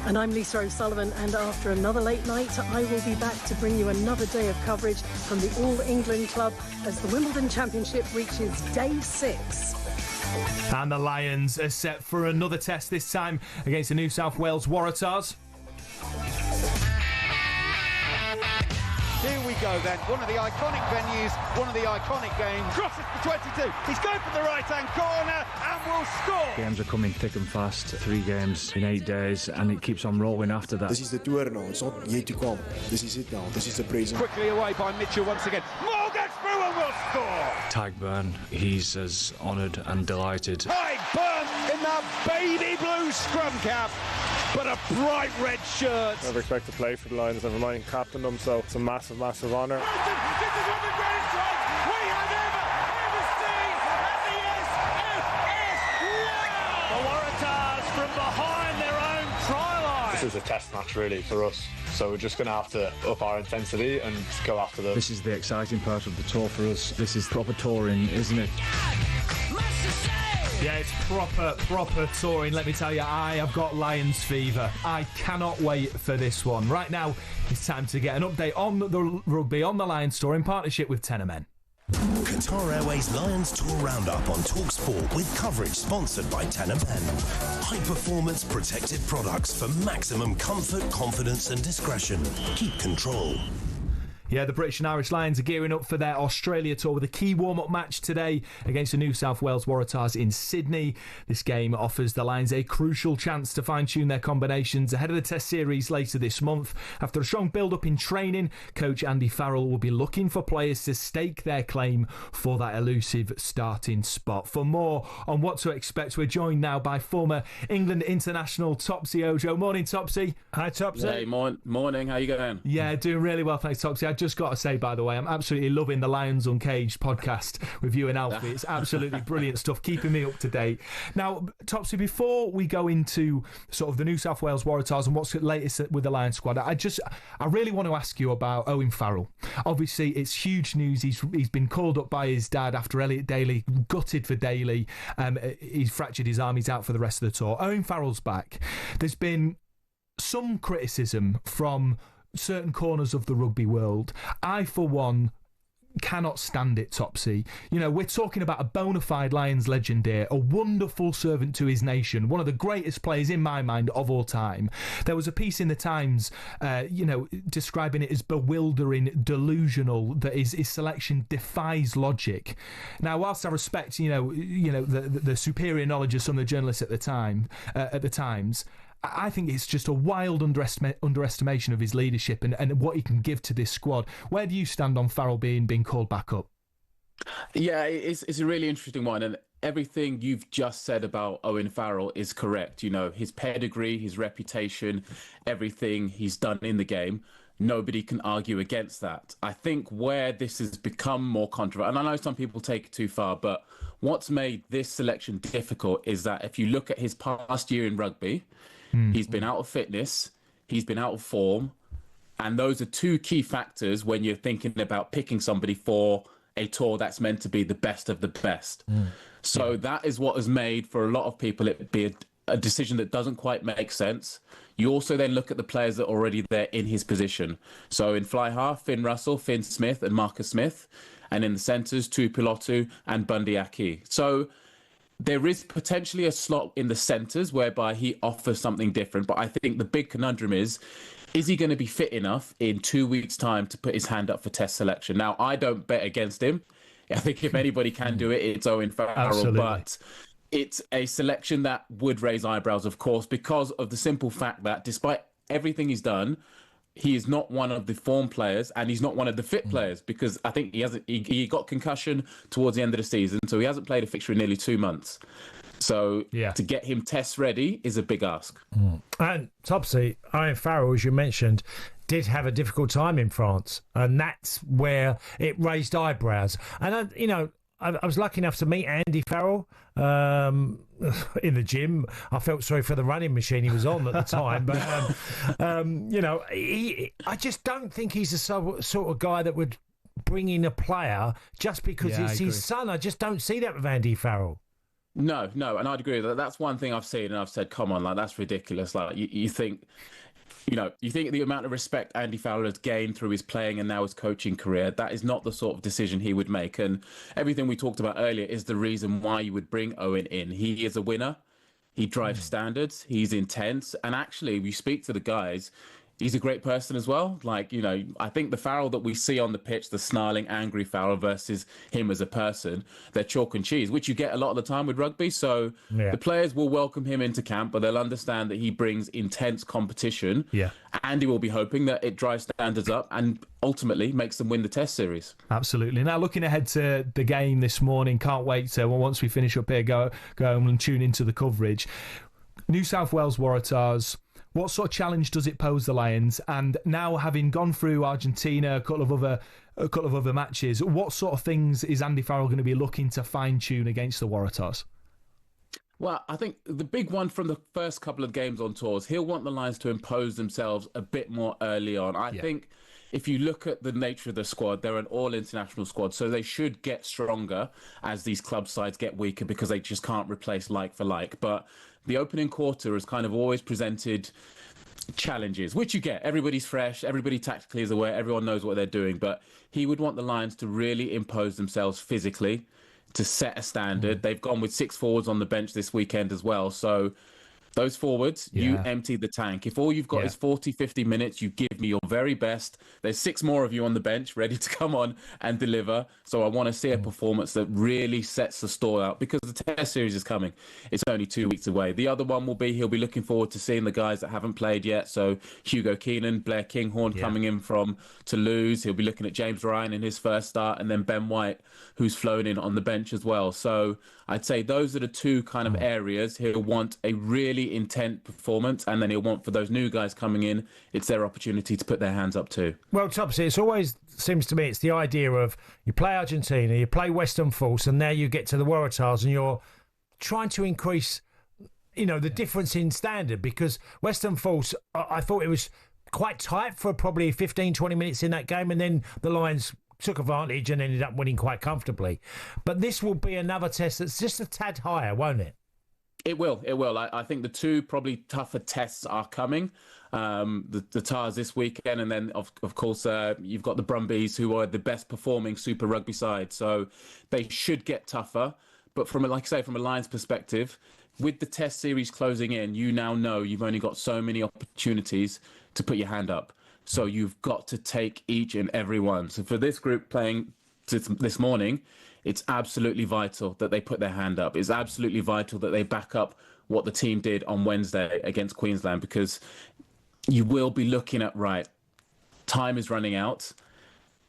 And I'm Lisa O'Sullivan, and after another late night, I will be back to bring you another day of coverage from the All England Club as the Wimbledon Championship reaches day 6.
And the Lions are set for another test, this time against the New South Wales Waratahs.
Here we go then, one of the iconic venues, one of the iconic games. Crosses for 22, he's going for the right-hand corner and will score!
Games are coming thick and fast, 3 games in 8 days, and it keeps on rolling after that.
This is the tour now, it's not yet to come. This is it now, this is the present.
Quickly away by Mitchell once again. Moore gets through and will score!
Tyke Byrne, he's as honoured and delighted.
Tyke Byrne in the baby blue scrum cap, but a bright red shirt.
Never expect to play for the Lions, never mind captain them, so it's a massive, massive honour.
This is one of the greatest strikes we have ever seen at the SFS.
The Waratahs from behind their own try line.
This is a test match really for us, so we're just going to have to up our intensity and go after them.
This is the exciting part of the tour for us. This is proper touring, isn't it?
Yeah, it's proper touring. Let me tell you, I have got Lions fever. I cannot wait for this one. Right now, it's time to get an update on the rugby on the Lions tour in partnership with Tenor Men.
Qatar Airways Lions Tour Roundup on talkSPORT with coverage sponsored by Tenor Men. High-performance protective products for maximum comfort, confidence and discretion. Keep control.
Yeah, the British and Irish Lions are gearing up for their Australia tour with a key warm-up match today against the New South Wales Waratahs in Sydney. This game offers the Lions a crucial chance to fine-tune their combinations ahead of the Test series later this month. After a strong build-up in training, coach Andy Farrell will be looking for players to stake their claim for that elusive starting spot. For more on what to expect, we're joined now by former England international Topsy Ojo. Morning, Topsy.
Hi, Topsy.
Hey, morning. How you going?
Yeah, doing really well, thanks, Topsy. I just got to say, by the way, I'm absolutely loving the Lions Uncaged podcast with you and Alfie. It's absolutely brilliant stuff, keeping me up to date. Now, Topsy, before we go into sort of the New South Wales Waratahs and what's the latest with the Lions squad, I really want to ask you about Owen Farrell. Obviously, it's huge news. He's been called up by his dad after Elliot Daly, gutted for Daly. He's fractured his arm. He's out for the rest of the tour. Owen Farrell's back. There's been some criticism from certain corners of the rugby world. I, for one, cannot stand it, Topsy. You know, we're talking about a bona fide Lions legend here, a wonderful servant to his nation, one of the greatest players in my mind of all time. There was a piece in the Times, describing it as bewildering, delusional, that his selection defies logic. Now, whilst I respect, the superior knowledge of some of the journalists at the Times, I think it's just a wild underestimation of his leadership and what he can give to this squad. Where do you stand on Farrell being called back up?
Yeah, it's a really interesting one, and everything you've just said about Owen Farrell is correct. You know, his pedigree, his reputation, everything he's done in the game, nobody can argue against that. I think where this has become more controversial, and I know some people take it too far, but what's made this selection difficult is that if you look at his past year in rugby, he's been out of fitness, he's been out of form, and those are two key factors when you're thinking about picking somebody for a tour that's meant to be the best of the best. So that is what has made, for a lot of people, it be a decision that doesn't quite make sense. You also then look at the players that are already there in his position. So in fly half, Finn Russell, Finn Smith and Marcus Smith. And in the centres, Tuipulotu and Bundy Aki. So there is potentially a slot in the centres whereby he offers something different. But I think the big conundrum is he going to be fit enough in 2 weeks' time to put his hand up for test selection? Now, I don't bet against him. I think if anybody can do it, it's Owen Farrell. Absolutely. But it's a selection that would raise eyebrows, of course, because of the simple fact that despite everything he's done, he is not one of the form players and he's not one of the fit players, because I think he got concussion towards the end of the season, so he hasn't played a fixture in nearly 2 months. So to get him test ready is a big ask.
And Topsy, Owen Farrell, as you mentioned, did have a difficult time in France, and that's where it raised eyebrows. And I was lucky enough to meet Andy Farrell in the gym. I felt sorry for the running machine he was on at the time, but I just don't think he's the sort of guy that would bring in a player just because it's his son. I just don't see that with Andy Farrell.
No, and I'd agree with that. That's one thing I've seen, and I've said, come on, like, that's ridiculous. Like, you think the amount of respect Andy Farrell has gained through his playing and now his coaching career, that is not the sort of decision he would make. And everything we talked about earlier is the reason why you would bring Owen in. He is a winner. He drives standards. He's intense. And actually, we speak to the guys, he's a great person as well. Like, I think the Farrell that we see on the pitch, the snarling, angry Farrell versus him as a person, they're chalk and cheese, which you get a lot of the time with rugby. So the players will welcome him into camp, but they'll understand that he brings intense competition. Yeah. Andy will be hoping that it drives standards up and ultimately makes them win the Test series.
Absolutely. Now, looking ahead to the game this morning, can't wait to, once we finish up here, go home and tune into the coverage. New South Wales Waratahs. What sort of challenge does it pose the Lions? And now, having gone through Argentina, a couple of other matches, what sort of things is Andy Farrell going to be looking to fine-tune against the Waratahs?
Well, I think the big one from the first couple of games on tours, he'll want the Lions to impose themselves a bit more early on. I think if you look at the nature of the squad, they're an all-international squad, so they should get stronger as these club sides get weaker because they just can't replace like for like. But the opening quarter has kind of always presented challenges, which you get. Everybody's fresh, everybody tactically is aware, everyone knows what they're doing, but he would want the Lions to really impose themselves physically, to set a standard. They've gone with 6 forwards on the bench this weekend as well, so those forwards, you empty the tank. If all you've got is 40, 50 minutes, you give me your very best. There's 6 more of you on the bench ready to come on and deliver. So I want to see a performance that really sets the store out, because the Test series is coming. It's only 2 weeks away. The other one will be, he'll be looking forward to seeing the guys that haven't played yet. So Hugo Keenan, Blair Kinghorn coming in from Toulouse. He'll be looking at James Ryan in his first start, and then Ben White, who's flown in on the bench as well. So I'd say those are the two kind of areas he'll want a really really intent performance, and then he'll want for those new guys coming in, it's their opportunity to put their hands up too.
Well, Topsy, it's always seems to me it's the idea of you play Argentina, you play Western Force, and now you get to the Waratahs and you're trying to increase, the difference in standard, because Western Force, I thought it was quite tight for probably 15, 20 minutes in that game, and then the Lions took advantage and ended up winning quite comfortably. But this will be another test that's just a tad higher, won't it?
It will. I think the two probably tougher tests are coming. The Tars this weekend, and then of course you've got the Brumbies, who are the best performing Super Rugby side. So they should get tougher. But from a Lions perspective, with the test series closing in, you now know you've only got so many opportunities to put your hand up. So you've got to take each and every one. So for this group playing this morning, it's absolutely vital that they put their hand up. It's absolutely vital that they back up what the team did on Wednesday against Queensland, because you will be looking at, right, time is running out.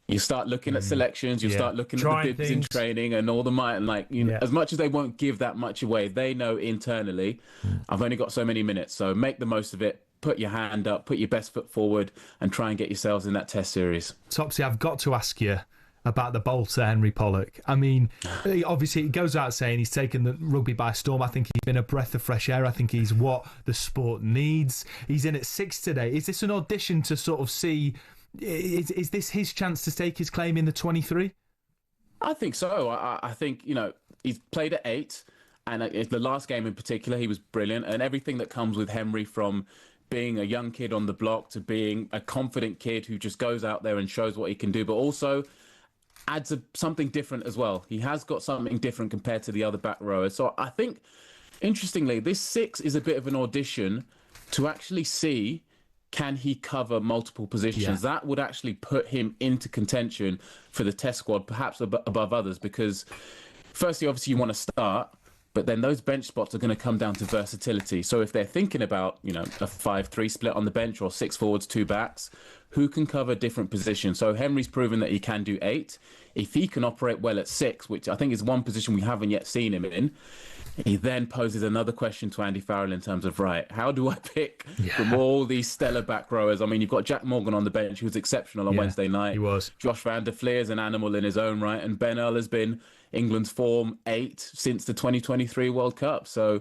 You start looking at selections, you start looking at the bibs in training and all the might, and as much as they won't give that much away, they know internally, I've only got so many minutes, so make the most of it. Put your hand up, put your best foot forward, and try and get yourselves in that test series.
Topsy, I've got to ask you about the bolter, Henry Pollock. I mean, obviously, it goes out saying he's taken the rugby by storm. I think he's been a breath of fresh air. I think he's what the sport needs. He's in at 6 today. Is this an audition to sort of see, is this his chance to stake his claim in the 23?
I think so. I think, he's played at 8, and the last game in particular, he was brilliant, and everything that comes with Henry, from being a young kid on the block to being a confident kid who just goes out there and shows what he can do, but also adds something different as well. He has got something different compared to the other back rowers. So I think, interestingly, this 6 is a bit of an audition to actually see, can he cover multiple positions? That would actually put him into contention for the test squad, perhaps above others, because firstly, obviously, you want to start, but then those bench spots are going to come down to versatility. So if they're thinking about, a 5-3 split on the bench, or 6 forwards, 2 backs, who can cover different positions? So Henry's proven that he can do 8. If he can operate well at 6, which I think is one position we haven't yet seen him in, he then poses another question to Andy Farrell in terms of, right, how do I pick from all these stellar back rowers? I mean, you've got Jack Morgan on the bench, who was exceptional on Wednesday night.
He was.
Josh van der Fleer is an animal in his own right, and Ben Earl has been England's form 8 since the 2023 World Cup. So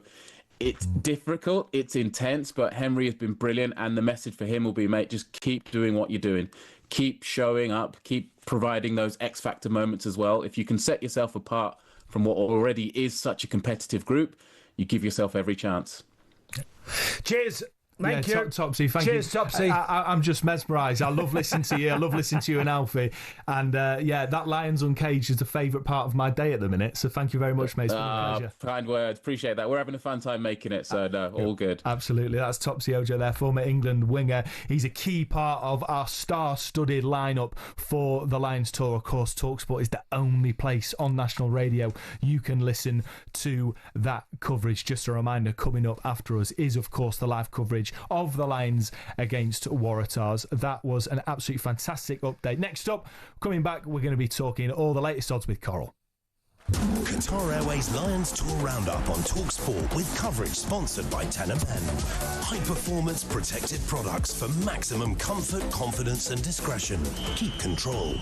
it's difficult, it's intense, but Henry has been brilliant, and the message for him will be, mate, just keep doing what you're doing. Keep showing up, keep providing those X-factor moments as well. If you can set yourself apart from what already is such a competitive group, you give yourself every chance.
Cheers. Thank you.
Topsy, thank
Cheers,
you.
Topsy.
I'm just mesmerised. I love listening to you. I love listening to you and Alfie. And that Lions Uncaged is the favourite part of my day at the minute. So thank you very much, mate. It's been a pleasure.
Kind words. Appreciate that. We're having a fun time making it. So all good.
Absolutely. That's Topsy Ojo there, former England winger. He's a key part of our star-studded lineup for the Lions tour. Of course, talkSPORT is the only place on national radio you can listen to that coverage. Just a reminder, coming up after us is, of course, the live coverage of the Lions against Waratahs. That was an absolutely fantastic update. Next up, coming back, we're going to be talking all the latest odds with Coral.
Qatar Airways Lions Tour Roundup on talkSPORT, with coverage sponsored by Tanner Men. High-performance protected products for maximum comfort, confidence and discretion. Keep control.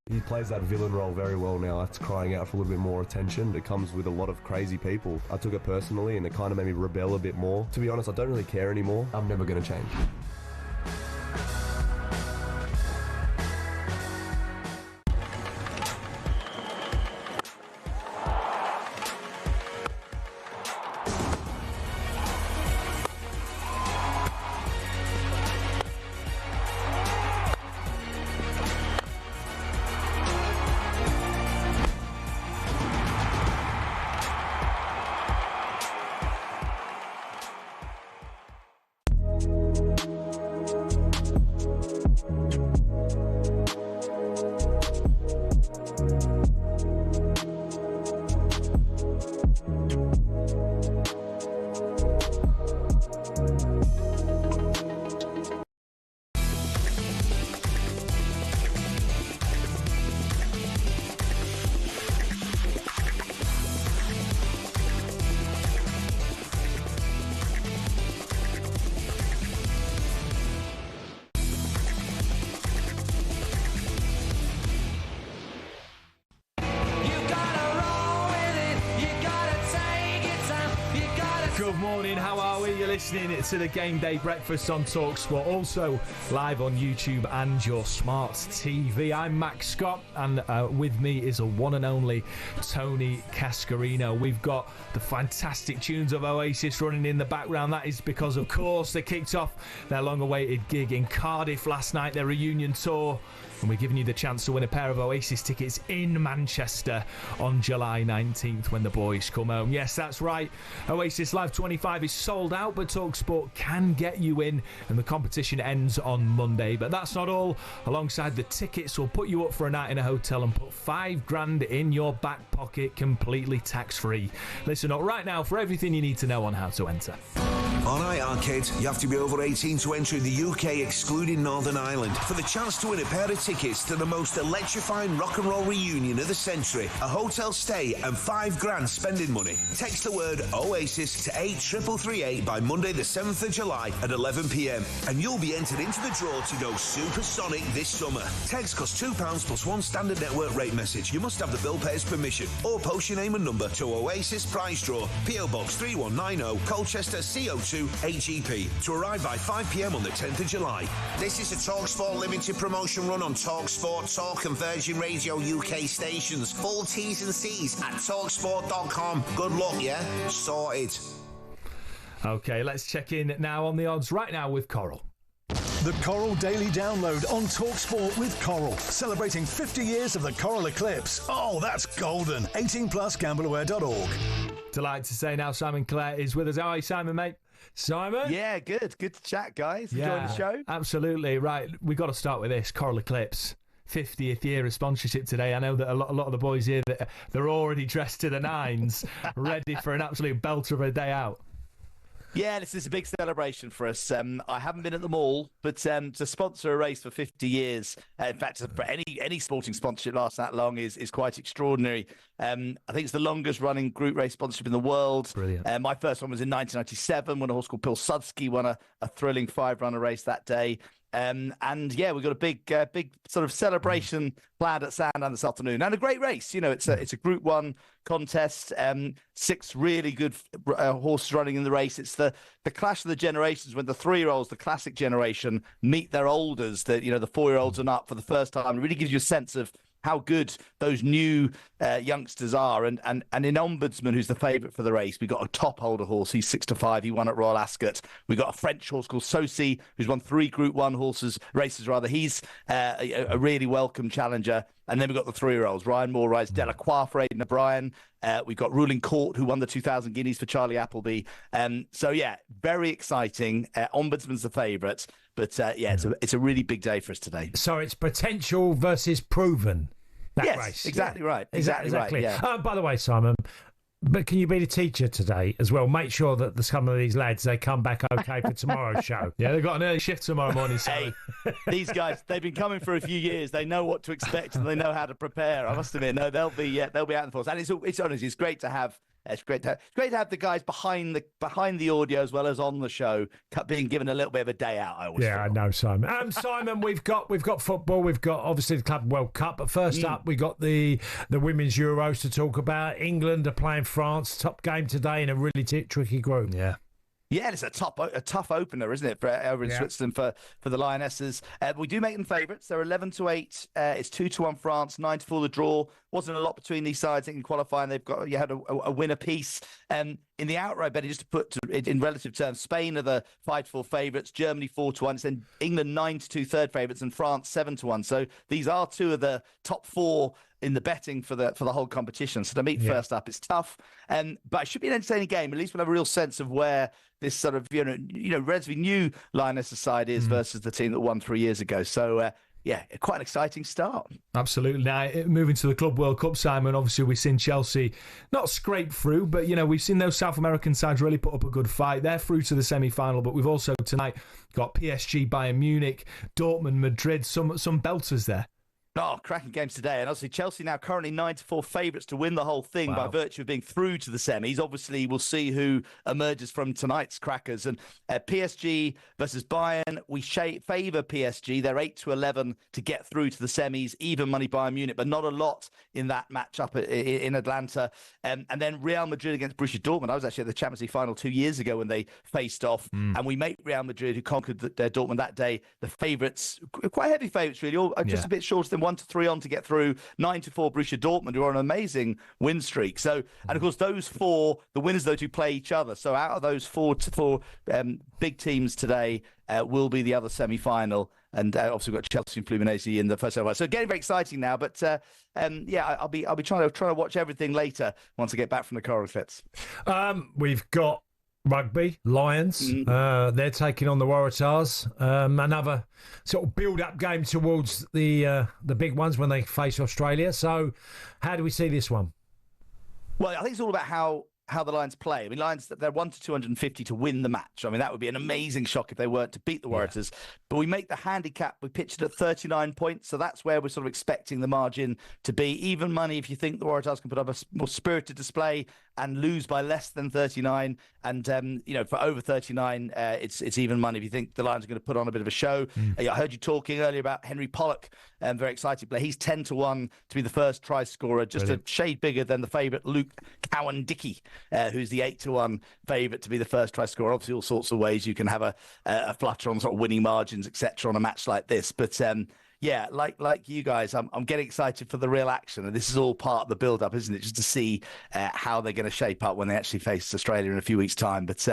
He plays that villain role very well now. That's crying out for a little bit more attention. It comes with a lot of crazy people. I took it personally and it kind of made me rebel a bit more. To be honest, I don't really care anymore. I'm never going to change.
Good morning, how are we? You're listening to the Game Day Breakfast on talkSPORT, also live on YouTube and your smart TV. I'm Max Scott, and with me is a one and only Tony Cascarino. We've got the fantastic tunes of Oasis running in the background. That is because, of course, they kicked off their long-awaited gig in Cardiff last night, their reunion tour. And we're giving you the chance to win a pair of Oasis tickets in Manchester on July 19th when the boys come home. Yes, that's right. Oasis Live 25 is sold out, but talkSPORT can get you in, and the competition ends on Monday. But that's not all. Alongside the tickets, we'll put you up for a night in a hotel and put $5,000 in your back pocket, completely tax-free. Listen up right now for everything you need to know on how to enter.
All right, kids, you have to be over 18 to enter in the UK, excluding Northern Ireland, for the chance to win a pair of tickets to the most electrifying rock and roll reunion of the century, a hotel stay and $5,000 spending money. Text the word Oasis to 83338 by Monday the 7th of July at 11 p.m. and you'll be entered into the draw to go supersonic this summer. Text costs £2 plus one standard network rate message. You must have the bill payer's permission, or post your name and number to Oasis Prize Draw, PO Box 3190, Colchester CO2 AGP, to arrive by 5 p.m. on the 10th of July. This is a talkSPORT limited promotion run on talkSPORT, Talk and Virgin Radio UK stations. Full T's and C's at talksport.com. Good luck, yeah? Sorted.
OK, let's check in now on the odds right now with Coral.
The Coral Daily Download on talkSPORT with Coral, celebrating 50 years of the Coral Eclipse. Oh, that's golden. 18 plus gambleaware.org.
Delighted to say now Simon Clare is with us. How are you, Simon, mate? Simon?
Yeah, good to chat, guys. Enjoying the show?
Absolutely. Right, we've got to start with this. Coral Eclipse, 50th year of sponsorship today. I know that a lot of the boys here, they're already dressed to the nines, ready for an absolute belter of a day out.
Yeah, this is a big celebration for us. I haven't been at the mall, but to sponsor a race for 50 years, in fact, for any sporting sponsorship lasts that long is quite extraordinary. I think it's the longest running group race sponsorship in the world.
Brilliant.
My first one was in 1997 when a horse called Pilsudski won a thrilling 5-runner race that day. And yeah, we've got a big sort of celebration planned at Sandown this afternoon, and a great race. You know, it's a Group 1 contest. 6 really good horses running in the race. It's the clash of the generations when the 3-year-olds, the classic generation, meet their olders. The 4-year-olds and up for the first time. It really gives you a sense of how good those new youngsters are. And in Ombudsman, who's the favourite for the race, we got a top holder horse. He's 6-5. He won at Royal Ascot. We got a French horse called Saucy, who's won 3 Group 1 races. He's a really welcome challenger. And then we've got the 3-year-olds. Ryan Moore rides Delacroix for Aidan O'Brien. We've got Ruling Court, who won the 2,000 guineas for Charlie Appleby. So, yeah, very exciting. Ombudsman's the favourite. But, it's a really big day for us today.
So it's potential versus proven. That
yes,
race.
Exactly right. Exactly.
Right.
Yeah.
By the way, Simon, But can you be the teacher today as well? Make sure that some of these lads, they come back okay for tomorrow's show.
Yeah, they've got an early shift tomorrow morning.
Hey, these guys, they've been coming for a few years. They know what to expect and they know how to prepare. I must admit, no, they'll be out in the force. And it's honestly, it's great to have. It's great to have the guys behind the audio as well as on the show being given a little bit of a day out. I always feel.
I know, Simon. Simon, we've got football. We've got obviously the Club World Cup. But first up, we got the Women's Euros to talk about. England are playing France. Top game today in a really tricky group.
Yeah.
Yeah, it's a tough opener, isn't it, over in Switzerland for the Lionesses? We do make them favourites. They're 11-8. It's 2-1 France, 9-4 the draw. Wasn't a lot between these sides. I think in qualifying you had a win apiece. In the outright betting, just to put it in relative terms, Spain are the 5-4 favourites, Germany 4-1, it's then England 9-2 third favourites, and France 7-1. So these are two of the top four in the betting for the whole competition. So to meet first up, it's tough. But it should be an entertaining game. At least we'll have a real sense of where this sort of relatively new Lionesses side is versus the team that won 3 years ago. So quite an exciting start.
Absolutely. Now, moving to the Club World Cup, Simon, obviously we've seen Chelsea not scrape through, but, we've seen those South American sides really put up a good fight. They're through to the semi-final, but we've also tonight got PSG, Bayern Munich, Dortmund, Madrid, some belters there.
Oh, cracking games today. And obviously Chelsea now currently 9-4 favourites to win the whole thing by virtue of being through to the semis. Obviously, we'll see who emerges from tonight's crackers. And PSG versus Bayern, we favour PSG. They're 8-11 to get through to the semis. Even money Bayern Munich, but not a lot in that matchup in Atlanta. And then Real Madrid against Borussia Dortmund. I was actually at the Champions League final 2 years ago when they faced off. And we make Real Madrid, who conquered their Dortmund that day, the favourites, quite heavy favourites really, just a bit shorter than 1-3 on to get through. 9-4 Borussia Dortmund, who are on an amazing win streak. So, and of course, those four, the winners of those two play each other. So out of those four big teams today will be the other semi-final. And obviously we've got Chelsea and Fluminense in the first semi-final. So getting very exciting now. But I'll be trying to watch everything later once I get back from the Coral Eclipse.
We've got Rugby, Lions, they're taking on the Waratahs. Another sort of build-up game towards the big ones when they face Australia. So how do we see this one?
Well, I think it's all about how the Lions play. I mean, Lions, they're 1-250 to win the match. I mean, that would be an amazing shock if they weren't to beat the Waratahs. Yeah. But we make the handicap, we pitched it at 39 points, so that's where we're sort of expecting the margin to be. Even money if you think the Waratahs can put up a more spirited display and lose by less than 39. And, for over 39, it's even money if you think the Lions are going to put on a bit of a show. I heard you talking earlier about Henry Pollock, very excited player. He's 10-1 to be the first try scorer, just a shade bigger than the favourite Luke Cowan-Dickey, who's the 8-1 favourite to be the first try scorer. Obviously, all sorts of ways you can have a flutter on sort of winning margins, etc., on a match like this. But like you guys, I'm getting excited for the real action, and this is all part of the build-up, isn't it? Just to see how they're going to shape up when they actually face Australia in a few weeks' time. But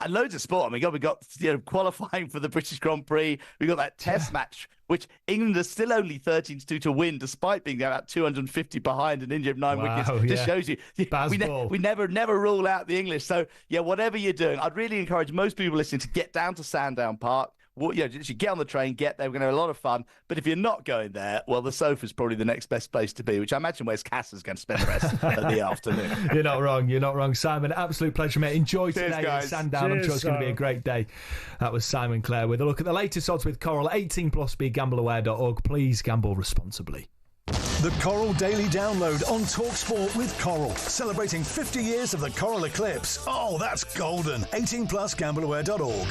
and loads of sport. I mean, we got qualifying for the British Grand Prix. We got that Test match, which England are still only 13-2 to win, despite being about 250 behind and India of 9 wickets. Just shows you we never rule out the English. So whatever you're doing, I'd really encourage most people listening to get down to Sandown Park. Just get on the train, get there. We're going to have a lot of fun. But if you're not going there, well, the sofa's probably the next best place to be, which I imagine where's Cass's going to spend the rest of the afternoon.
You're not wrong, Simon. Absolute pleasure, mate. Enjoy today in Sandown. I'm sure it's going to be a great day. That was Simon Clare with a look at the latest odds with Coral. 18+, begambleaware.org. Please gamble responsibly.
The Coral Daily Download on talkSPORT with Coral. Celebrating 50 years of the Coral Eclipse. Oh, that's golden. 18+, gambleaware.org.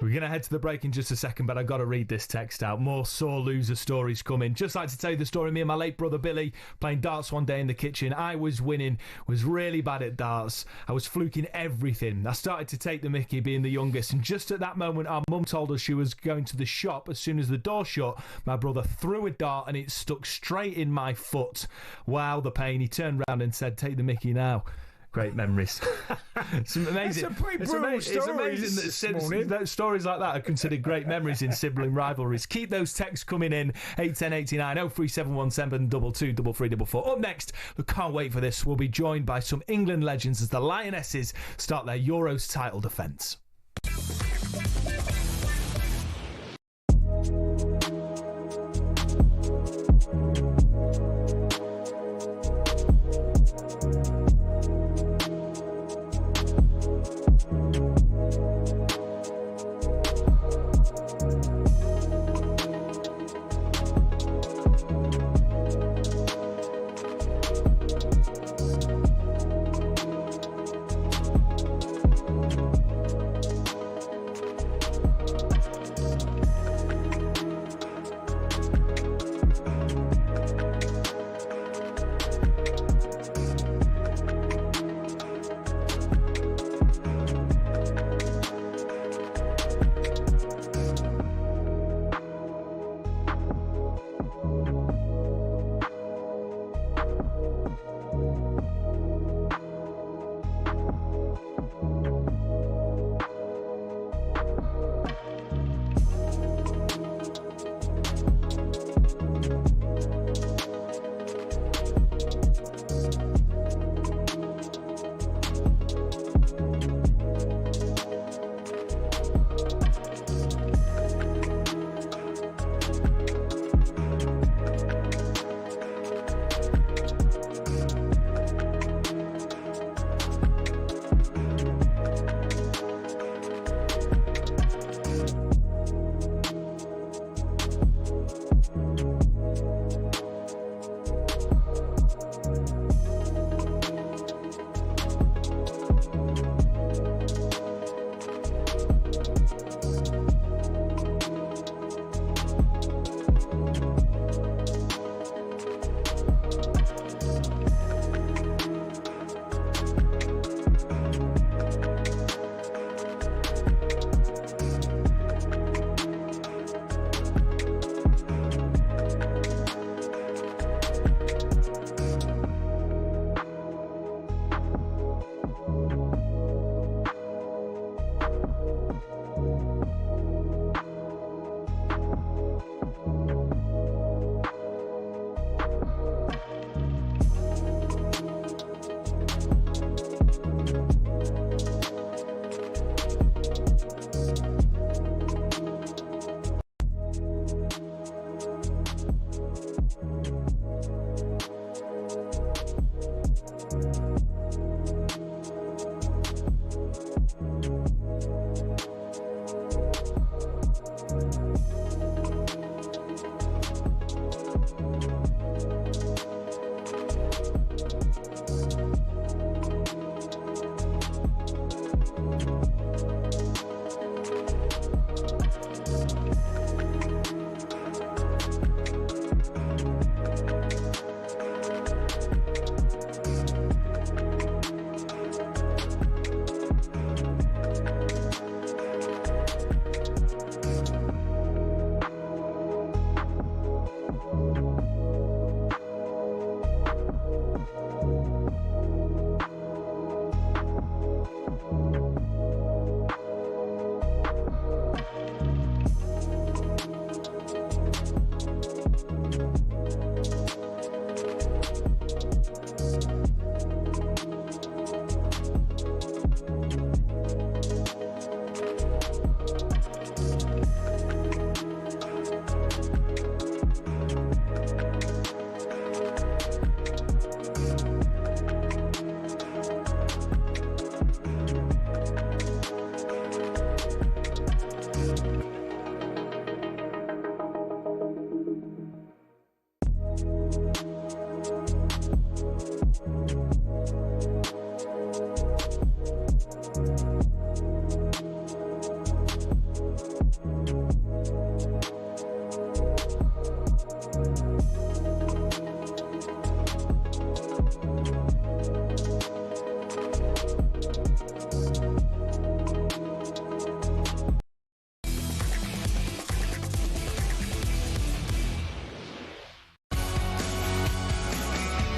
We're going to head to the break in just a second, but I've got to read this text out. More sore loser stories coming. Just like to tell you the story of me and my late brother Billy playing darts one day in the kitchen. I was winning, was really bad at darts. I was fluking everything. I started to take the mickey being the youngest, and just at that moment our mum told us she was going to the shop. As soon as the door shut, my brother threw a dart and it stuck straight in my foot. Wow, the pain. He turned round and said, "Take the mickey now." Great memories. It's amazing.
It's a pretty brutal story.
It's amazing that stories like that are considered great memories in sibling rivalries. Keep those texts coming in. 81089 03717 223344. Up next, we can't wait for this. We'll be joined by some England legends as the Lionesses start their Euros title defence.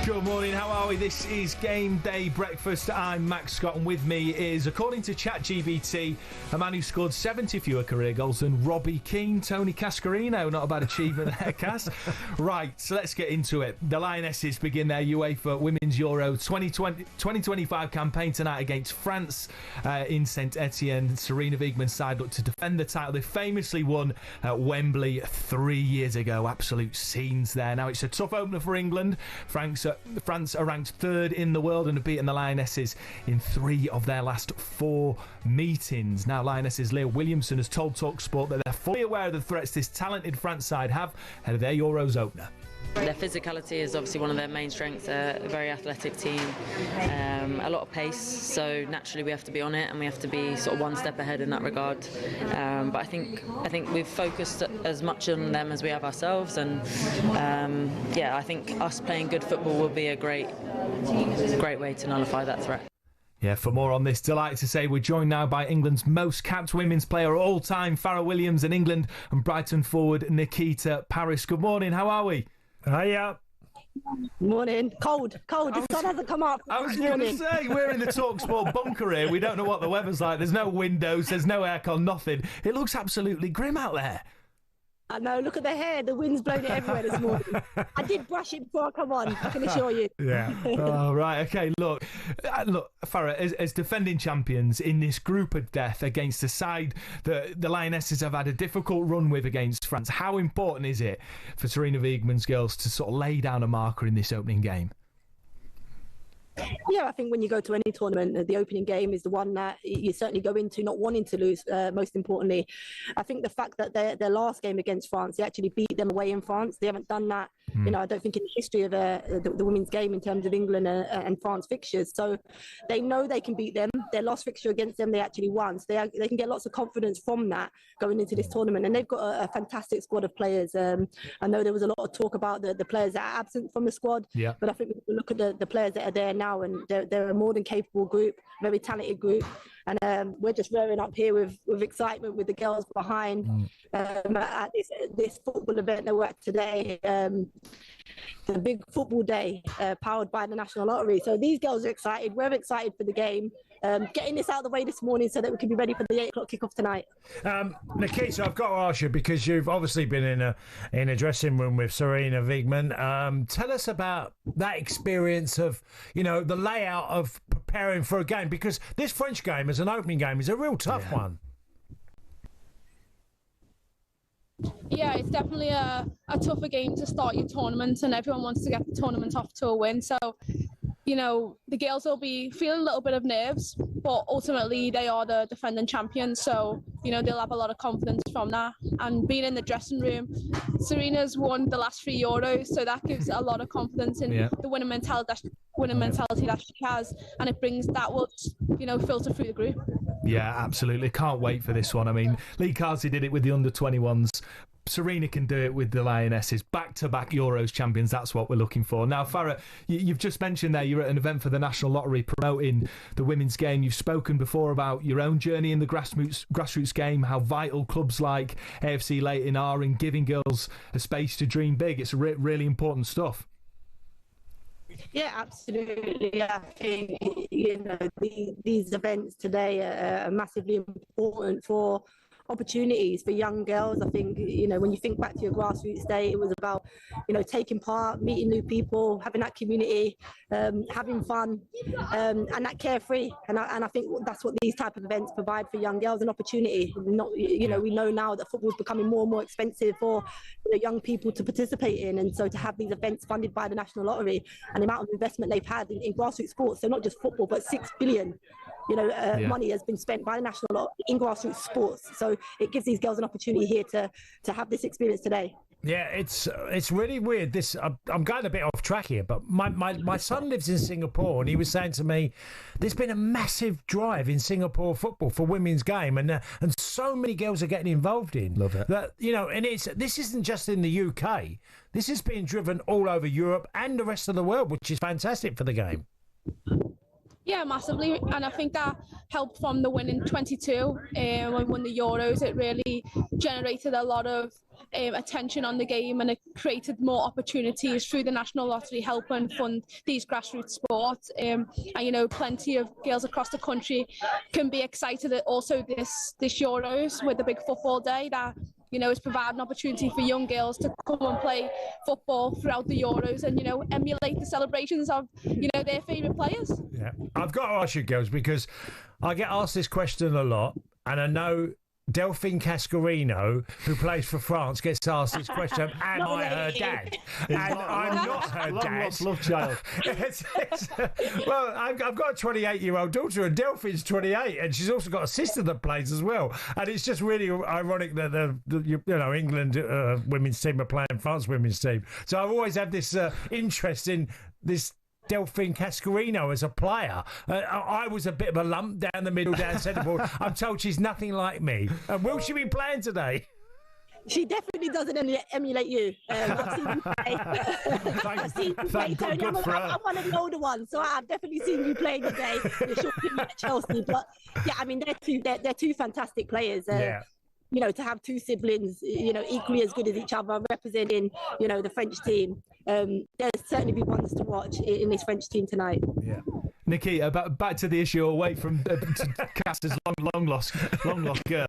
Good morning, how are we? This is Game Day Breakfast. I'm Max Scott, and with me is, according to ChatGPT, a man who scored 70 fewer career goals than Robbie Keane, Tony Cascarino. Not a bad achievement there, Cass. Right, so let's get into it. The Lionesses begin their UEFA Women's Euro 2025 campaign tonight against France in St Etienne. Sarina Wiegman's side look to defend the title. They famously won at Wembley 3 years ago. Absolute scenes there. Now, it's a tough opener for England. France are ranked third in the world and have beaten the Lionesses in 3 of their last 4 meetings. Now, Lionesses' Leah Williamson has told talkSPORT that they're fully aware of the threats this talented France side have ahead of their Euros opener.
Their physicality is obviously one of their main strengths. They're a very athletic team, a lot of pace, so naturally we have to be on it and we have to be sort of one step ahead in that regard. But I think we've focused as much on them as we have ourselves, and I think us playing good football will be a great way to nullify that threat.
Yeah, for more on this, delighted to say we're joined now by England's most capped women's player of all time, Farrah Williams, and England and Brighton forward Nikita Parris. Good morning, how are we?
Hiya.
Morning. Cold. The sun hasn't come up.
I was going to say, we're in the talkSPORT bunker here. We don't know what the weather's like. There's no windows, there's no aircon, nothing. It looks absolutely grim out there.
I know, look at the hair. The wind's blowing it everywhere this morning. I did brush it before I come on, I can assure you.
Yeah. Oh, right. Okay, look, Farrah, as defending champions in this group of death against a side that the Lionesses have had a difficult run with against France, how important is it for Sarina Wiegman's girls to sort of lay down a marker in this opening game?
Yeah, I think when you go to any tournament, the opening game is the one that you certainly go into not wanting to lose, most importantly. I think the fact that their last game against France, they actually beat them away in France. They haven't done that, I don't think in the history of the women's game in terms of England and France fixtures. So they know they can beat them. Their last fixture against them, they actually won. So they can get lots of confidence from that going into this tournament. And they've got a fantastic squad of players. I know there was a lot of talk about the players that are absent from the squad, but I think we look at the players that are there now, and they're a more than capable group, very talented group, and we're just rearing up here with excitement with the girls behind at this football event that we're at today. The big football day powered by the National Lottery. So these girls are excited. We're excited for the game. Getting this out of the way this morning so that we can be ready for the 8 o'clock kickoff tonight.
Nikita, I've got to ask you, because you've obviously been in a dressing room with Sarina Wiegman. Tell us about that experience of, the layout of preparing for a game, because this French game as an opening game is a real tough one.
Yeah, it's definitely a tougher game to start your tournament, and everyone wants to get the tournament off to a win. So, the girls will be feeling a little bit of nerves, but ultimately they are the defending champions. So, they'll have a lot of confidence from that. And being in the dressing room, Sarina's won the last 3 Euros, so that gives a lot of confidence in the winning mentality that she has, and it brings that will, filter through the group.
Yeah, absolutely. Can't wait for this one. I mean, Lee Carsey did it with the under-21s. Sarina can do it with the Lionesses. Back-to-back Euros champions, that's what we're looking for. Now, Farrah, you've just mentioned there you're at an event for the National Lottery promoting the women's game. You've spoken before about your own journey in the grassroots game, how vital clubs like AFC Leighton are in giving girls a space to dream big. It's really important stuff.
Yeah, absolutely. I think, these events today are massively important for opportunities for young girls. I think, when you think back to your grassroots day, it was about, taking part, meeting new people, having that community, having fun, and that carefree. And I think that's what these type of events provide for young girls, an opportunity. We know now that football is becoming more and more expensive for young people to participate in. And so to have these events funded by the National Lottery and the amount of investment they've had in grassroots sports, so not just football, but 6 billion money has been spent by the national in grassroots sports. So it gives these girls an opportunity here to have this experience today.
Yeah, it's really weird. This I'm going a bit off track here, but my son lives in Singapore, and he was saying to me, there's been a massive drive in Singapore football for women's game, and so many girls are getting involved in.
Love it.
That and this isn't just in the UK. This is being driven all over Europe and the rest of the world, which is fantastic for the game.
Yeah, massively, and I think that helped from the win in 22 when we won the Euros. It really generated a lot of attention on the game, and it created more opportunities through the national lottery helping fund these grassroots sports. And plenty of girls across the country can be excited at also this Euros with the big football day that is providing opportunity for young girls to come and play football throughout the Euros and, emulate the celebrations of, their favourite players.
Yeah, I've got to ask you, girls, because I get asked this question a lot, and I know Delphine Cascarino, who plays for France, gets asked this question, am I her dad? And I'm not her dad.
Love child.
Well, I've got a 28-year-old daughter, and Delphine's 28, and she's also got a sister that plays as well. And it's just really ironic that the England women's team are playing France women's team. So I've always had this interest in this Delphine Cascarino as a player. I was a bit of a lump down the middle, down centreboard. I'm told she's nothing like me. And will she be playing today?
She definitely doesn't emulate you. I've seen you play. I've seen you play, Tony. I'm one of the older ones, so I've definitely seen you play today. You're short at Chelsea, but yeah, I mean they're two fantastic players. To have two siblings, equally as good as each other, representing, the French team. There'll certainly be ones to watch in this French team tonight.
Yeah. Nikita, back to the issue away from Cass's long lost girl.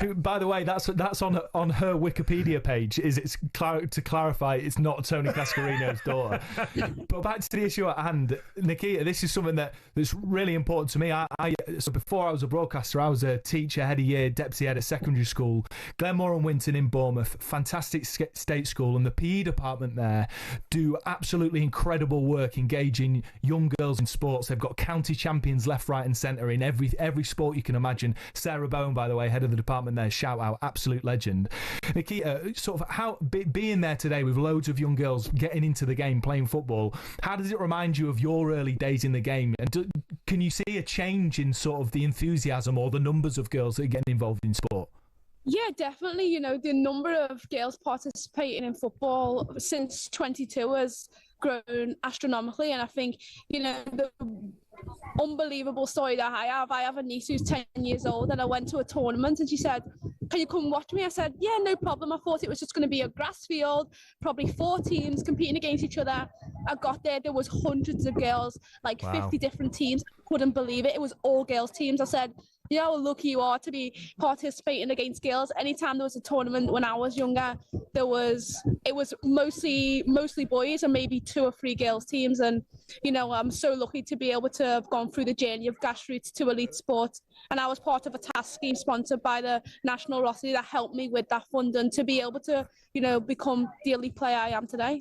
Who, by the way, that's on her Wikipedia page. To clarify, it's not Tony Cascarino's daughter. But back to the issue at hand, Nikita. This is something that's really important to me. So before I was a broadcaster, I was a teacher, head of year, deputy head at secondary school, Glenmore and Winton in Bournemouth. Fantastic state school, and the PE department there do absolutely incredible work engaging young girls in sports. They've got county champions left, right and centre in every sport you can imagine. Sarah Bowen, by the way, head of the department there, shout out, absolute legend. Nikita, sort of how being there today with loads of young girls getting into the game, playing football, how does it remind you of your early days in the game? And can you see a change in sort of the enthusiasm or the numbers of girls that are getting involved in sport?
Yeah, definitely. The number of girls participating in football since 22 has grown astronomically, and I think the unbelievable story that I have a niece who's 10 years old, and I went to a tournament and she said, can you come watch me? I said, yeah, no problem. I thought it was just going to be a grass field, probably 4 teams competing against each other. I got there was hundreds of girls, like 50 different teams. I couldn't believe it. It was all girls teams. I said, how lucky you are to be participating against girls. Anytime there was a tournament when I was younger, it was mostly boys and maybe 2 or 3 girls teams. And I'm so lucky to be able to have gone through the journey of grassroots to elite sport. And I was part of a task scheme sponsored by the National Lottery that helped me with that funding to be able to, become the elite player I am today.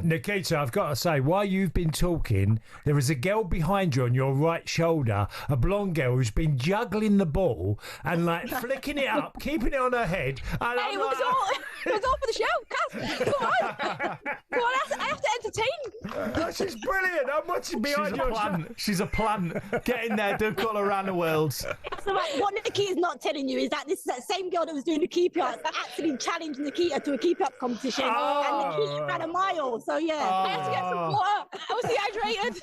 Nikita, I've got to say, while you've been talking, there is a girl behind you on your right shoulder, a blonde girl who's been juggling the ball and flicking it up, keeping it on her head. And
it was all for the show, Cass. Come on. Come on, I have to entertain.
She's brilliant. I'm watching behind you.
She's a plant. Get in there, do call around the world.
So what Nikita's not telling you is that this is that same girl that was doing the keep-up actually challenged Nikita to a keep-up competition, and Nikita ran a mile. So yeah, I had to get some water. I was dehydrated.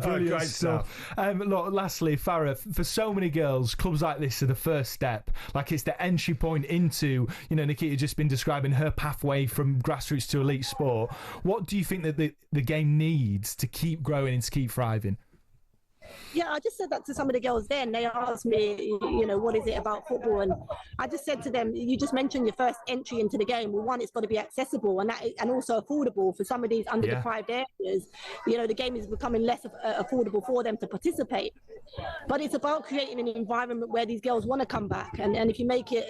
Brilliant
great
stuff. Look, lastly, Farah, for so many girls, clubs like this are the first step. Like it's the entry point into, Nikita just been describing her pathway from grassroots to elite sport. What do you think that the game needs to keep growing and to keep thriving?
Yeah, I just said that to some of the girls then. They asked me, what is it about football? And I just said to them, you just mentioned your first entry into the game. Well, one, it's got to be accessible and also affordable for some of these under-deprived areas. The game is becoming less affordable for them to participate. But it's about creating an environment where these girls want to come back. And if you make it,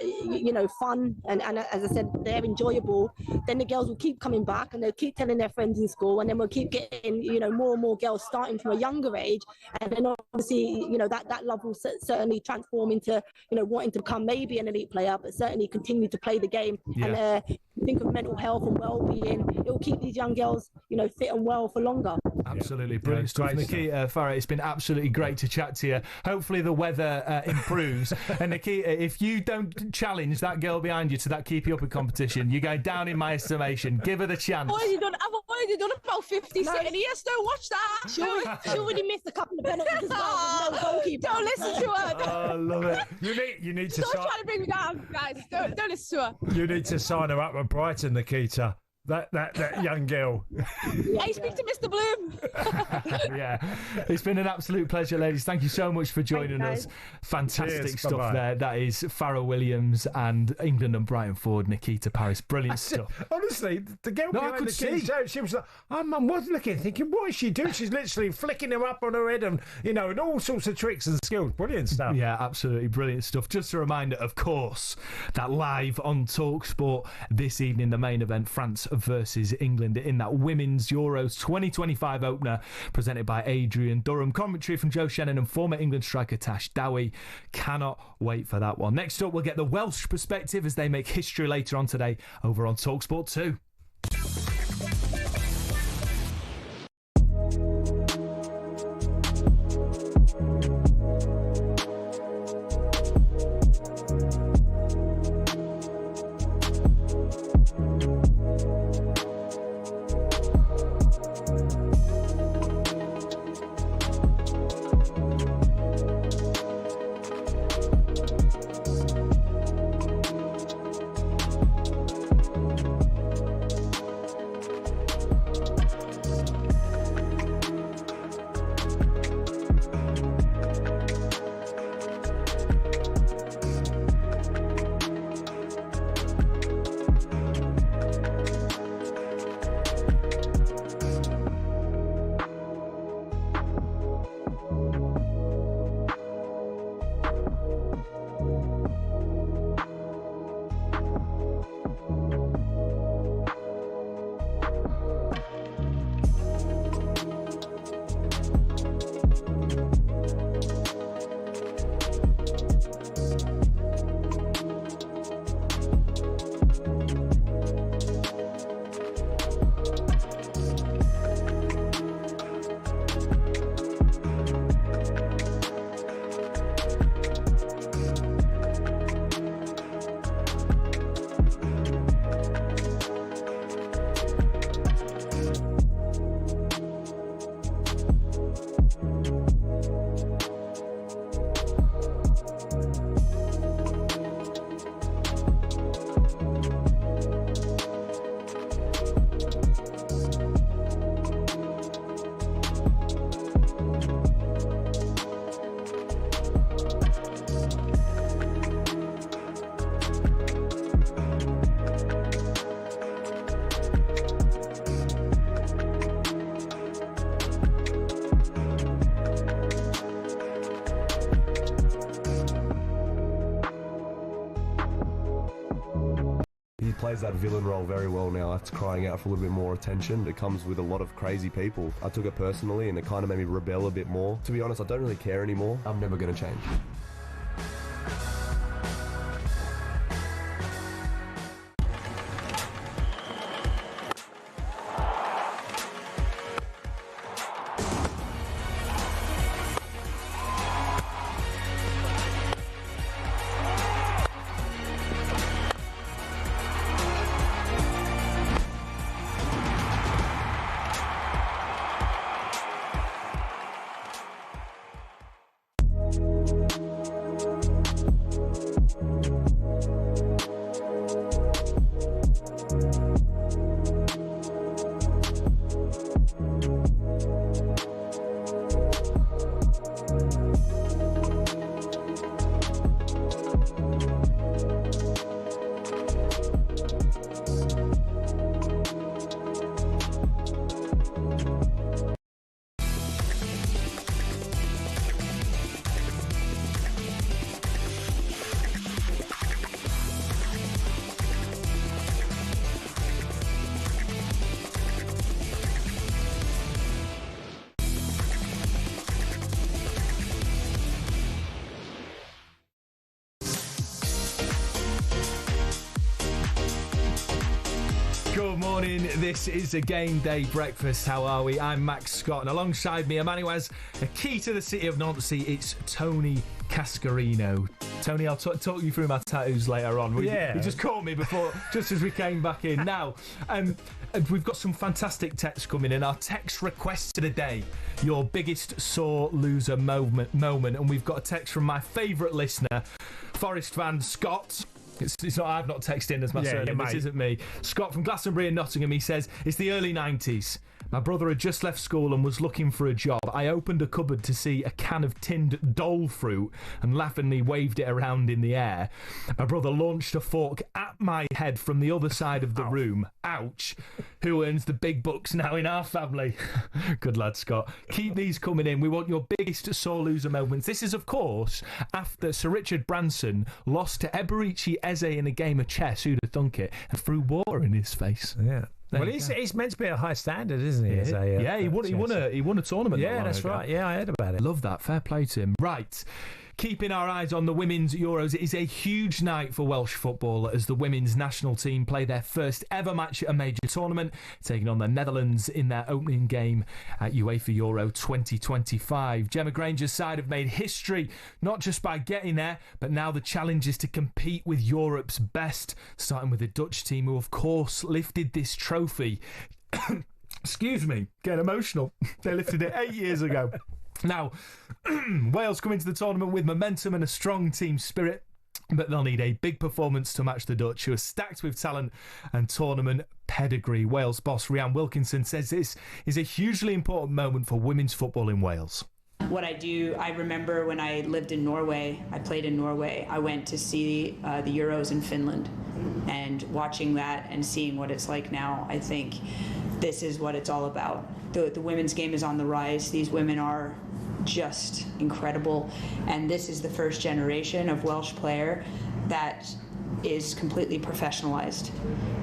fun and as I said, they're enjoyable, then the girls will keep coming back and they'll keep telling their friends in school, and then we'll keep getting, more and more girls starting from a younger age and And then obviously, that love will certainly transform into, wanting to become maybe an elite player, but certainly continue to play the game. And think of mental health and well-being. It will keep these young girls, fit and well for longer.
Absolutely brilliant stuff, Nikita Farah. It's been absolutely great to chat to you. Hopefully the weather improves. And Nikita, if you don't challenge that girl behind you to that keep you up in competition, you're going down in my estimation. Give her the chance.
I've already done about 50 sitting here. Don't watch that. She already missed a couple of penalties as well. No goalkeeper. Don't listen to her.
Oh, I love it.
You need to
Stop trying to bring me down, guys. Don't listen to her.
You need to sign her up at Brighton, Nikita. That young girl.
Hey, speak to Mr. Bloom.
Yeah, it's been an absolute pleasure, ladies. Thank you so much for joining us. Fantastic
Cheers,
stuff
bye-bye.
there. That is Farah Williams and England and Brighton forward Nikita Paris. Brilliant stuff.
Honestly, the girl
No, I
behind
could
the
see.
key, she was like, I was looking, thinking, what is she doing? She's literally flicking her up on her head and, and all sorts of tricks and skills. Brilliant stuff.
Yeah, absolutely brilliant stuff. Just a reminder, of course, that live on talkSPORT this evening, the main event, France versus England in that Women's Euros 2025 opener, presented by Adrian Durham. Commentary from Joe Shannon and former England striker Tash Dowie. Cannot wait for that one. Next up, we'll get the Welsh perspective as they make history later on today over on talkSPORT 2.
He plays that villain role very well now. That's crying out for a little bit more attention. It comes with a lot of crazy people. I took it personally and it kind of made me rebel a bit more. To be honest, I don't really care anymore. I'm never going to change.
Good morning, this is a Game Day Breakfast. How are we? I'm Max Scott, and alongside me, a man who has a key to the city of Nancy, it's Tony Cascarino. Tony, I'll talk you through my tattoos later on. You just caught me before, just as we came back in. Now, we've got some fantastic texts coming in. Our text request of the day, your biggest sore loser moment. And we've got a text from my favourite listener, Forest fan Scott. It's not, I've not texted in as my surname, this isn't me. Scott from Glastonbury in Nottingham, he says, it's the early 90s. My brother had just left school and was looking for a job. I opened a cupboard to see a can of tinned dole fruit and laughingly waved it around in the air. My brother launched a fork at my head from the other side of the room. Ouch. Who earns the big bucks now in our family? Good lad, Scott. Keep these coming in. We want your biggest sore loser moments. This is, of course, after Sir Richard Branson lost to Eberici Eze in a game of chess, who'd have thunk it, and threw water in his face.
Yeah. Well, he's meant to be a high standard, isn't he?
Yeah, he won a tournament.
Yeah, that's right. Yeah, I heard about it.
Love that. Fair play to him. Right. Keeping our eyes on the Women's Euros, it is a huge night for Welsh football as the women's national team play their first ever match at a major tournament, taking on the Netherlands in their opening game at UEFA Euro 2025. Gemma Granger's side have made history, not just by getting there, but now the challenge is to compete with Europe's best, starting with the Dutch team, who of course lifted this trophy. Excuse me, getting emotional. They lifted it 8 years ago. Now, Wales come into the tournament with momentum and a strong team spirit, but they'll need a big performance to match the Dutch, who are stacked with talent and tournament pedigree. Wales boss Rianne Wilkinson says this is a hugely important moment for women's football in Wales.
What I remember when I lived in Norway, I played in Norway, I went to see the Euros in Finland, and watching that and seeing what it's like now, I think this is what it's all about. The women's game is on the rise. These women are just incredible, and this is the first generation of Welsh player that is completely professionalized,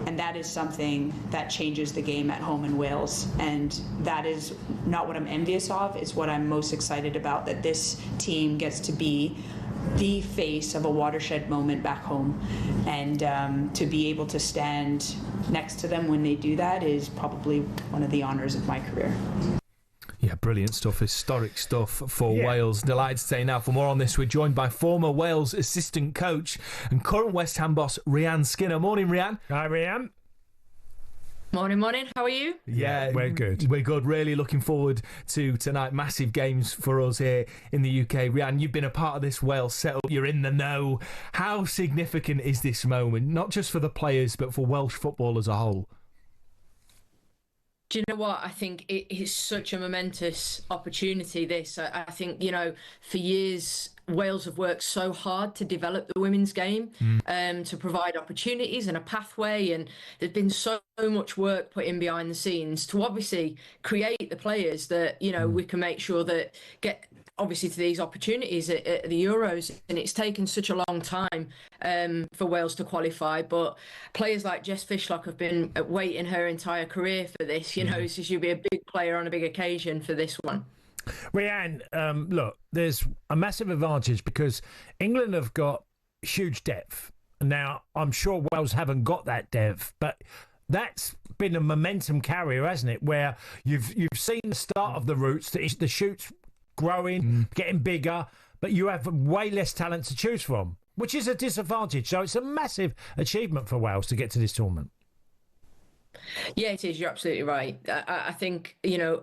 and that is something that changes the game at home in Wales, and that is not what I'm envious of. It's what I'm most excited about, that this team gets to be the face of a watershed moment back home, and to be able to stand next to them when they do that is probably one of the honours of my career.
Yeah, brilliant stuff, historic stuff for Wales. Delighted to say now, for more on this, we're joined by former Wales assistant coach and current West Ham boss, Rianne Skinner. Morning, Rianne.
Hi, Rianne.
Morning. How are you?
Yeah,
we're good.
We're good. Really looking forward to tonight. Massive games for us here in the UK. Rianne, you've been a part of this Wales setup. You're in the know. How significant is this moment, not just for the players, but for Welsh football as a whole?
Do you know what? I think it is such a momentous opportunity, this. I think, for years, Wales have worked so hard to develop the women's game, to provide opportunities and a pathway. And there's been so much work put in behind the scenes to obviously create the players that, we can make sure that get obviously to these opportunities at the Euros. And it's taken such a long time for Wales to qualify, but players like Jess Fishlock have been waiting her entire career for this. So she'll be a big player on a big occasion for this one.
Rianne, look, there's a massive advantage because England have got huge depth. Now, I'm sure Wales haven't got that depth, but that's been a momentum carrier, hasn't it? Where you've seen the start of the roots, the shoots growing, getting bigger, but you have way less talent to choose from, which is a disadvantage. So it's a massive achievement for Wales to get to this tournament.
Yeah, it is. You're absolutely right. I think,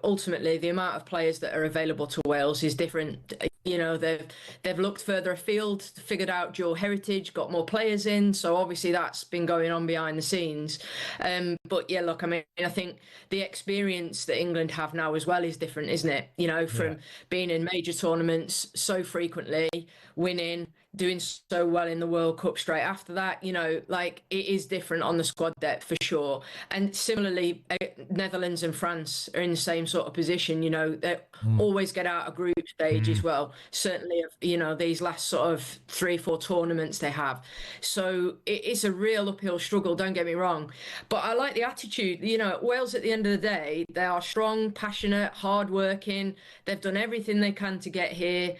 ultimately the amount of players that are available to Wales is different. They've looked further afield, figured out dual heritage, got more players in. So obviously that's been going on behind the scenes. But yeah, look, I think the experience that England have now as well is different, isn't it? From being in major tournaments so frequently, winning, doing so well in the World Cup straight after that, it is different on the squad depth for sure. And similarly, Netherlands and France are in the same sort of position. They always get out of group stage as well. Certainly, these last sort of 3-4 tournaments they have. So it is a real uphill struggle, don't get me wrong. But I like the attitude. Wales at the end of the day, they are strong, passionate, hard-working. They've done everything they can to get here.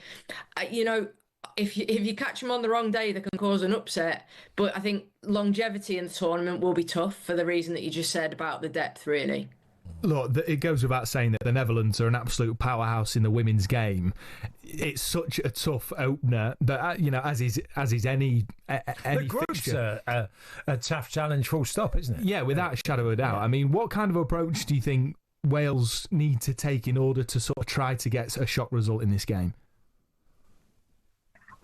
if you catch them on the wrong day, they can cause an upset. But I think longevity in the tournament will be tough for the reason that you just said about the depth, really.
Look, it goes without saying that the Netherlands are an absolute powerhouse in the women's game. It's such a tough opener that, as is any
the group's a tough challenge, full stop, isn't it?
Yeah, without a shadow of a doubt. I mean, what kind of approach do you think Wales need to take in order to sort of try to get a shock result in this game?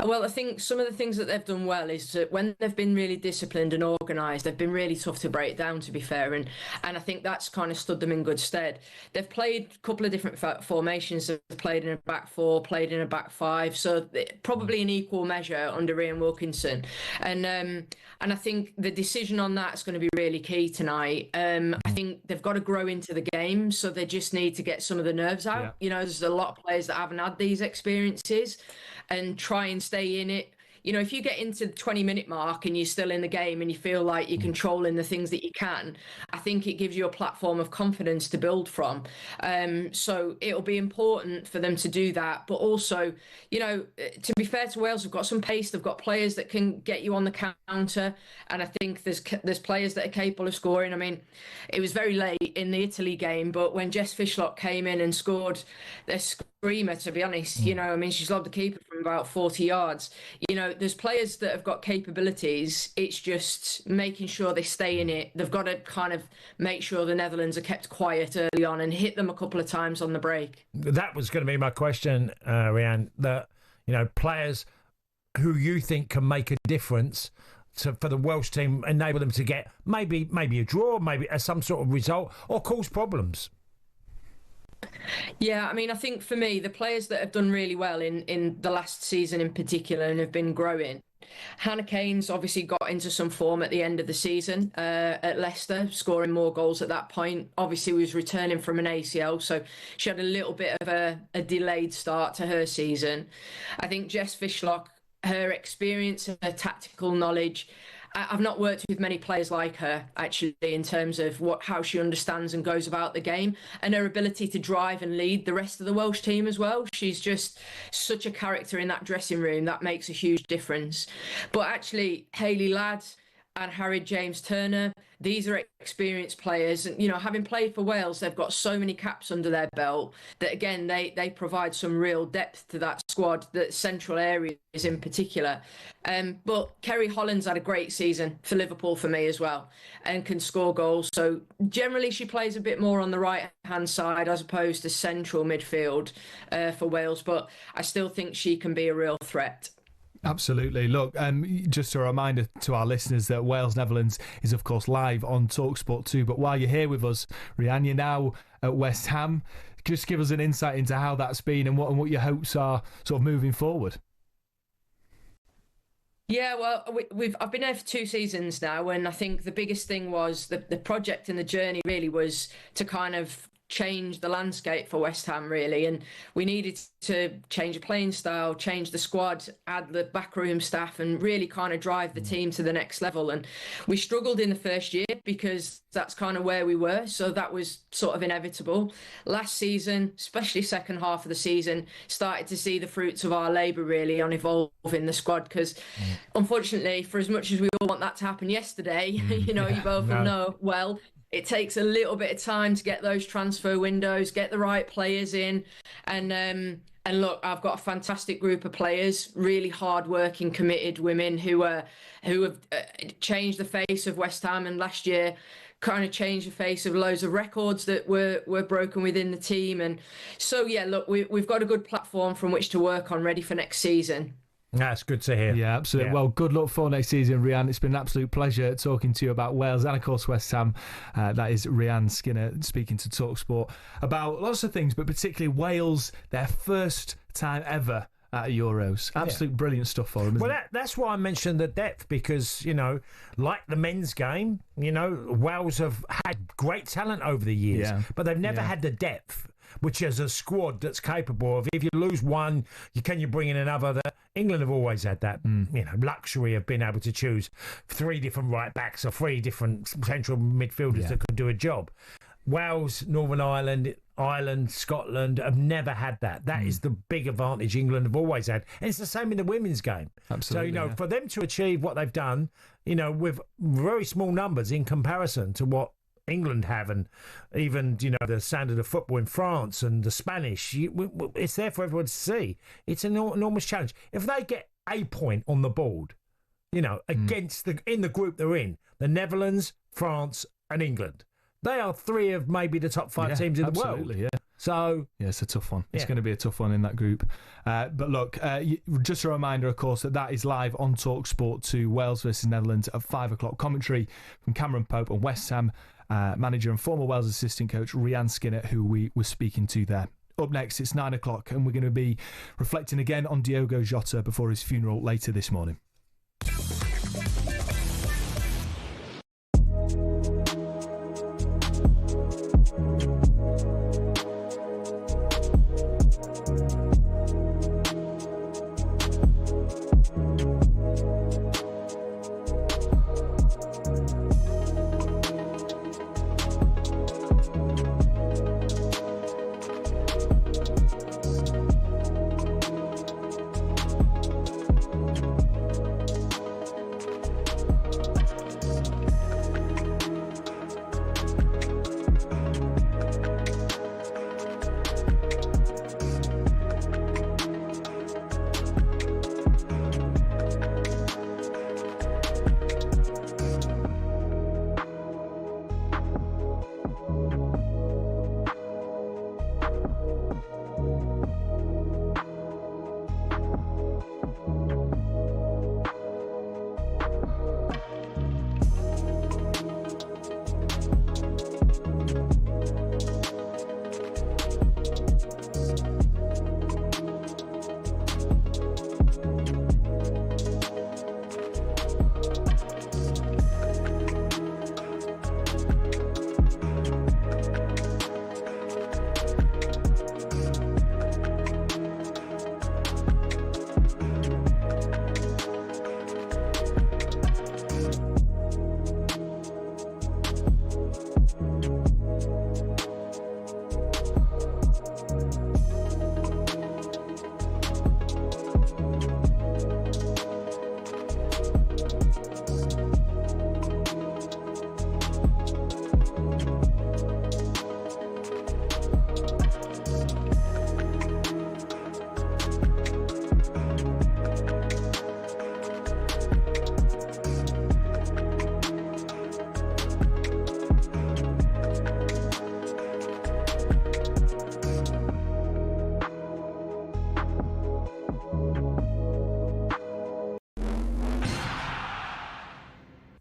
Well, I think some of the things that they've done well is that when they've been really disciplined and organised, they've been really tough to break down, to be fair. And I think that's kind of stood them in good stead. They've played a couple of different formations. They've played in a back four, played in a back five. So probably in equal measure under Ian Wilkinson. And I think the decision on that is going to be really key tonight. I think they've got to grow into the game. So they just need to get some of the nerves out.
Yeah.
There's a lot of players that haven't had these experiences and try and stay in it. If you get into the 20-minute mark and you're still in the game and you feel like you're controlling the things that you can, I think it gives you a platform of confidence to build from. So it'll be important for them to do that. But also, to be fair to Wales, they've got some pace. They've got players that can get you on the counter. And I think there's players that are capable of scoring. I mean, it was very late in the Italy game, but when Jess Fishlock came in and scored their screamer, to be honest, she's lobbed the keeper from about 40 yards. There's players that have got capabilities. It's just making sure they stay in it. They've got to kind of make sure the Netherlands are kept quiet early on and hit them a couple of times on the break.
That was going to be my question, Rianne. That players who you think can make a difference for the Welsh team, enable them to get maybe a draw, maybe some sort of result, or cause problems.
Yeah, I mean, I think for me, the players that have done really well in the last season in particular and have been growing, Hannah Kane's obviously got into some form at the end of the season at Leicester, scoring more goals at that point. Obviously, was returning from an ACL, so she had a little bit of a delayed start to her season. I think Jess Fishlock, her experience and her tactical knowledge, I've not worked with many players like her, actually, in terms of how she understands and goes about the game, and her ability to drive and lead the rest of the Welsh team as well. She's just such a character in that dressing room. That makes a huge difference. But actually, Hayley Ladd and Harriet James-Turner, these are experienced players. And, having played for Wales, they've got so many caps under their belt that, again, they provide some real depth to that squad, the central areas in particular. But Kerry Holland's had a great season for Liverpool for me as well and can score goals. So generally she plays a bit more on the right-hand side as opposed to central midfield for Wales. But I still think she can be a real threat.
Absolutely. Look, just a reminder to our listeners that Wales-Netherlands is, of course, live on talkSPORT 2. But while you're here with us, Rianne, you're now at West Ham. Just give us an insight into how that's been and what your hopes are sort of moving forward.
Yeah, well, I've been there for 2 seasons now, and I think the biggest thing was the project and the journey really was to kind of change the landscape for West Ham, really, and we needed to change the playing style, change the squad, add the backroom staff, and really kind of drive the team to the next level. And we struggled in the first year because that's kind of where we were, so that was sort of inevitable. Last season, especially second half of the season, started to see the fruits of our labour really on evolving the squad, because unfortunately, for as much as we all want that to happen yesterday, you both know well, it takes a little bit of time to get those transfer windows, get the right players in. And look, I've got a fantastic group of players, really hard-working, committed women who have changed the face of West Ham, and last year kind of changed the face of loads of records that were broken within the team. And so, yeah, look, we've got a good platform from which to work on, ready for next season.
That's good to hear.
Yeah, absolutely. Yeah. Well, good luck for next season, Rianne. It's been an absolute pleasure talking to you about Wales and, of course, West Ham. That is Rianne Skinner speaking to talkSPORT about lots of things, but particularly Wales, their first time ever at Euros. Absolute brilliant stuff for them, isn't it?
That's why I mentioned the depth, because, like the men's game, Wales have had great talent over the years, but they've never had the depth, which is a squad that's capable of, if you lose one, can you bring in another? England have always had that luxury of being able to choose 3 different right backs or 3 different central midfielders that could do a job. Wales, Northern Ireland, Scotland have never had that. That is the big advantage England have always had. And it's the same in the women's game.
Absolutely.
So, for them to achieve what they've done, with very small numbers in comparison to what England have, and even, the standard of football in France and the Spanish, it's there for everyone to see. It's an enormous challenge. If they get a point on the board, against in the group they're in, the Netherlands, France and England, they are three of maybe the top five teams in the world.
Absolutely, yeah.
So
it's a tough one. It's going to be a tough one in that group. But look, just a reminder, of course, that is live on talkSPORT 2, Wales versus Netherlands at 5 o'clock. Commentary from Cameron Pope and West Ham manager and former Wales assistant coach Rianne Skinner, who we were speaking to there. Up next, it's 9 o'clock, and we're going to be reflecting again on Diogo Jota before his funeral later this morning.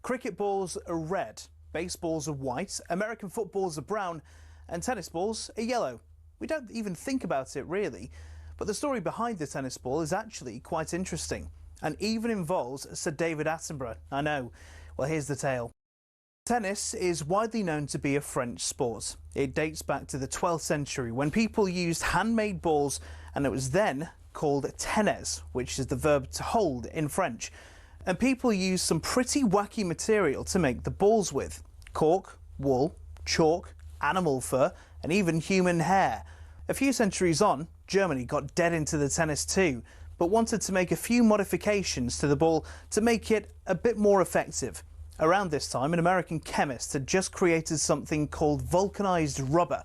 Cricket balls are red, baseballs are white, American footballs are brown, and tennis balls are yellow. We don't even think about it really, but the story behind the tennis ball is actually quite interesting, and even involves Sir David Attenborough. I know. Well, here's the tale. Tennis is widely known to be a French sport. It dates back to the 12th century when people used handmade balls, and it was then called tennis, which is the verb to hold in French. And people used some pretty wacky material to make the balls with. Cork, wool, chalk, animal fur, and even human hair. A few centuries on, Germany got dead into the tennis too, but wanted to make a few modifications to the ball to make it a bit more effective. Around this time, an American chemist had just created something called vulcanized rubber.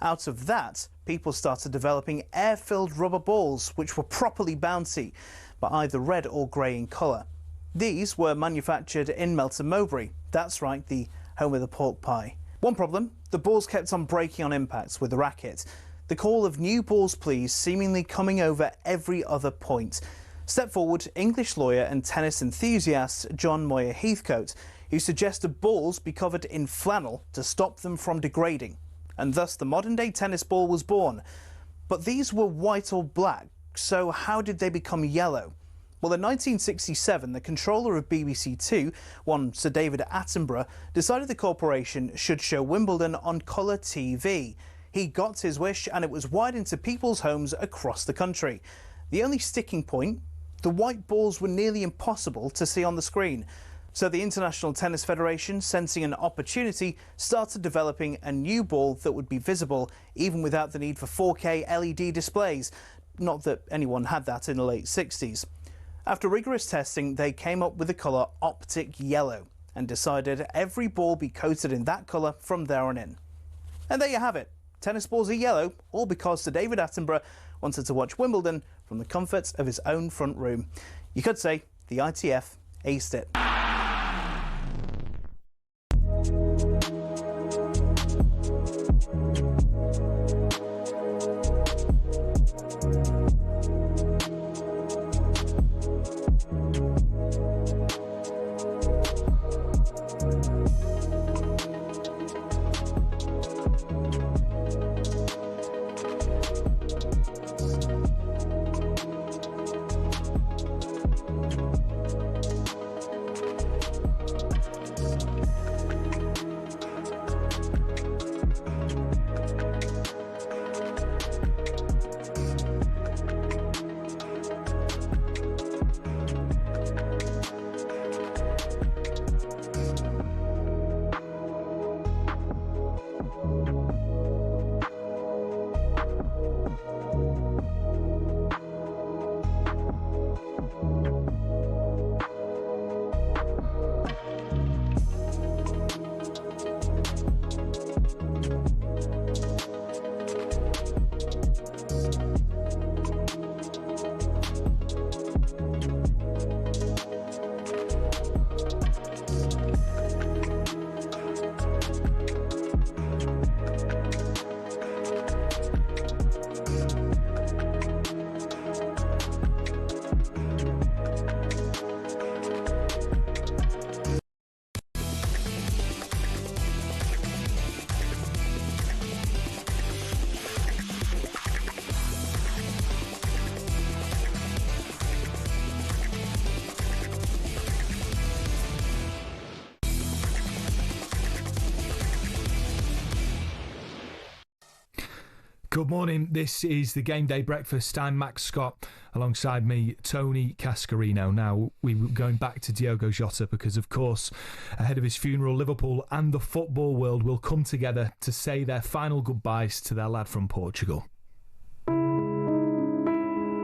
Out of that, people started developing air-filled rubber balls, which were properly bouncy, but either red or grey in colour. These were manufactured in Melton Mowbray. That's right, the home of the pork pie. One problem, the balls kept on breaking on impact with the racket. The call of new balls please seemingly coming over every other point. Step forward English lawyer and tennis enthusiast John Moyer Heathcote, who suggested balls be covered in flannel to stop them from degrading. And thus the modern-day tennis ball was born. But these were white or black, so how did they become yellow? Well, in 1967, the controller of BBC Two, one Sir David Attenborough, decided the corporation should show Wimbledon on colour TV. He got his wish, and it was wide into people's homes across the country. The only sticking point, the white balls were nearly impossible to see on the screen. So the International Tennis Federation, sensing an opportunity, started developing a new ball that would be visible even without the need for 4K LED displays. Not that anyone had that in the late 60s. After rigorous testing, they came up with the colour Optic Yellow and decided every ball be coated in that colour from there on in. And there you have it. Tennis balls are yellow, all because Sir David Attenborough wanted to watch Wimbledon from the comfort of his own front room. You could say the ITF aced it.
Good morning, this is the Game Day Breakfast. I'm Max Scott, alongside me, Tony Cascarino. Now, we're going back to Diogo Jota because, of course, ahead of his funeral, Liverpool and the football world will come together to say their final goodbyes to their lad from Portugal.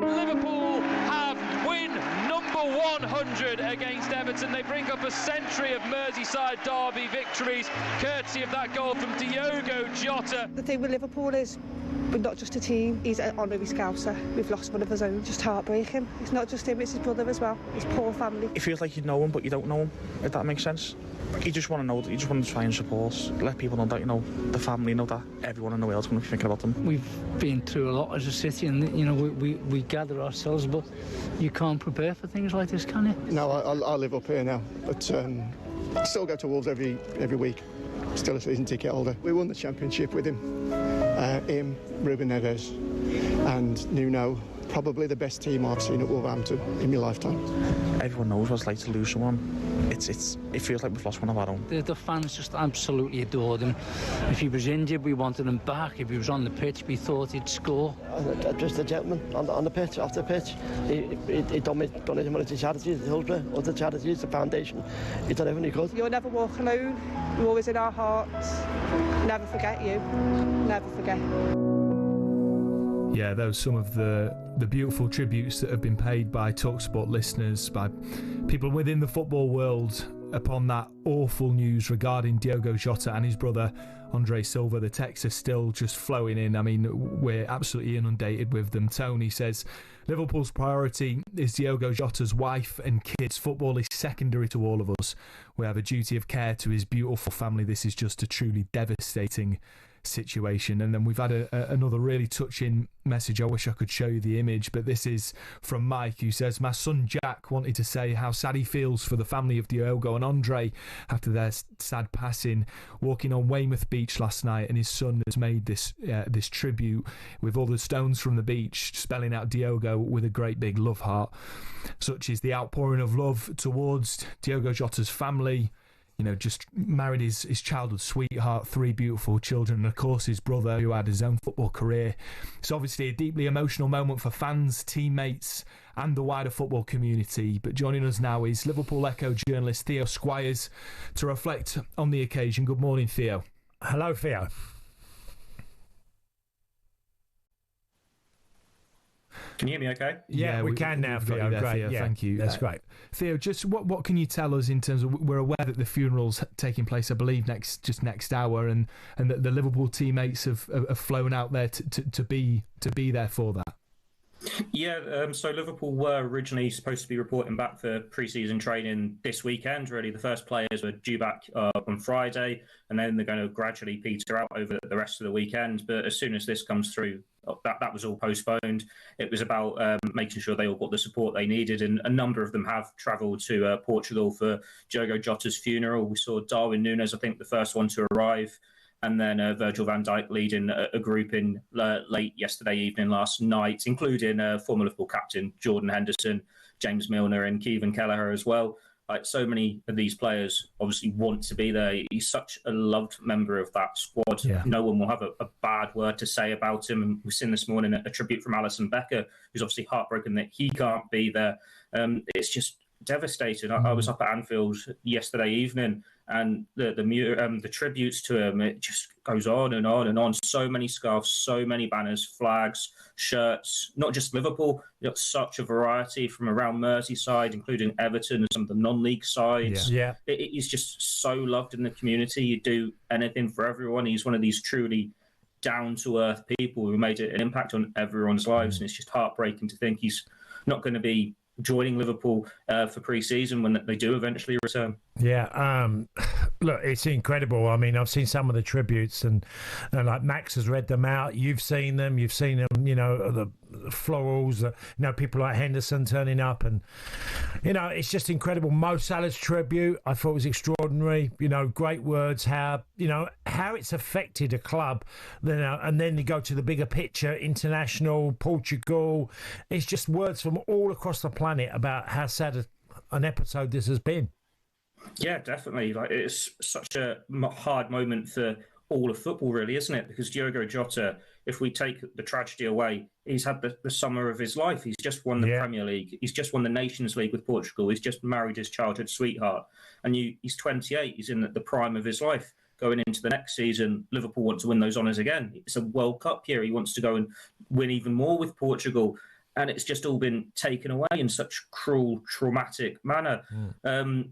Liverpool have win number 100 against Everton. They bring up a century of Merseyside derby victories, courtesy of that goal from Diogo Jota.
The thing with Liverpool is, we're not just a team, he's an honorary Scouser. We've lost one of his own, just heartbreaking. It's not just him, it's his brother as well, his poor family.
It feels like you know him, but you don't know him, if that makes sense. You just want to know, you just want to try and support, let people know that, you know, the family know that everyone in the world's going to be thinking about them.
We've been through a lot as a city and, you know, we gather ourselves, but you can't prepare for things like this, can you?
No, I live up here now, but I still go to Wolves every week. Still a season ticket holder. We won the championship with him. Him, Ruben Neves and Nuno. Probably the best team I've seen at Wolverhampton in my lifetime.
Everyone knows what it's like to lose someone. It feels like we've lost one of our own.
The fans just absolutely adored him. If he was injured, we wanted him back. If he was on the pitch, we thought he'd score.
Just a gentleman on the pitch, off the pitch. He donated money to charities, Hillsborough, other charities, the foundation. He done everything he could.
You'll never walk alone. You're always in our hearts. Never forget you. Never forget.
Yeah, those are some of the beautiful tributes that have been paid by talkSPORT listeners, by people within the football world upon that awful news regarding Diogo Jota and his brother Andre Silva. The texts are still just flowing in. I mean, we're absolutely inundated with them. Tony says, Liverpool's priority is Diogo Jota's wife and kids. Football is secondary to all of us. We have a duty of care to his beautiful family. This is just a truly devastating situation. And then we've had another really touching message. I wish I could show you the image, but this is from Mike, who says, my son Jack wanted to say how sad he feels for the family of Diogo and Andre after their sad passing, walking on Weymouth Beach last night, and his son has made this tribute with all the stones from the beach spelling out Diogo with a great big love heart. Such is the outpouring of love towards Diogo Jota's family, just married his childhood sweetheart, 3 beautiful children, and of course his brother, who had his own football career. It's obviously a deeply emotional moment for fans, teammates, and the wider football community. But joining us now is Liverpool Echo journalist Theo Squires to reflect on the occasion. Good morning, Theo.
Hello, Theo.
Can you hear me okay?
Yeah, we can now, Theo.
There,
great.
Theo.
Yeah,
thank you.
That's great.
Theo, just what can you tell us in terms of, we're aware that the funeral's taking place, I believe, next hour, and that the Liverpool teammates have flown out there to be there for that.
Yeah, so Liverpool were originally supposed to be reporting back for pre-season training this weekend. Really, the first players were due back on Friday, and then they're going to gradually peter out over the rest of the weekend. But as soon as this comes through, that was all postponed. It was about making sure they all got the support they needed, and a number of them have travelled to Portugal for Diogo Jota's funeral. We saw Darwin Núñez, I think, the first one to arrive, and then Virgil van Dijk leading a group in late yesterday evening, last night, including former Liverpool captain Jordan Henderson, James Milner and Kevin Kelleher as well. Like, so many of these players obviously want to be there. He's such a loved member of that squad.
Yeah.
No one will have a bad word to say about him. And we've seen this morning a tribute from Alisson Becker, who's obviously heartbroken that he can't be there. It's just devastating. I was up at Anfield yesterday evening, and the tributes to him, it just goes on and on and on. So many scarves, so many banners, flags, shirts, not just Liverpool. You've got such a variety from around Merseyside, including Everton and some of the non-league sides.
Yeah.
He's just so loved in the community. You do anything for everyone. He's one of these truly down-to-earth people who made an impact on everyone's lives, and it's just heartbreaking to think he's not going to be joining Liverpool for pre-season when they do eventually return.
Yeah, look, it's incredible. I mean, I've seen some of the tributes, and like Max has read them out. You've seen them, the florals, people like Henderson turning up, and it's just incredible. Mo Salah's tribute, I thought, was extraordinary. Great words, how it's affected a club, and then you go to the bigger picture, international, Portugal. It's just words from all across the planet about how sad an episode this has been.
Yeah, definitely. Like, it's such a hard moment for all of football, really, isn't it? Because Diogo Jota, if we take the tragedy away, he's had the summer of his life. He's just won the Premier League. He's just won the Nations League with Portugal. He's just married his childhood sweetheart. And he's 28. He's in the prime of his life. Going into the next season, Liverpool want to win those honours again. It's a World Cup year. He wants to go and win even more with Portugal. And it's just all been taken away in such cruel, traumatic manner. I've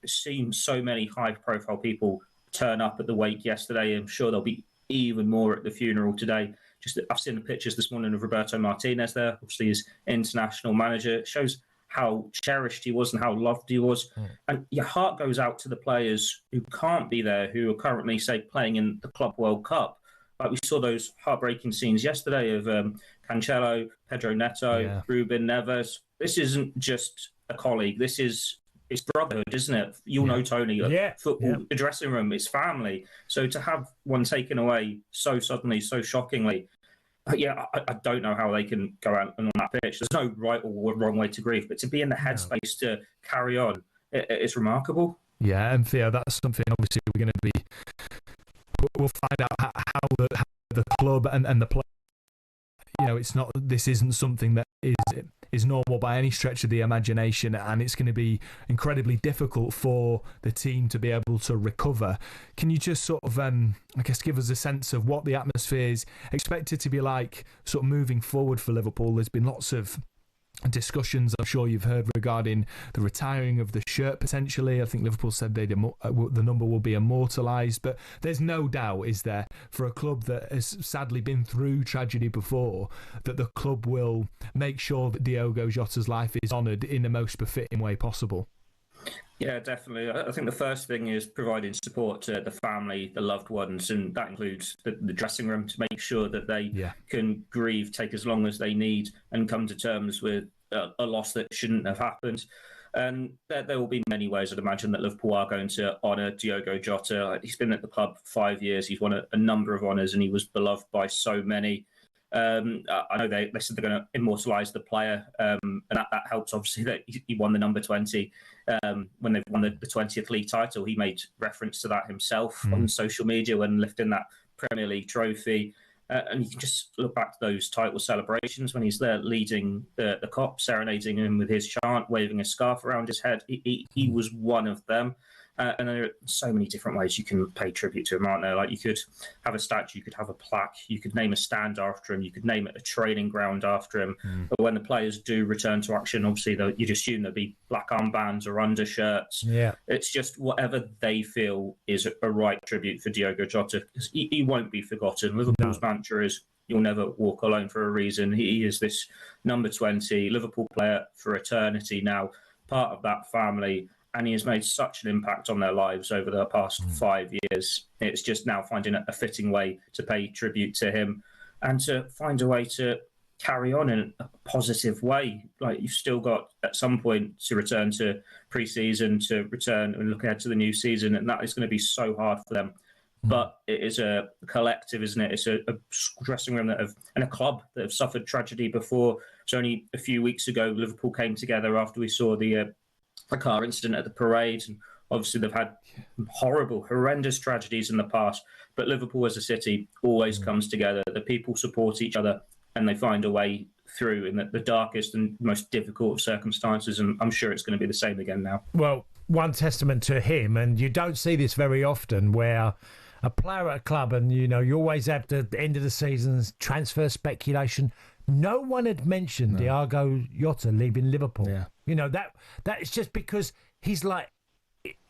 seen so many high-profile people turn up at the wake yesterday. I'm sure there'll be even more at the funeral today. I've seen the pictures this morning of Roberto Martinez there, obviously his international manager. It shows how cherished he was and how loved he was. And your heart goes out to the players who can't be there, who are currently, say, playing in the Club World Cup. Like, we saw those heartbreaking scenes yesterday of Cancelo, Pedro Neto, Ruben Neves. This isn't just a colleague. This is it's brotherhood, isn't it? You'll know, Tony. Football, the dressing room, it's family. So to have one taken away so suddenly, so shockingly, I don't know how they can go out on that pitch. There's no right or wrong way to grieve, but to be in the headspace to carry on, it's remarkable.
Yeah, and Theo, that's something obviously we're going to be. We'll find out how the club and the play. It's not. This isn't something that is normal by any stretch of the imagination, and it's going to be incredibly difficult for the team to be able to recover. Can you just sort of, give us a sense of what the atmosphere is expected to be like, sort of moving forward for Liverpool? There's been lots of discussions, I'm sure you've heard, regarding the retiring of the shirt potentially. I think Liverpool said the number will be immortalised, but there's no doubt, is there, for a club that has sadly been through tragedy before, that the club will make sure that Diogo Jota's life is honoured in the most befitting way possible.
Yeah, definitely. I think the first thing is providing support to the family, the loved ones, and that includes the dressing room, to make sure that they can grieve, take as long as they need, and come to terms with a loss that shouldn't have happened. And there will be many ways, I'd imagine, that Liverpool are going to honour Diogo Jota. He's been at the club for 5 years. He's won a number of honours, and he was beloved by so many. I know they said they're going to immortalise the player, and that helps, obviously, that he won the number 20. When they've won the 20th league title, he made reference to that himself on social media when lifting that Premier League trophy. And you can just look back to those title celebrations when he's there leading the Kop, serenading him with his chant, waving a scarf around his head. He was one of them. And there are so many different ways you can pay tribute to him, aren't there? Like, you could have a statue, you could have a plaque, you could name a stand after him, you could name it a training ground after him. But when the players do return to action, obviously you'd assume there'd be black armbands or undershirts.
Yeah,
it's just whatever they feel is a right tribute for Diogo Jota, because he won't be forgotten. Liverpool's mantra is, "You'll never walk alone," for a reason. He is this number 20 Liverpool player for eternity now, part of that family. And he has made such an impact on their lives over the past 5 years. It's just now finding a fitting way to pay tribute to him and to find a way to carry on in a positive way. Like, you've still got at some point to return to pre-season, to return and look ahead to the new season, and that is going to be so hard for them. But it is a collective, isn't it? It's a dressing room and a club that have suffered tragedy before. So only a few weeks ago, Liverpool came together after we saw the car incident at the parade, and obviously they've had horrendous tragedies in the past, but Liverpool as a city always comes together. The people support each other and they find a way through in the darkest and most difficult of circumstances, and I'm sure it's going to be the same again now.
Well, one testament to him, and you don't see this very often, where a player at a club, and you always have the end of the season's transfer speculation. No one had mentioned Diogo Jota leaving Liverpool. Yeah. That is just because he's like,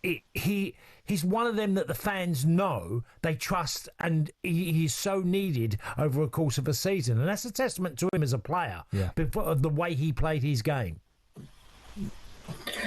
he's one of them that the fans know, they trust, and he's so needed over a course of a season. And that's a testament to him as a player, of the way he played his game.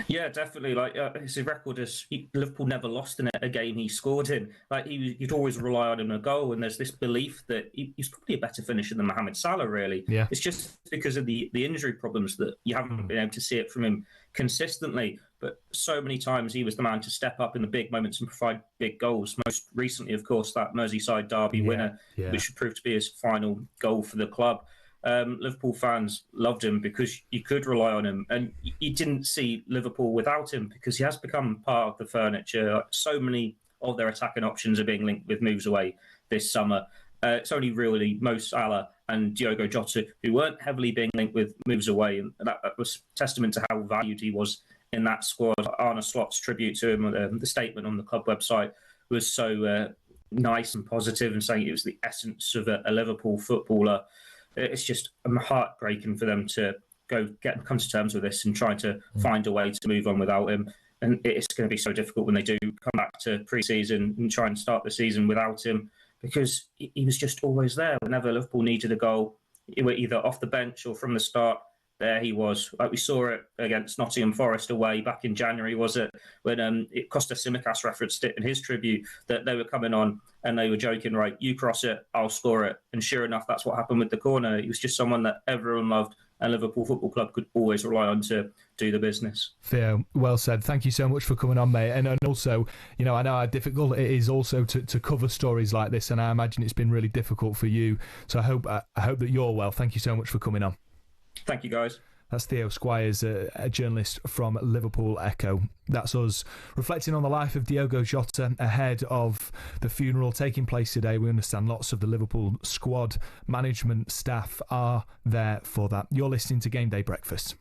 Yeah, definitely. Like, his record is Liverpool never lost in a game he scored in. Like, you'd always rely on him a goal, and there's this belief that he's probably a better finisher than Mohamed Salah. Really, it's just because of the injury problems that you haven't been able to see it from him consistently. But so many times he was the man to step up in the big moments and provide big goals. Most recently, of course, that Merseyside derby winner, which proved to be his final goal for the club. Liverpool fans loved him because you could rely on him, and you didn't see Liverpool without him because he has become part of the furniture. So many of their attacking options are being linked with moves away this summer. It's only really Mo Salah and Diogo Jota who weren't heavily being linked with moves away, and that was testament to how valued he was in that squad. Arne Slot's tribute to him, the statement on the club website, was so nice and positive, and saying it was the essence of a Liverpool footballer. It's just heartbreaking for them to come to terms with this and try to find a way to move on without him. And it's going to be so difficult when they do come back to pre-season and try and start the season without him, because he was just always there. Whenever Liverpool needed a goal, either off the bench or from the start, there he was. Like, we saw it against Nottingham Forest away back in January, was it? When Costa Tsimikas referenced it in his tribute, that they were coming on and they were joking, right, you cross it, I'll score it. And sure enough, that's what happened with the corner. He was just someone that everyone loved, and Liverpool Football Club could always rely on to do the business.
Theo, well said. Thank you so much for coming on, mate. And also, I know how difficult it is also to cover stories like this, and I imagine it's been really difficult for you. So I hope that you're well. Thank you so much for coming on.
Thank you, guys.
That's Theo Squires, a journalist from Liverpool Echo. That's us reflecting on the life of Diogo Jota ahead of the funeral taking place today. We understand lots of the Liverpool squad management staff are there for that. You're listening to Game Day Breakfast.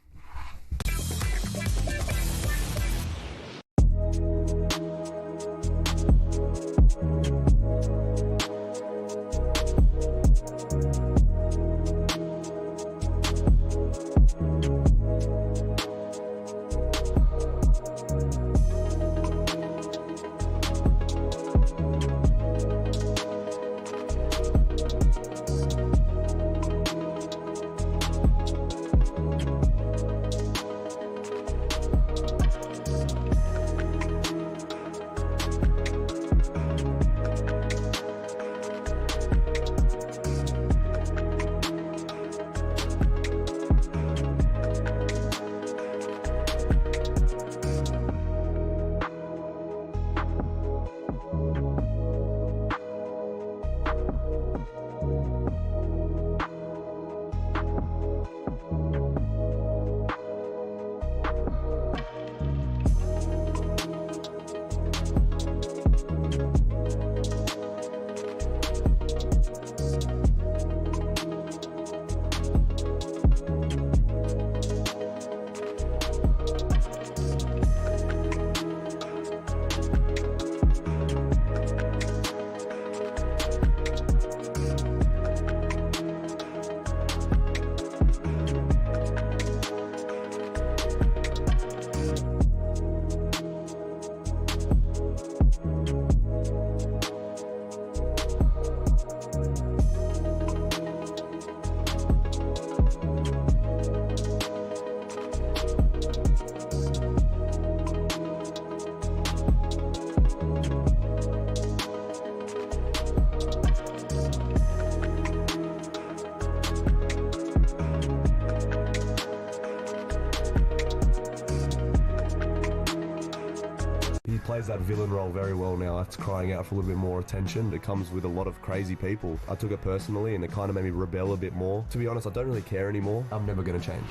plays that villain role very well now. That's crying out for a little bit more attention. It comes with a lot of crazy people. I took it personally and it kind of made me rebel a bit more. To be honest, I don't really care anymore. I'm never going to change.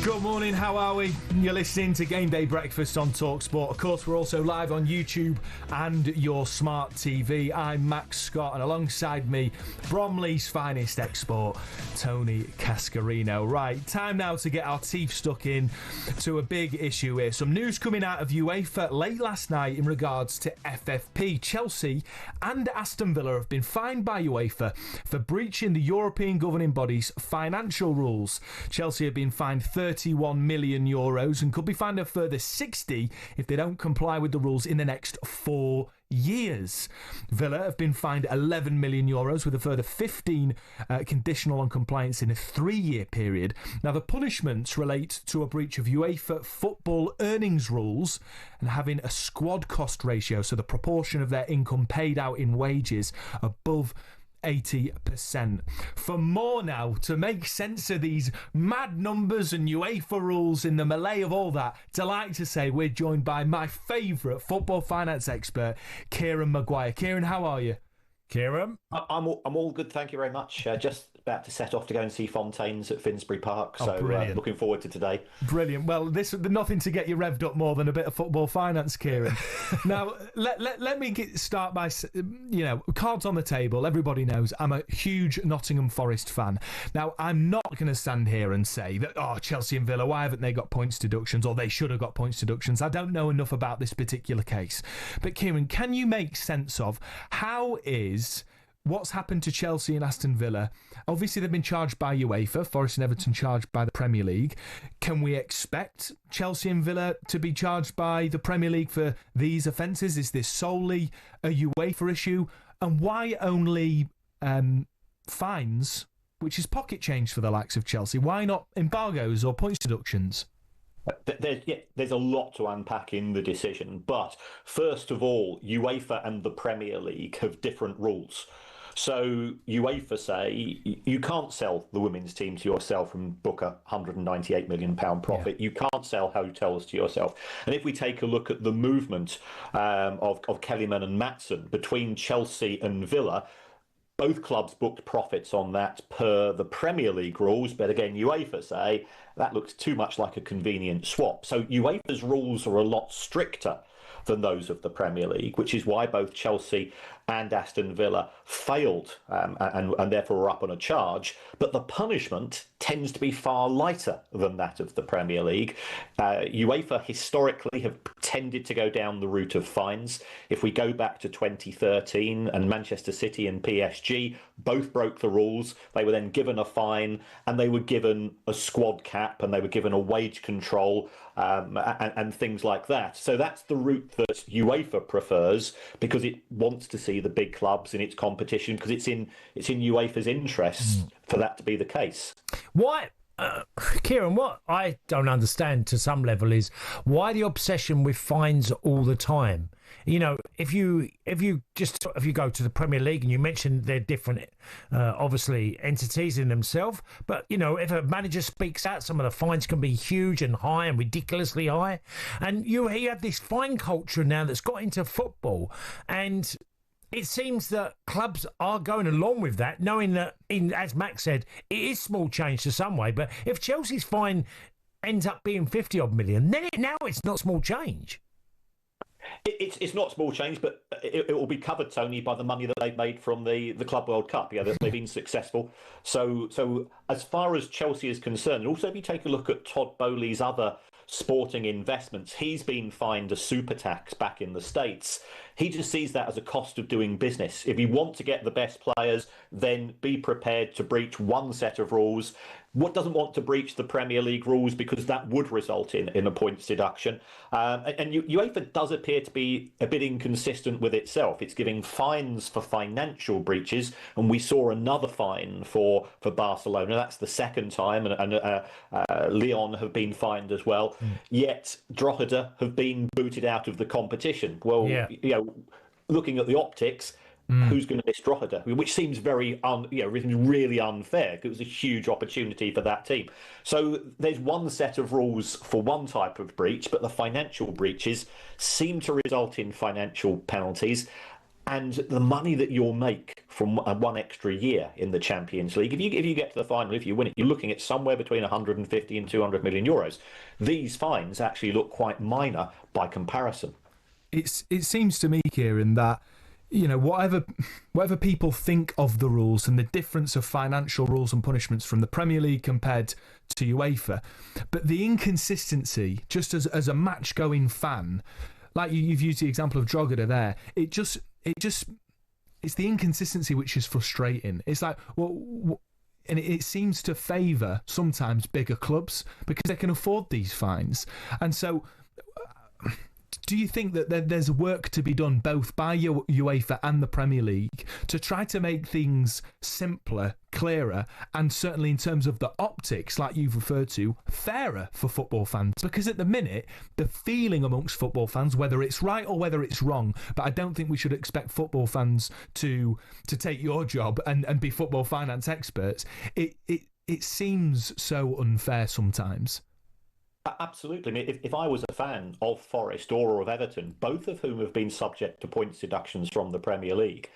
Good morning, how are we? You're listening to Game Day Breakfast on talkSPORT. Of course, we're also live on YouTube and your smart TV. I'm Max Scott, and alongside me, Bromley's finest export, Tony Cascarino. Right, time now to get our teeth stuck in to a big issue here. Some news coming out of UEFA late last night in regards to FFP. Chelsea and Aston Villa have been fined by UEFA for breaching the European governing body's financial rules. Chelsea have been fined €31 million and could be fined a further 60 if they don't comply with the rules in the next 4 years. Villa have been fined €11 million with a further 15 conditional on compliance in a 3-year period. Now, the punishments relate to a breach of UEFA football earnings rules and having a squad cost ratio, so the proportion of their income paid out in wages above 80%. For more now, to make sense of these mad numbers and UEFA rules in the melee of all that, delight to say we're joined by my favourite football finance expert, Kieran Maguire. Kieran, how are you?
Kieran? I'm all good, thank you very much. Just about to set off to go and see Fontaines at Finsbury Park, so looking forward to today.
Brilliant. Well, this nothing to get you revved up more than a bit of football finance, Kieran. Now, let me start by, cards on the table. Everybody knows I'm a huge Nottingham Forest fan. Now, I'm not going to stand here and say that, Chelsea and Villa, why haven't they got points deductions, or they should have got points deductions. I don't know enough about this particular case. But, Kieran, can you make sense of how is what's happened to Chelsea and Aston Villa? Obviously, they've been charged by UEFA, Forest and Everton charged by the Premier League. Can we expect Chelsea and Villa to be charged by the Premier League for these offences? Is this solely a UEFA issue? And why only fines, which is pocket change for the likes of Chelsea? Why not embargoes or points deductions?
There's a lot to unpack in the decision, but first of all, UEFA and the Premier League have different rules. So UEFA say you can't sell the women's team to yourself and book a £198 million profit. Yeah. You can't sell hotels to yourself. And if we take a look at the movement of Kellyman and Maatsen between Chelsea and Villa, both clubs booked profits on that per the Premier League rules, but again, UEFA say that looks too much like a convenient swap. So UEFA's rules are a lot stricter than those of the Premier League, which is why both Chelsea and Aston Villa failed and therefore are up on a charge. But the punishment tends to be far lighter than that of the Premier League. UEFA historically have tended to go down the route of fines. If we go back to 2013 and Manchester City and PSG both broke the rules, they were then given a fine and they were given a squad cap and they were given a wage control and things like that. So that's the route that UEFA prefers because it wants to see the big clubs in its competition because it's in UEFA's interests for that to be the case.
Why, Kieran, what I don't understand to some level is why the obsession with fines all the time. You know, if you go to the Premier League and you mentioned they're different, obviously entities in themselves, but you know, if a manager speaks out, some of the fines can be huge and high and ridiculously high, and you have this fine culture now that's got into football, and it seems that clubs are going along with that, knowing that, as Max said, it is small change to some way. But if Chelsea's fine ends up being 50 odd million, then now it's not small change.
It's not small change, but it will be covered, Tony, by the money that they've made from the Club World Cup. Yeah, they've been successful. So as far as Chelsea is concerned, and also if you take a look at Todd Boehly's other sporting investments, he's been fined a super tax back in the States. He just sees that as a cost of doing business. If you want to get the best players, then be prepared to breach one set of rules. What doesn't want to breach the Premier League rules, because that would result in a points deduction. And UEFA does appear to be a bit inconsistent with itself. It's giving fines for financial breaches, and we saw another fine for Barcelona. That's the second time, and Lyon have been fined as well. Yet Drogheda have been booted out of the competition. Well, looking at the optics, who's going to miss Drogheda? Which seems really unfair, because it was a huge opportunity for that team. So there's one set of rules for one type of breach, but the financial breaches seem to result in financial penalties. And the money that you'll make from one extra year in the Champions League, if you get to the final, if you win it, you're looking at somewhere between 150 and 200 million euros. These fines actually look quite minor by comparison.
It seems to me, Kieran, that whatever people think of the rules and the difference of financial rules and punishments from the Premier League compared to UEFA, but the inconsistency, just as a match-going fan, like you've used the example of Drogheda there, it's the inconsistency which is frustrating. It's like, and it seems to favour sometimes bigger clubs because they can afford these fines. And so, do you think that there's work to be done both by UEFA and the Premier League to try to make things simpler, clearer, and certainly in terms of the optics, like you've referred to, fairer for football fans? Because at the minute, the feeling amongst football fans, whether it's right or whether it's wrong, but I don't think we should expect football fans to take your job and be football finance experts. It seems so unfair sometimes.
Absolutely. I mean, if I was a fan of Forest or of Everton, both of whom have been subject to points deductions from the Premier League,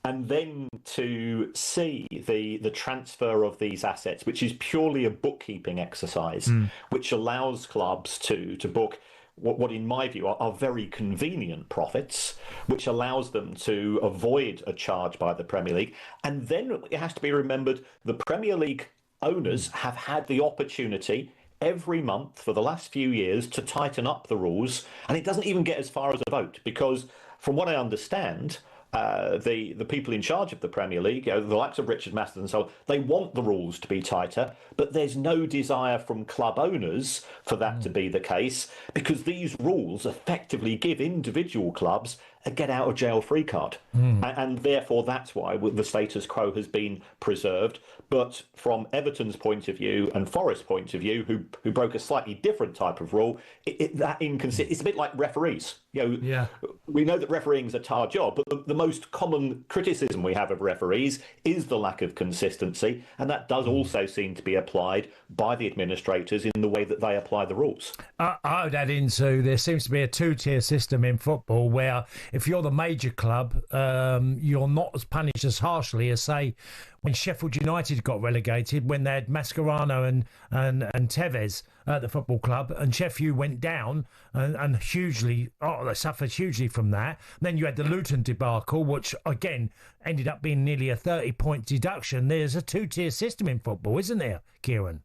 and then to see the transfer of these assets, which is purely a bookkeeping exercise, which allows clubs to book what in my view are very convenient profits, which allows them to avoid a charge by the Premier League. And then it has to be remembered, the Premier League owners have had the opportunity every month for the last few years to tighten up the rules, and it doesn't even get as far as a vote, because from what I understand, the people in charge of the Premier League, the likes of Richard Masters and so on, they want the rules to be tighter, but there's no desire from club owners for that to be the case, because these rules effectively give individual clubs a get-out-of-jail-free card. And therefore that's why the status quo has been preserved. But from Everton's point of view and Forest's point of view, who broke a slightly different type of rule, it's a bit like referees. We know that refereeing is a tar job, but the most common criticism we have of referees is the lack of consistency, and that does also seem to be applied by the administrators in the way that they apply the rules.
I would add into, there seems to be a two-tier system in football where if you're the major club, you're not as punished as harshly as, say, when Sheffield United got relegated, when they had Mascherano and Tevez at the football club, and Sheffield went down and hugely, they suffered hugely from that. Then you had the Luton debacle, which again ended up being nearly a 30-point deduction. There's a two-tier system in football, isn't there, Kieran?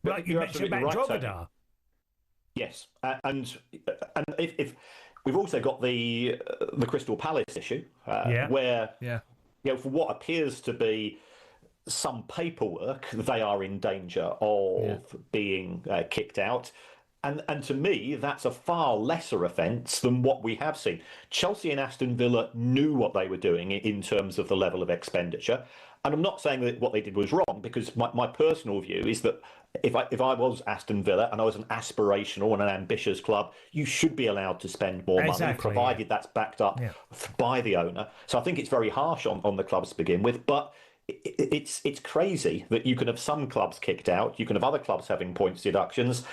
Like you mentioned about Drogheda.
Yes, and if we've also got the Crystal Palace issue, where for what appears to be some paperwork, they are in danger of being kicked out. And to me, that's a far lesser offence than what we have seen. Chelsea and Aston Villa knew what they were doing in terms of the level of expenditure. And I'm not saying that what they did was wrong, because my personal view is that if I was Aston Villa and I was an aspirational and an ambitious club, you should be allowed to spend more money, provided that's backed up by the owner. So I think it's very harsh on the clubs to begin with, but it's crazy that you can have some clubs kicked out, you can have other clubs having points deductions,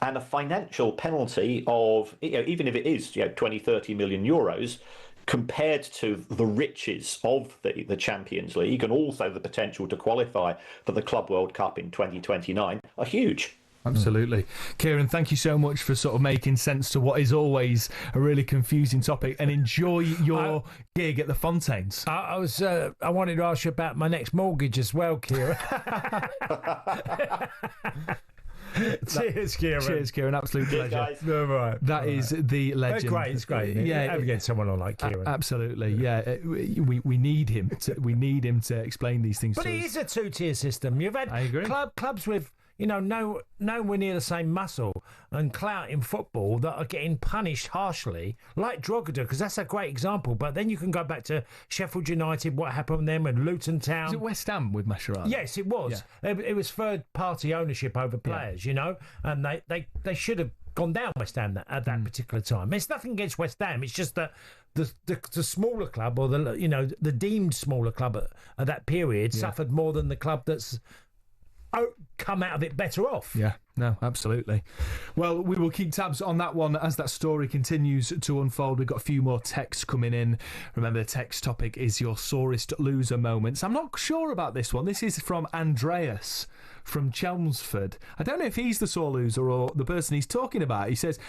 and a financial penalty of, even if it is 20, 30 million euros, compared to the riches of the Champions League and also the potential to qualify for the Club World Cup in 2029, are huge.
Absolutely. Kieran, thank you so much for sort of making sense to what is always a really confusing topic, and enjoy your gig at the Fontaines.
I wanted to ask you about my next mortgage as well, Kieran. Cheers, Kieran.
Cheers, Kieran. Absolute pleasure.
No, right.
That is the legend.
It's great. Yeah, ever get someone on like Kieran.
Absolutely. Yeah, we need him. We need him to explain these things.
But it is a two-tier system. You've had clubs with nowhere near the same muscle and clout in football that are getting punished harshly, like Drogheda, because that's a great example. But then you can go back to Sheffield United, what happened then, and Luton Town.
Was it West Ham with Mascherano?
Yes, it was. Yeah. It was third-party ownership over players, and they should have gone down West Ham at that particular time. It's nothing against West Ham. It's just that the smaller club, or the deemed smaller club at that period, suffered more than the club that's come out of it better off.
Yeah, no, absolutely. Well, we will keep tabs on that one as that story continues to unfold. We've got a few more texts coming in. Remember, the text topic is your sorest loser moments. I'm not sure about this one. This is from Andreas from Chelmsford. I don't know if he's the sore loser or the person he's talking about. He says,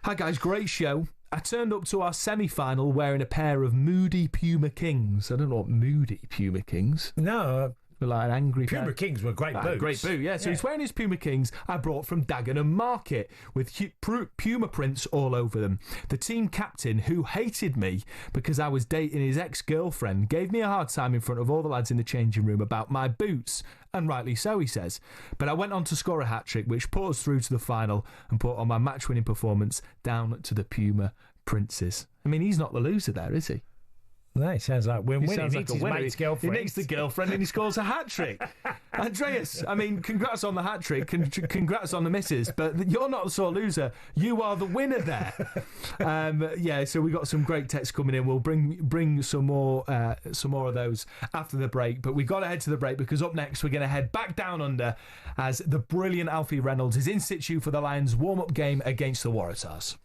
"Hi guys, great show. I turned up to our semi-final wearing a pair of moody Puma Kings." I don't know what moody Puma Kings.
No,
like an angry
Puma Kings were great boots.
Great boot, yeah. So he's wearing his Puma Kings I brought from Dagenham Market with Puma prints all over them. The team captain, who hated me because I was dating his ex-girlfriend, gave me a hard time in front of all the lads in the changing room about my boots. And rightly so, he says. But I went on to score a hat-trick, which put us through to the final and put on my match-winning performance down to the Puma Princes. I mean, he's not the loser there, is he?
No, it sounds like win-win.
He
needs his mate's girlfriend.
He needs the girlfriend and he scores a hat-trick. Andreas, I mean, congrats on the hat-trick, congrats on the misses, but you're not the sore loser. You are the winner there. So we got some great texts coming in. We'll bring some more of those after the break, but we've got to head to the break because up next we're going to head back down under as the brilliant Alfie Reynolds is in situ for the Lions' warm-up game against the Waratahs.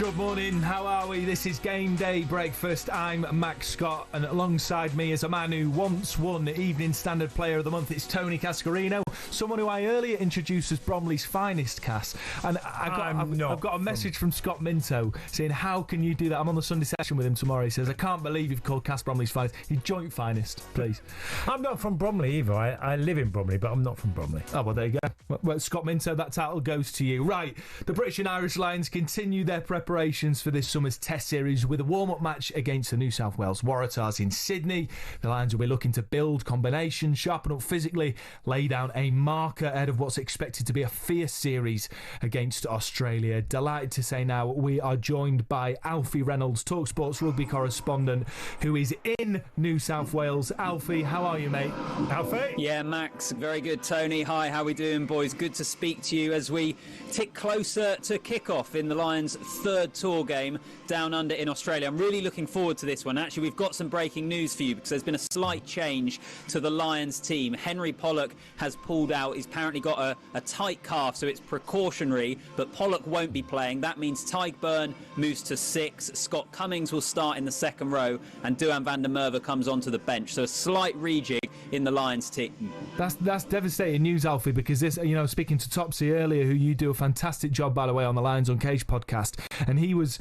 Good morning, how are we? This is Game Day Breakfast. I'm Max Scott, and alongside me is a man who once won the Evening Standard Player of the Month. It's Tony Cascarino, someone who I earlier introduced as Bromley's finest, Cass. And I've got a message from Scott Minto saying, how can you do that? I'm on the Sunday session with him tomorrow. He says, I can't believe you've called Cass Bromley's finest. He's joint finest, please.
I'm not from Bromley either. I live in Bromley, but I'm not from Bromley.
Oh, well, there you go. Well, Scott Minto, that title goes to you. Right, the British and Irish Lions continue their preparations for this summer's Test Series with a warm-up match against the New South Wales Waratahs in Sydney. The Lions will be looking to build combinations, sharpen up physically, lay down a marker ahead of what's expected to be a fierce series against Australia. Delighted to say now we are joined by Alfie Reynolds, talkSPORT's rugby correspondent, who is in New South Wales. Alfie, how are you, mate?
Alfie?
Yeah, Max, very good. Tony, hi, how we doing, boys? Good to speak to you as we tick closer to kick-off in the Lions' third tour game down under in Australia. I'm really looking forward to this one. Actually, we've got some breaking news for you because there's been a slight change to the Lions team. Henry Pollock has pulled out. He's apparently got a tight calf, so it's precautionary, but Pollock won't be playing. That means Tyke Byrne moves to 6. Scott Cummings will start in the second row, and Duhan van der Merwe comes onto the bench. So a slight rejig in the Lions team.
That's devastating news, Alfie, because this, speaking to Topsy earlier, who you do a fantastic job, by the way, on the Lions on Cage podcast, and he was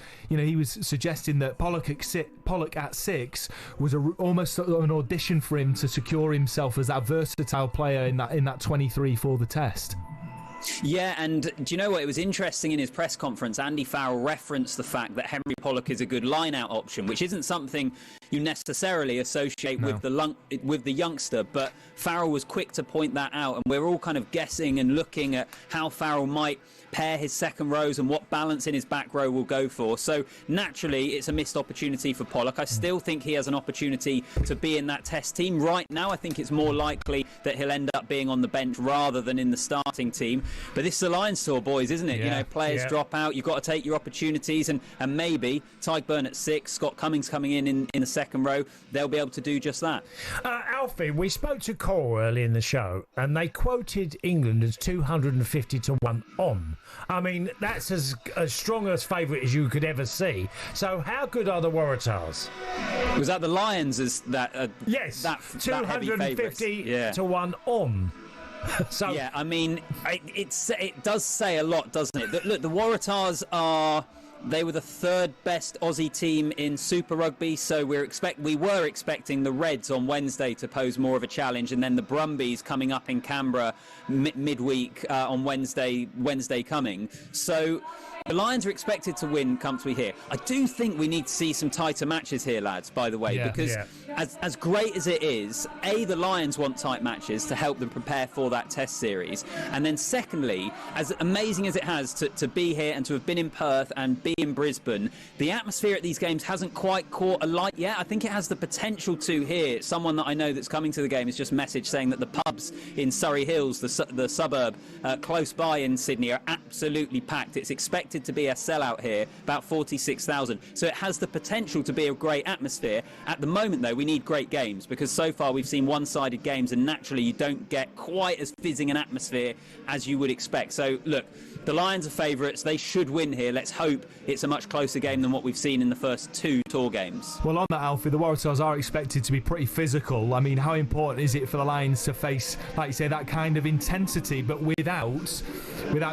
suggesting that Pollock at 6 was almost an audition for him to secure himself as that versatile player in that 23 for the Test.
Yeah, and do you know what? It was interesting in his press conference. Andy Farrell referenced the fact that Henry Pollock is a good line-out option, which isn't something you necessarily associate with the youngster. But Farrell was quick to point that out, and we're all kind of guessing and looking at how Farrell might pair his second rows and what balance in his back row will go for. So naturally, it's a missed opportunity for Pollock. I still think he has an opportunity to be in that Test team. Right now, I think it's more likely that he'll end up being on the bench rather than in the starting team. But this is the Lions tour, boys, isn't it?
Yeah,
Players drop out. You've got to take your opportunities, and maybe Tyke Byrne at 6, Scott Cummings coming in the second row. They'll be able to do just that.
Alfie, we spoke to Cole early in the show, and they quoted England as 250 to 1 on. I mean, that's as strong a favourite as you could ever see. So how good are the Waratahs?
Was that the Lions as that?
Yes,
that
250 to 1 on.
So yeah, I mean, it does say a lot, doesn't it? Look, the Waratahs they were the third best Aussie team in Super Rugby, so we were expecting the Reds on Wednesday to pose more of a challenge, and then the Brumbies coming up in Canberra midweek on Wednesday coming. So the Lions are expected to win comfortably here. I do think we need to see some tighter matches here, lads, by the way, because as great as it is, the Lions want tight matches to help them prepare for that Test series. And then secondly, as amazing as it has to be here and to have been in Perth and be in Brisbane, the atmosphere at these games hasn't quite caught a light yet. I think it has the potential to here. Someone that I know that's coming to the game has just messaged saying that the pubs in Surrey Hills, the suburb close by in Sydney, are absolutely packed. It's expected to be a sellout here, about 46,000. So it has the potential to be a great atmosphere. At the moment, though, we need great games, because so far we've seen one-sided games, and naturally you don't get quite as fizzing an atmosphere as you would expect. So look, the Lions are favourites. They should win here. Let's hope it's a much closer game than what we've seen in the first 2 tour games.
Well, on that, Alfie, the Waratahs are expected to be pretty physical. I mean, how important is it for the Lions to face, like you say, that kind of intensity, but without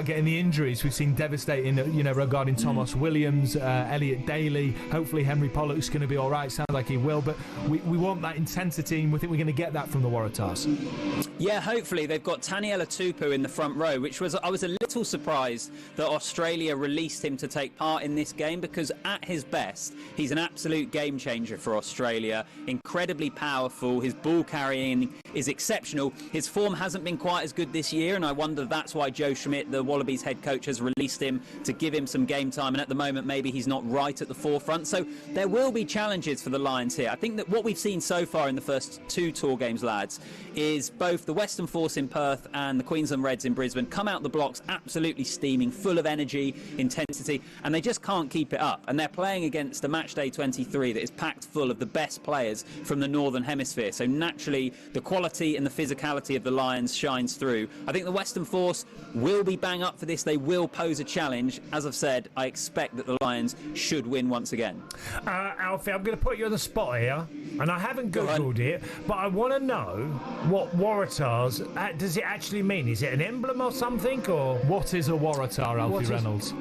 getting the injuries we've seen devastating, regarding Thomas Williams, Elliot Daly. Hopefully Henry Pollock's going to be all right. Sounds like he will, but we want that intensity, and we think we're going to get that from the Waratahs.
Yeah, hopefully. They've got Taniela Tupou in the front row, I was a little surprised that Australia released him to take part in this game, because at his best, he's an absolute game changer for Australia. Incredibly powerful. His ball carrying is exceptional. His form hasn't been quite as good this year, and I wonder that's why Joe Schmidt, the Wallabies head coach, has released him to give him some game time, and at the moment maybe he's not right at the forefront. So there will be challenges for the Lions here. I think that what we've seen so far in the first 2 tour games, lads, is both the Western Force in Perth and the Queensland Reds in Brisbane come out the blocks absolutely steaming, full of energy, intensity, and they just can't keep it up. And they're playing against a matchday 23 that is packed full of the best players from the Northern Hemisphere. So naturally, the quality and the physicality of the Lions shines through. I think the Western Force will be bang up for this. They will pose a challenge. As I've said, I expect that the Lions should win once again.
Alfie, I'm going to put you on the spot here, and I haven't Googled it, but I want to know what Waratahs, does it actually mean? Is it an emblem or something? Or
what is a Waratah, Alfie Reynolds?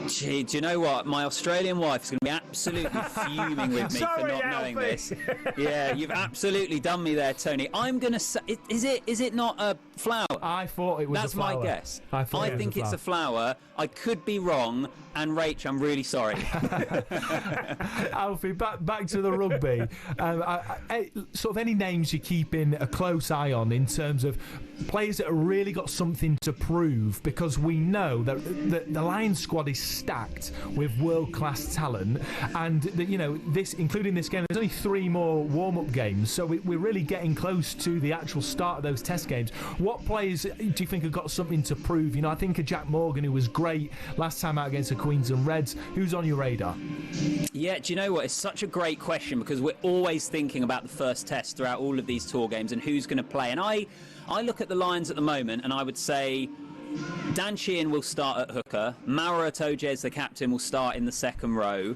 Gee, do you know what? My Australian wife is going to be absolutely fuming with me for not knowing this. Yeah, you've absolutely done me there, Tony. I'm going to say, is it not a flower?
I thought it was
That's
a flower.
my guess.
I
think it's a flower. I could be wrong, and Rach, I'm really sorry.
Alfie, back to the rugby. Sort of any names you're keeping a close eye on in terms of players that have really got something to prove, because we know that the Lions squad is stacked with world-class talent, and this, including this game, there's only 3 more warm-up games, so we're really getting close to the actual start of those test games. What players do you think have got something to prove? I think of Jack Morgan, who was great last time out against the Queensland Reds. Who's on your radar?
Yeah, do you know what? It's such a great question, because we're always thinking about the first test throughout all of these tour games and who's going to play. And I look at the Lions at the moment, and I would say Dan Sheehan will start at hooker. Mauro Itoje, the captain, will start in the second row.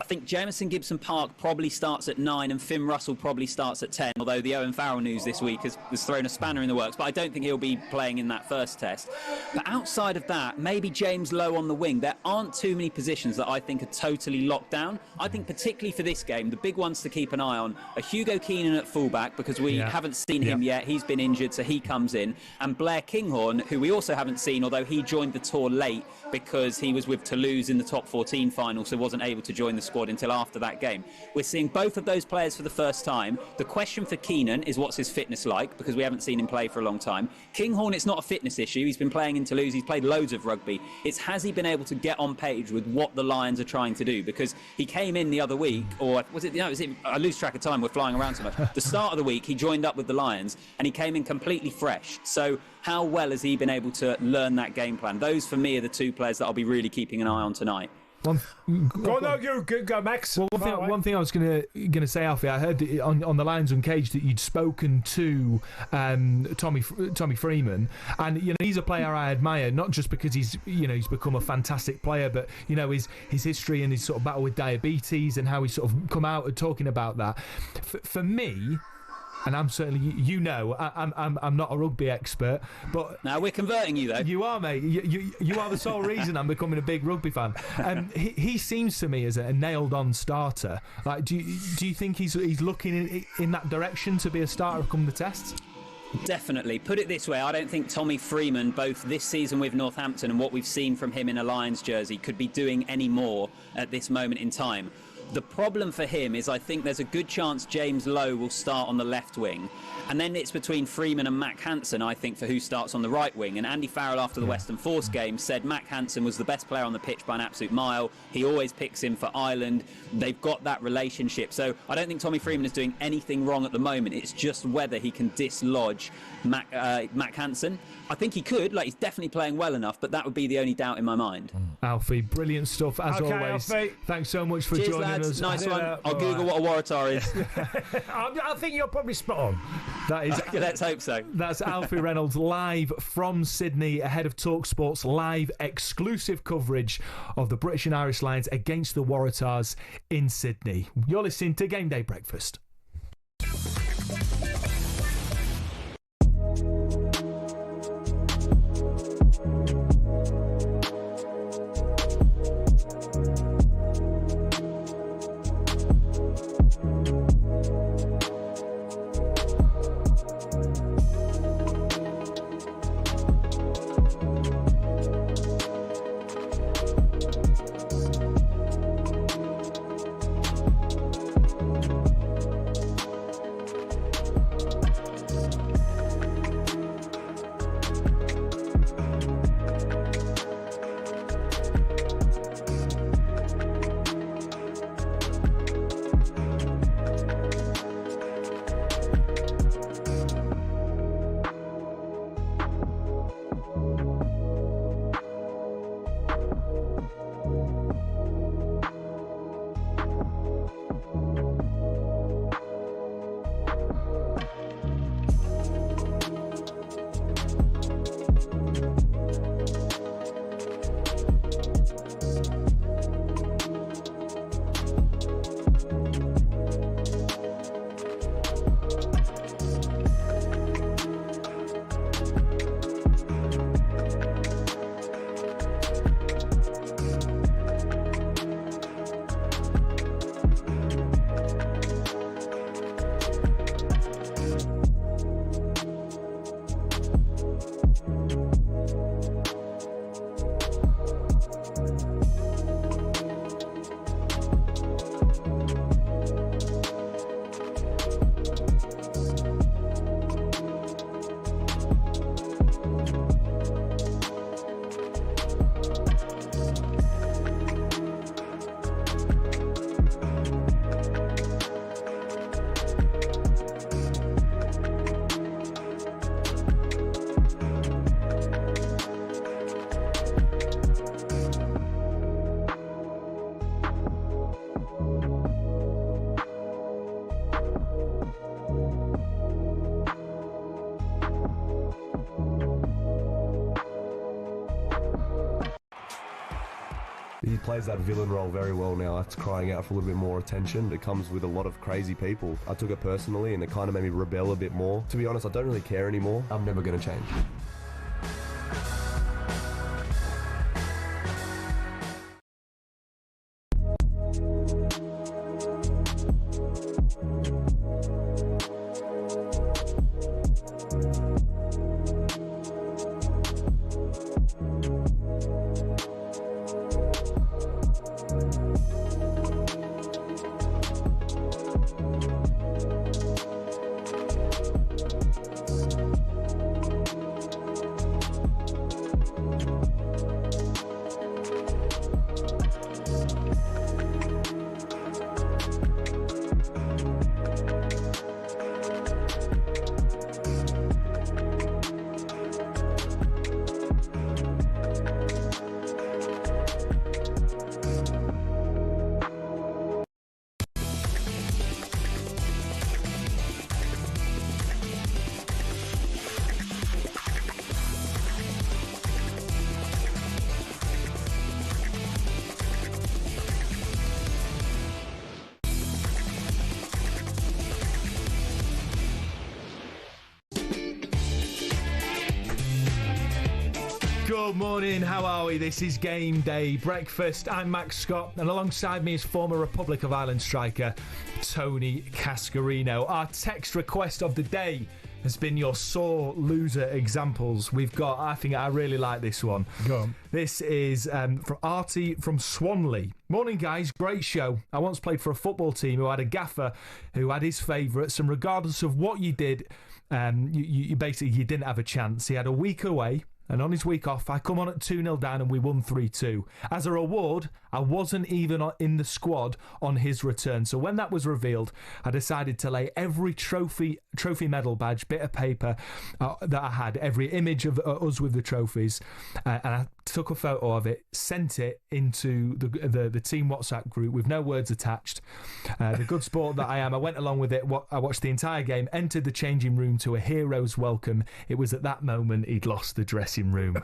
I think Jamison Gibson-Park probably starts at 9 and Finn Russell probably starts at 10, although the Owen Farrell news this week has thrown a spanner in the works, but I don't think he'll be playing in that first test. But outside of that, maybe James Lowe on the wing. There aren't too many positions that I think are totally locked down. I think particularly for this game, the big ones to keep an eye on are Hugo Keenan at fullback, because we haven't seen him yet. He's been injured, so he comes in. And Blair Kinghorn, who we also haven't seen, although he joined the tour late because he was with Toulouse in the top 14 final, so wasn't able to join the squad until after that game. We're seeing both of those players for the first time. The question for Keenan is, what's his fitness like, because we haven't seen him play for a long time. Kinghorn, it's not a fitness issue. He's been playing in Toulouse. He's played loads of rugby. It's, has he been able to get on page with what the Lions are trying to do? Because he came in the other week, or was it, I lose track of time, we're flying around so much. The start of the week, he joined up with the Lions and he came in completely fresh. So how well has he been able to learn that game plan? Those, for me, are the 2 players that I'll be really keeping an eye on tonight.
Go, Max.
Well, one thing I was gonna say, Alfie, I heard that on the Lions Uncaged that you'd spoken to Tommy Freeman, and he's a player I admire, not just because he's become a fantastic player, but his history and his sort of battle with diabetes and how he's sort of come out and talking about that. For me. And I'm certainly, I'm not a rugby expert, but
now we're converting you though.
You are, mate. You are the sole reason I'm becoming a big rugby fan. He seems to me as a nailed-on starter. Like, do you think he's looking in that direction to be a starter come the tests?
Definitely. Put it this way, I don't think Tommy Freeman, both this season with Northampton and what we've seen from him in a Lions jersey, could be doing any more at this moment in time. The problem for him is I think there's a good chance James Lowe will start on the left wing. And then it's between Freeman and Mac Hansen, I think, for who starts on the right wing. And Andy Farrell, after the Western Force game, said Mac Hansen was the best player on the pitch by an absolute mile. He always picks him for Ireland. They've got that relationship. So I don't think Tommy Freeman is doing anything wrong at the moment. It's just whether he can dislodge Mac Hansen. I think he could. He's definitely playing well enough, but that would be the only doubt in my mind.
Alfie, brilliant stuff as always.
Alfie.
Thanks so much for joining us.
Nice one. I'll Google what a Waratah is.
I think you're probably spot on.
That is.
Let's hope so.
That's Alfie Reynolds live from Sydney ahead of talkSPORT's live exclusive coverage of the British and Irish Lions against the Waratahs in Sydney. You're listening to Game Day Breakfast.
He plays that villain role very well now. That's crying out for a little bit more attention. It comes with a lot of crazy people. I took it personally and it kind of made me rebel a bit more. To be honest, I don't really care anymore. I'm never going to change.
Good morning, how are we? This is Game Day Breakfast. I'm Max Scott, and alongside me is former Republic of Ireland striker Tony Cascarino. Our text request of the day has been your sore loser examples. We've got, I really like this one.
Go on.
This is from Artie from Swanley. Morning, guys. Great show. I once played for a football team who had a gaffer who had his favourites, and regardless of what you did, you didn't have a chance. He had a week away, and on his week off, I come on at 2-0 down and we won 3-2. As a reward, I wasn't even in the squad on his return. So when that was revealed, I decided to lay every trophy medal badge, bit of paper that I had, every image of us with the trophies, and I took a photo of it, sent it into the team WhatsApp group with no words attached. The good sport that I am, I went along with it. I watched the entire game, entered the changing room to a hero's welcome. It was at that moment he'd lost the dressing room.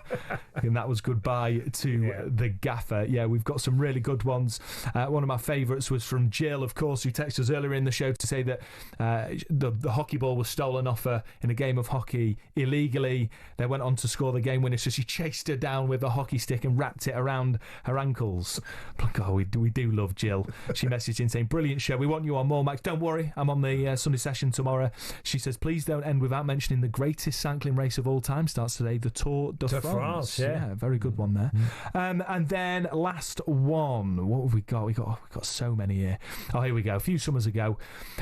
And that was goodbye to the gaffer. Yeah, we've got some really good ones. One of my favourites was from Jill, of course, who texted us earlier in the show to say that the hockey ball was stolen off her in a game of hockey illegally. They went on to score the game winner, so she chased her down with a hockey stick and wrapped it around her ankles. Oh, we do love Jill. She messaged in saying, brilliant show, we want you on more, Max. Don't worry, I'm on the Sunday session tomorrow. She says, please don't end without mentioning the greatest cycling race of all time. Starts today, the Tour de France. Yeah, very good one there. And then last one, what have we got? We've got so many here. Oh, here we go. A few summers ago,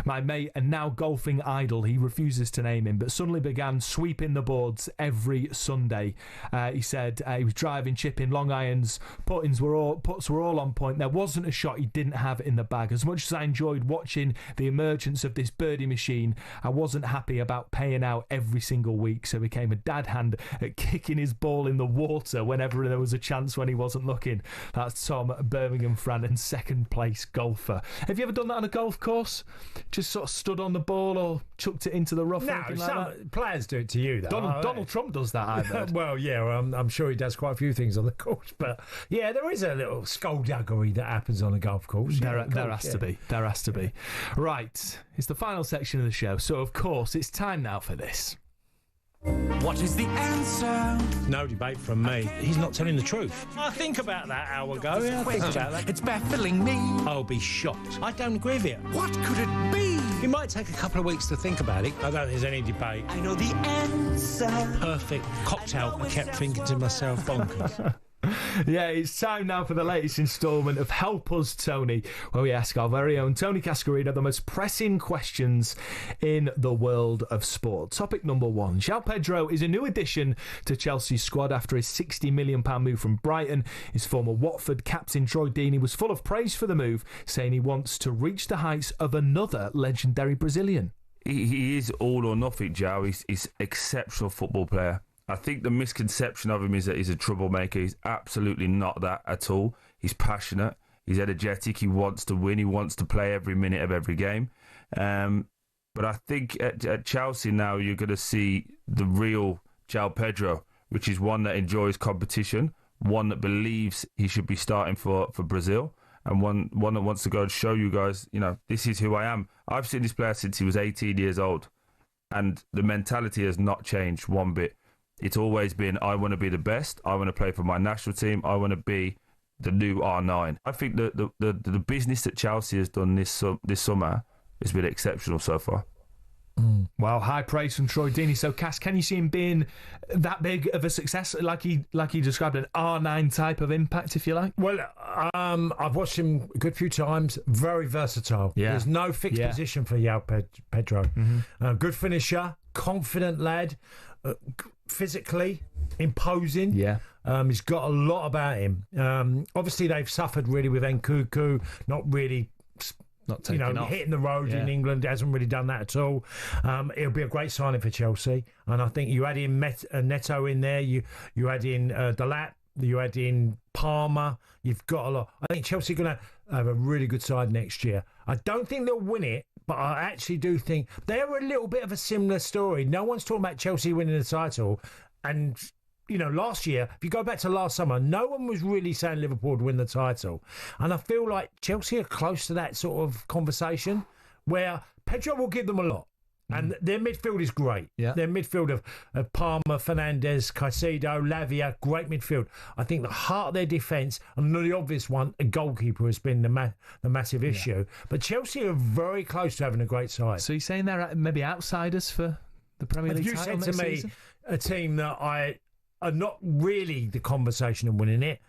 my mate and now golfing idol, he refuses to name him, but suddenly began sweeping the boards every Sunday. He said he was driving, chipping, long irons, puts were all on point. There wasn't a shot he didn't have in the bag. As much as I enjoyed watching the emergence of this birdie machine, I wasn't happy about paying out every single week, so became a dad hand at kicking his ball in the water whenever there was a chance when he wasn't looking. That's Tom, Birmingham Fran, and second place golfer. Have you ever done that on a golf course? Just sort of stood on the ball or chucked it into the rough?
No, some players do it to you, though.
Donald Trump does that, I've heard.
Well, yeah, I'm sure he does quite a few things on the course, but yeah, there is a little skullduggery that happens on a golf course.
There has to be. There has to be. Right, it's the final section of the show, so of course it's time now for this.
What is the answer?
No debate from me. He's not telling the truth. I think about that hour ago. Yeah, I think about that.
It's baffling me.
I'll be shocked. I don't agree with you.
What could it be?
It might take a couple of weeks to think about it. I don't think there's any debate.
I know the answer.
Perfect cocktail. I kept thinking to myself, bonkers.
Yeah, it's time now for the latest instalment of Help Us Tony, where we ask our very own Tony Cascarino the most pressing questions in the world of sport. Topic number one. João Pedro is a new addition to Chelsea's squad after his £60 million move from Brighton. His former Watford captain Troy Deeney was full of praise for the move, saying he wants to reach the heights of another legendary Brazilian.
He is all or nothing, João. He's an exceptional football player. I think the misconception of him is that he's a troublemaker. He's absolutely not that at all. He's passionate. He's energetic. He wants to win. He wants to play every minute of every game. But I think at Chelsea now you're going to see the real João Pedro, which is one that enjoys competition, one that believes he should be starting for Brazil, and one that wants to go and show you guys, this is who I am. I've seen this player since he was 18 years old, and the mentality has not changed one bit. It's always been, I want to be the best. I want to play for my national team. I want to be the new R9. I think the business that Chelsea has done this summer has been exceptional so far.
Well, high praise from Troy Deeney. So, Cass, can you see him being that big of a success, like he described, an R9 type of impact, if you like?
Well, I've watched him a good few times. Very versatile.
Yeah.
There's no fixed position for João Pedro. Good finisher, confident lad, physically imposing.
Yeah.
He's got a lot about him. Obviously, they've suffered really with Nkunku, not really.
Not taking off.
Hitting the road in England, hasn't really done that at all. It'll be a great signing for Chelsea, and I think you add in Neto in there, you add in Delap, you add in Palmer. You've got a lot. I think Chelsea are going to have a really good side next year. I don't think they'll win it, but I actually do think they're a little bit of a similar story. No one's talking about Chelsea winning the title, and last year, if you go back to last summer, no one was really saying Liverpool would win the title. And I feel like Chelsea are close to that sort of conversation where Pedro will give them a lot. And their midfield is great.
Yeah.
Their midfield of Palmer, Fernandes, Caicedo, Lavia, great midfield. I think the heart of their defence, and the obvious one, a goalkeeper has been the massive issue. But Chelsea are very close to having a great side.
So you're saying they're maybe outsiders for the Premier League title
title
next
next
season?
A team that are not really the conversation of winning it.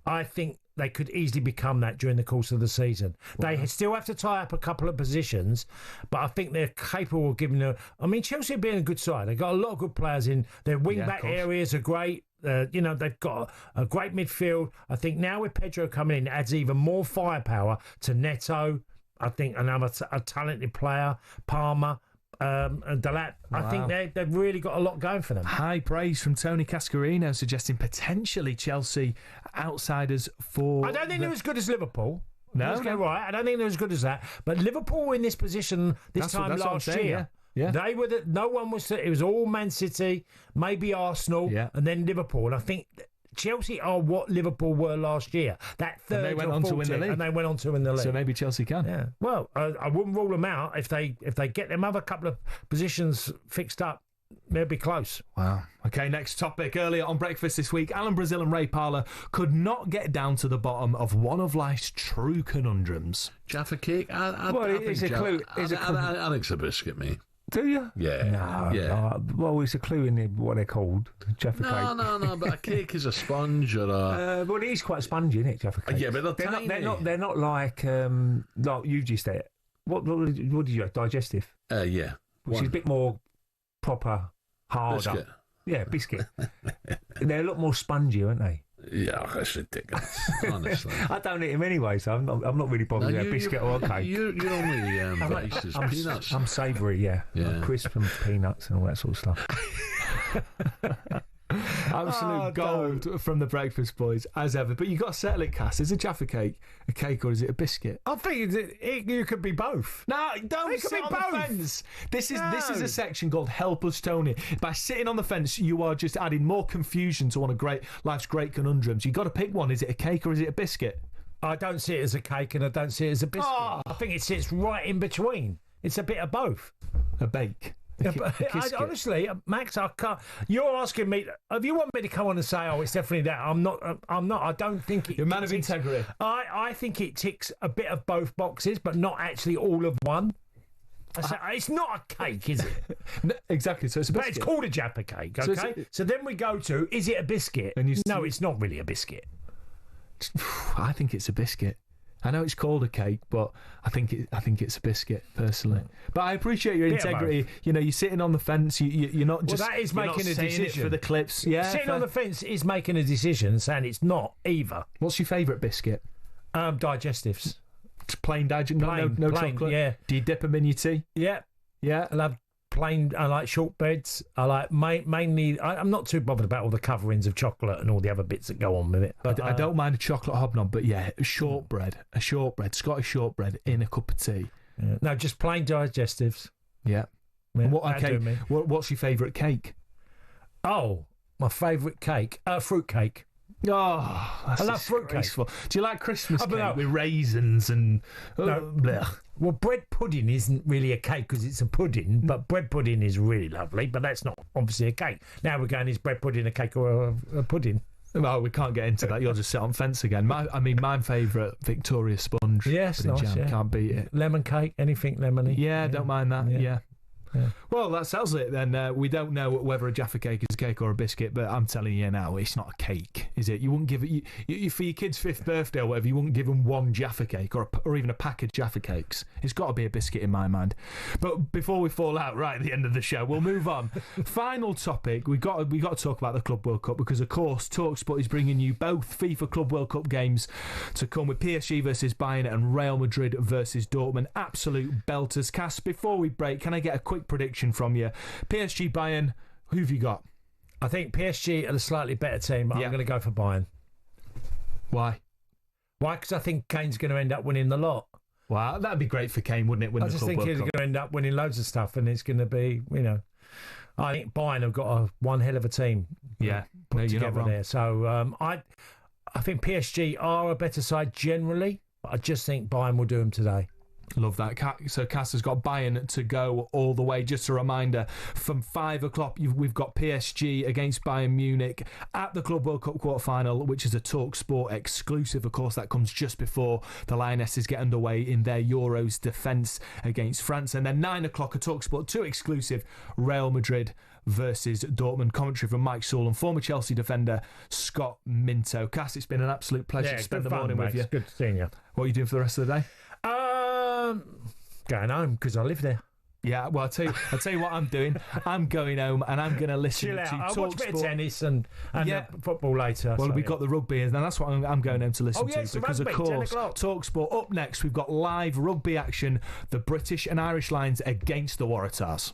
I think they could easily become that during the course of the season. Wow. They still have to tie up a couple of positions, but I think they're capable of giving Chelsea are being a good side. They've got a lot of good players in. Their wing-back areas are great. They've got a great midfield. I think now with Pedro coming in, it adds even more firepower to Neto. I think a talented player, Palmer. And Delap, I think they've really got a lot going for them.
High praise from Tony Cascarino, suggesting potentially Chelsea outsiders for.
I don't think they're as good as Liverpool.
No,
let's get right. I don't think they're as good as that. But Liverpool were in this position this time last year.
Yeah.
They were no one was. It was all Man City, maybe Arsenal, and then Liverpool. And I think Chelsea are what Liverpool were last year. That third,
and they went on to win the league.
And they went on to win the league.
So maybe Chelsea can.
Yeah. Well, I wouldn't rule them out if they get them other couple of positions fixed up. They'll be close.
Wow. Okay, next topic. Earlier on Breakfast this week, Alan Brazil and Ray Parlour could not get down to the bottom of one of life's true conundrums.
Jaffa cake? I think
it's a clue.
I think it's a biscuit, mate.
Do you?
Yeah.
Well, it's a clue in what they're called. Jaffa cake.
No. But a cake is a sponge or a.
Well, it is quite spongy, isn't it, Jaffa cake?
Yeah, but they're tiny.
They're not like you just said. What did you have? Digestive.
Yeah.
Which is a bit more proper, harder.
Biscuit.
Yeah, biscuit. They're a lot more spongy, aren't they?
Yeah, that's ridiculous. Honestly,
I don't eat them anyway, so I'm not really bothered with a biscuit or a cake.
You're only bases, peanuts.
I'm savoury, yeah. Like crisp and peanuts and all that sort of stuff.
Absolute gold from the Breakfast Boys, as ever. But you've got to settle it, Cass. Is a Jaffa cake a cake or is it a biscuit?
I think you could be both.
No, don't sit on the fence. This is a section called Help Us Tony. By sitting on the fence, you are just adding more confusion to one of life's great conundrums. You've got to pick one. Is it a cake or is it a biscuit?
I don't see it as a cake and I don't see it as a biscuit. I think it sits right in between. It's a bit of both.
A bake.
Honestly, Max, I can't. You're asking me. If you want me to come on and say, "Oh, it's definitely that," I'm not. I don't think it.
You're a man of integrity.
I think it ticks a bit of both boxes, but not actually all of one. It's not a cake, is it?
No, exactly. So it's a biscuit.
But it's called a Jaffa cake. Okay. So then we go to: is it a biscuit? No, it's not really a biscuit.
I think it's a biscuit. I know it's called a cake, but I think it's a biscuit personally. But I appreciate your integrity. You're sitting on the fence. You're not just.
Well, that is making a decision
for the clips. Yeah,
sitting on the fence is making a decision, saying it's not either.
What's your favourite biscuit?
Digestives.
Just plain digestives. No
plain,
chocolate.
Yeah.
Do you dip them in your tea?
Yeah. I love plain. I like shortbreads. I like mainly. I'm not too bothered about all the coverings of chocolate and all the other bits that go on with it. But
I don't mind a chocolate hobnob, but a shortbread, Scottish shortbread in a cup of tea.
Yeah. No, just plain digestives.
Yeah. What's your favourite cake?
Oh, my favourite cake, fruit cake.
Oh, that's
I love fruitcake.
disgraceful. Do you like Christmas cake with raisins and...
No. Well, bread pudding isn't really a cake because it's a pudding, but bread pudding is really lovely, but that's not obviously a cake. Now we're going, is bread pudding a cake or a pudding?
Well, we can't get into that. You'll just sit on fence again. My favourite Victoria sponge.
Yes, nice,
jam.
yeah.
Can't beat it.
Lemon cake, anything lemony.
Yeah, don't mind that. Yeah. Well, that settles it then. We don't know whether a Jaffa cake is a cake or a biscuit, but I'm telling you now, it's not a cake, is it? You wouldn't give it for your kid's 5th birthday or whatever. You wouldn't give them one Jaffa cake or even a pack of Jaffa cakes. It's got to be a biscuit in my mind. But before we fall out right at the end of the show, we'll move on. Final topic. We got to talk about the Club World Cup because, of course, talkSPORT is bringing you both FIFA Club World Cup games to come with PSG versus Bayern and Real Madrid versus Dortmund. Absolute belters. Cass, before we break, can I get a quick prediction from you? PSG, Bayern, who have you got?
I think PSG are the slightly better team, but I'm going to go for Bayern.
Why?
Why? Because I think Kane's going to end up winning the lot.
Wow, that'd be great for Kane, wouldn't it?
I just think he's going to end up winning loads of stuff, and it's going to be, I think Bayern have got one hell of a team.
Yeah,
put together there. So I think PSG are a better side generally, but I just think Bayern will do them today.
Love that. So Cass has got Bayern to go all the way. Just a reminder, from 5 o'clock, we've got PSG against Bayern Munich at the Club World Cup quarter-final, which is a talkSPORT exclusive. Of course, that comes just before the Lionesses get underway in their Euros defence against France. And then 9 o'clock, a talkSPORT 2 exclusive, Real Madrid versus Dortmund. Commentary from Mike Saul and former Chelsea defender Scott Minto. Cass, it's been an absolute pleasure to spend the morning with you.
It's good seeing you.
What are you doing for the rest of the day?
Going home because I live there.
Yeah, well, I'll tell you what I'm doing. I'm going home and I'm going to listen to talkSPORT.
I'll watch a bit of tennis and football later.
Well, we've got the rugby, and that's what I'm going home to listen to. Because,
rugby,
of course, talkSPORT up next, we've got live rugby action, the British and Irish Lions against the Waratahs.